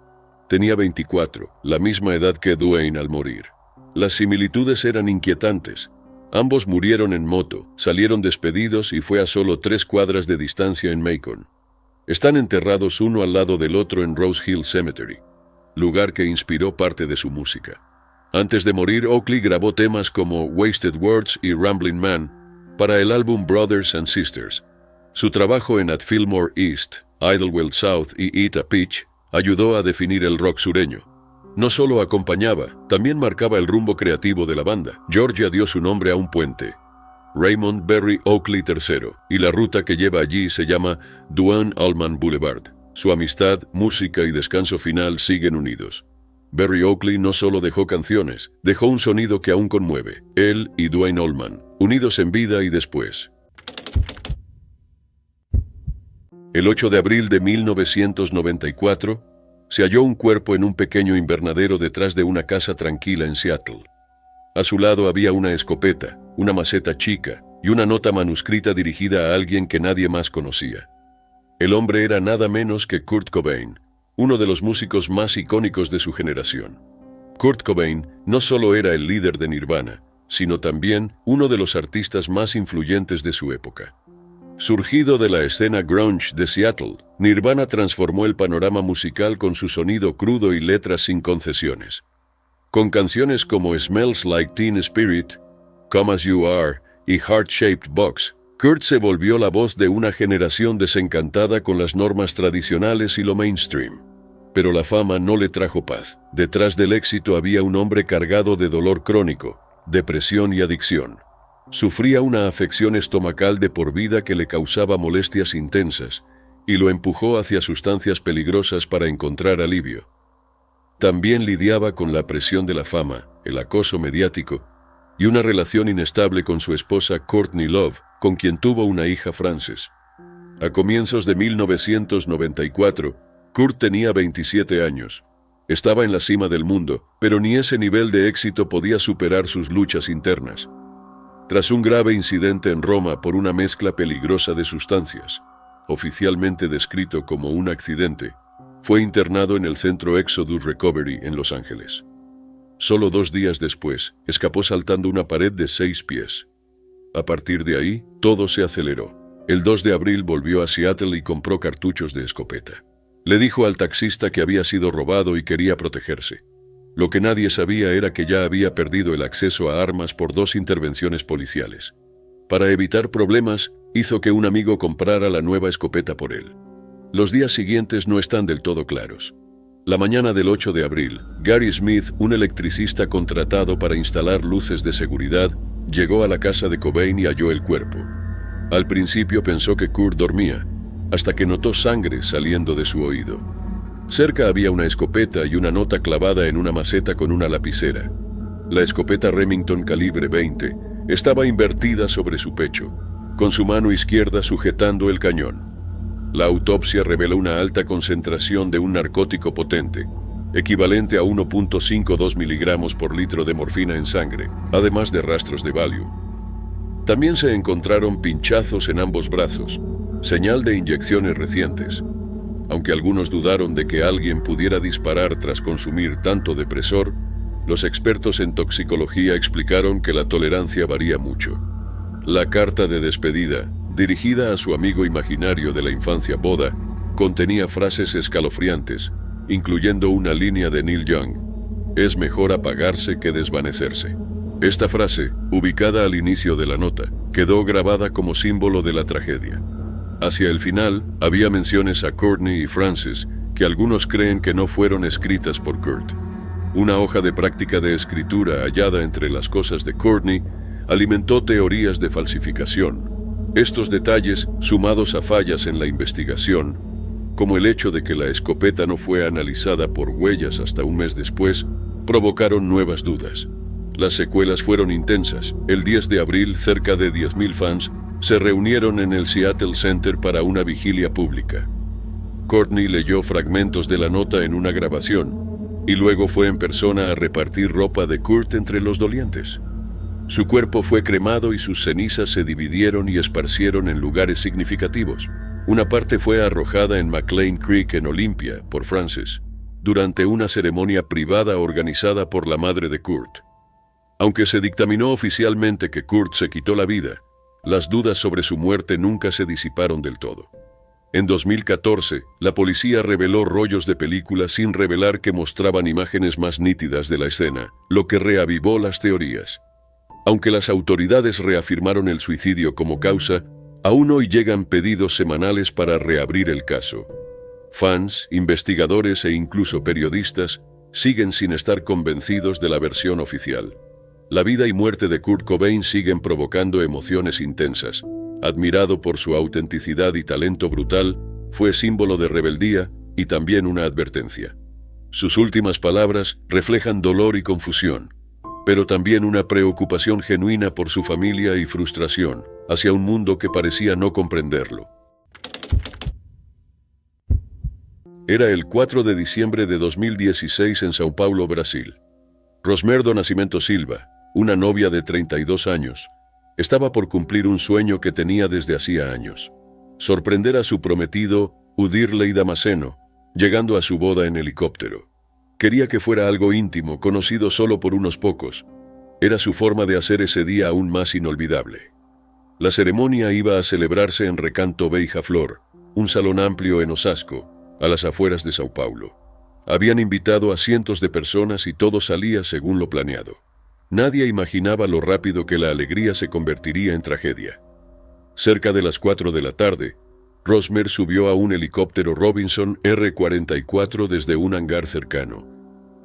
Tenía 24, la misma edad que Duane al morir. Las similitudes eran inquietantes. Ambos murieron en moto, salieron despedidos y fue a solo 3 cuadras de distancia en Macon. Están enterrados uno al lado del otro en Rose Hill Cemetery, lugar que inspiró parte de su música. Antes de morir, Oakley grabó temas como Wasted Words y Ramblin' Man para el álbum Brothers and Sisters. Su trabajo en At Fillmore East, Idlewild South y Eat a Peach ayudó a definir el rock sureño. No solo acompañaba, también marcaba el rumbo creativo de la banda. Georgia dio su nombre a un puente, Raymond Berry Oakley III, y la ruta que lleva allí se llama Duane Allman Boulevard. Su amistad, música y descanso final siguen unidos. Berry Oakley no solo dejó canciones, dejó un sonido que aún conmueve. Él y Duane Allman, unidos en vida y después. El 8 de abril de 1994, se halló un cuerpo en un pequeño invernadero detrás de una casa tranquila en Seattle. A su lado había una escopeta, una maceta chica y una nota manuscrita dirigida a alguien que nadie más conocía. El hombre era nada menos que Kurt Cobain, uno de los músicos más icónicos de su generación. Kurt Cobain no solo era el líder de Nirvana, sino también uno de los artistas más influyentes de su época. Surgido de la escena grunge de Seattle, Nirvana transformó el panorama musical con su sonido crudo y letras sin concesiones. Con canciones como Smells Like Teen Spirit, Come As You Are y Heart-Shaped Box, Kurt se volvió la voz de una generación desencantada con las normas tradicionales y lo mainstream. Pero la fama no le trajo paz. Detrás del éxito había un hombre cargado de dolor crónico, depresión y adicción. Sufría una afección estomacal de por vida que le causaba molestias intensas y lo empujó hacia sustancias peligrosas para encontrar alivio. También lidiaba con la presión de la fama, el acoso mediático y una relación inestable con su esposa Courtney Love, con quien tuvo una hija Frances. A comienzos de 1994, Kurt tenía 27 años. Estaba en la cima del mundo, pero ni ese nivel de éxito podía superar sus luchas internas. Tras un grave incidente en Roma por una mezcla peligrosa de sustancias, oficialmente descrito como un accidente, fue internado en el centro Exodus Recovery en Los Ángeles. Solo 2 días después, escapó saltando una pared de 6 pies. A partir de ahí, todo se aceleró. El 2 de abril volvió a Seattle y compró cartuchos de escopeta. Le dijo al taxista que había sido robado y quería protegerse. Lo que nadie sabía era que ya había perdido el acceso a armas por 2 intervenciones policiales. Para evitar problemas, hizo que un amigo comprara la nueva escopeta por él. Los días siguientes no están del todo claros. La mañana del 8 de abril, Gary Smith, un electricista contratado para instalar luces de seguridad, llegó a la casa de Cobain y halló el cuerpo. Al principio pensó que Kurt dormía, hasta que notó sangre saliendo de su oído. Cerca había una escopeta y una nota clavada en una maceta con una lapicera. La escopeta Remington calibre 20 estaba invertida sobre su pecho, con su mano izquierda sujetando el cañón. La autopsia reveló una alta concentración de un narcótico potente, equivalente a 1.52 miligramos por litro de morfina en sangre, además de rastros de Valium. También se encontraron pinchazos en ambos brazos, señal de inyecciones recientes. Aunque algunos dudaron de que alguien pudiera disparar tras consumir tanto depresor, los expertos en toxicología explicaron que la tolerancia varía mucho. La carta de despedida, dirigida a su amigo imaginario de la infancia Boda, contenía frases escalofriantes, incluyendo una línea de Neil Young: "Es mejor apagarse que desvanecerse". Esta frase, ubicada al inicio de la nota, quedó grabada como símbolo de la tragedia. Hacia el final, había menciones a Courtney y Frances, que algunos creen que no fueron escritas por Kurt. Una hoja de práctica de escritura hallada entre las cosas de Courtney alimentó teorías de falsificación. Estos detalles, sumados a fallas en la investigación, como el hecho de que la escopeta no fue analizada por huellas hasta un mes después, provocaron nuevas dudas. Las secuelas fueron intensas. El 10 de abril, cerca de 10.000 fans se reunieron en el Seattle Center para una vigilia pública. Courtney leyó fragmentos de la nota en una grabación y luego fue en persona a repartir ropa de Kurt entre los dolientes. Su cuerpo fue cremado y sus cenizas se dividieron y esparcieron en lugares significativos. Una parte fue arrojada en McLean Creek en Olympia por Frances, durante una ceremonia privada organizada por la madre de Kurt. Aunque se dictaminó oficialmente que Kurt se quitó la vida, las dudas sobre su muerte nunca se disiparon del todo. En 2014, la policía reveló rollos de película sin revelar que mostraban imágenes más nítidas de la escena, lo que reavivó las teorías. Aunque las autoridades reafirmaron el suicidio como causa, aún hoy llegan pedidos semanales para reabrir el caso. Fans, investigadores e incluso periodistas siguen sin estar convencidos de la versión oficial. La vida y muerte de Kurt Cobain siguen provocando emociones intensas. Admirado por su autenticidad y talento brutal, fue símbolo de rebeldía y también una advertencia. Sus últimas palabras reflejan dolor y confusión, pero también una preocupación genuina por su familia y frustración hacia un mundo que parecía no comprenderlo. Era el 4 de diciembre de 2016 en São Paulo, Brasil. Rosmer do Nascimento Silva, una novia de 32 años, estaba por cumplir un sueño que tenía desde hacía años: sorprender a su prometido, Udirley Damasceno, llegando a su boda en helicóptero. Quería que fuera algo íntimo, conocido solo por unos pocos. Era su forma de hacer ese día aún más inolvidable. La ceremonia iba a celebrarse en Recanto Beija-Flor, un salón amplio en Osasco, a las afueras de São Paulo. Habían invitado a cientos de personas y todo salía según lo planeado. Nadie imaginaba lo rápido que la alegría se convertiría en tragedia. Cerca de las 4 de la tarde, Rosmer subió a un helicóptero Robinson R-44 desde un hangar cercano.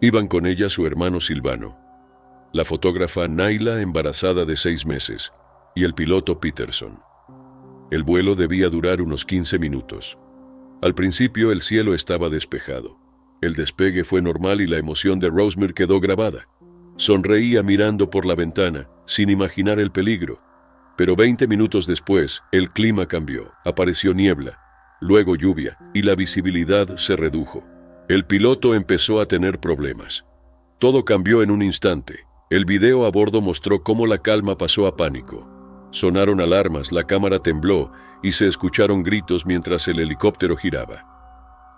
Iban con ella su hermano Silvano, la fotógrafa Naila, embarazada de 6 meses, y el piloto Peterson. El vuelo debía durar unos 15 minutos. Al principio el cielo estaba despejado. El despegue fue normal y la emoción de Rosmer quedó grabada. Sonreía mirando por la ventana, sin imaginar el peligro. Pero 20 minutos después, el clima cambió. Apareció niebla, luego lluvia, y la visibilidad se redujo. El piloto empezó a tener problemas. Todo cambió en un instante. El video a bordo mostró cómo la calma pasó a pánico. Sonaron alarmas, la cámara tembló y se escucharon gritos mientras el helicóptero giraba.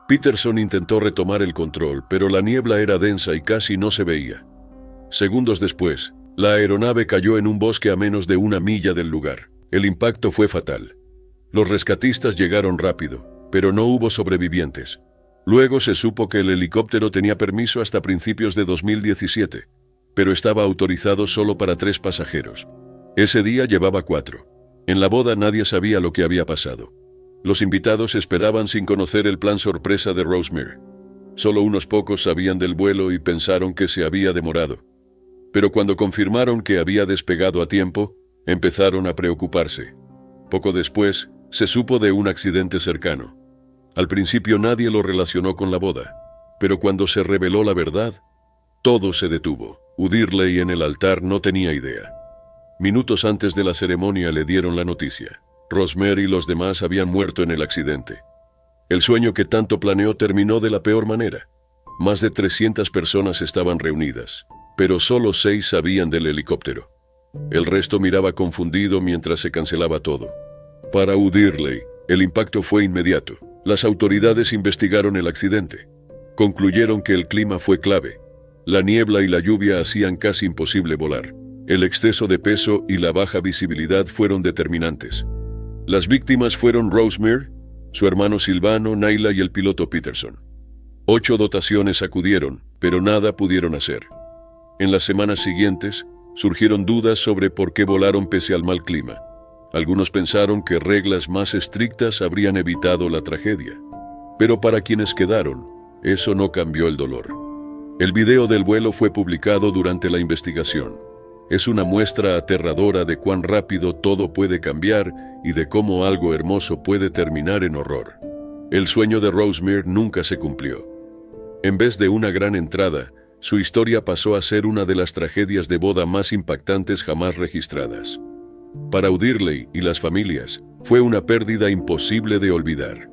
Peterson intentó retomar el control, pero la niebla era densa y casi no se veía. Segundos después, la aeronave cayó en un bosque a menos de 1 milla del lugar. El impacto fue fatal. Los rescatistas llegaron rápido, pero no hubo sobrevivientes. Luego se supo que el helicóptero tenía permiso hasta principios de 2017, pero estaba autorizado solo para 3 pasajeros. Ese día llevaba 4. En la boda nadie sabía lo que había pasado. Los invitados esperaban sin conocer el plan sorpresa de Rosmer. Solo unos pocos sabían del vuelo y pensaron que se había demorado. Pero cuando confirmaron que había despegado a tiempo, empezaron a preocuparse. Poco después, se supo de un accidente cercano. Al principio nadie lo relacionó con la boda, pero cuando se reveló la verdad, todo se detuvo. Udirley en el altar no tenía idea. Minutos antes de la ceremonia le dieron la noticia. Rosmer y los demás habían muerto en el accidente. El sueño que tanto planeó terminó de la peor manera. Más de 300 personas estaban reunidas, pero solo 6 sabían del helicóptero. El resto miraba confundido mientras se cancelaba todo. Para Uddirley, el impacto fue inmediato. Las autoridades investigaron el accidente. Concluyeron que el clima fue clave. La niebla y la lluvia hacían casi imposible volar. El exceso de peso y la baja visibilidad fueron determinantes. Las víctimas fueron Rosemary, su hermano Silvano, Naila y el piloto Peterson. 8 dotaciones acudieron, pero nada pudieron hacer. En las semanas siguientes, surgieron dudas sobre por qué volaron pese al mal clima. Algunos pensaron que reglas más estrictas habrían evitado la tragedia. Pero para quienes quedaron, eso no cambió el dolor. El video del vuelo fue publicado durante la investigación. Es una muestra aterradora de cuán rápido todo puede cambiar y de cómo algo hermoso puede terminar en horror. El sueño de Rosemary nunca se cumplió. En vez de una gran entrada, su historia pasó a ser una de las tragedias de boda más impactantes jamás registradas. Para Uddirley y las familias, fue una pérdida imposible de olvidar.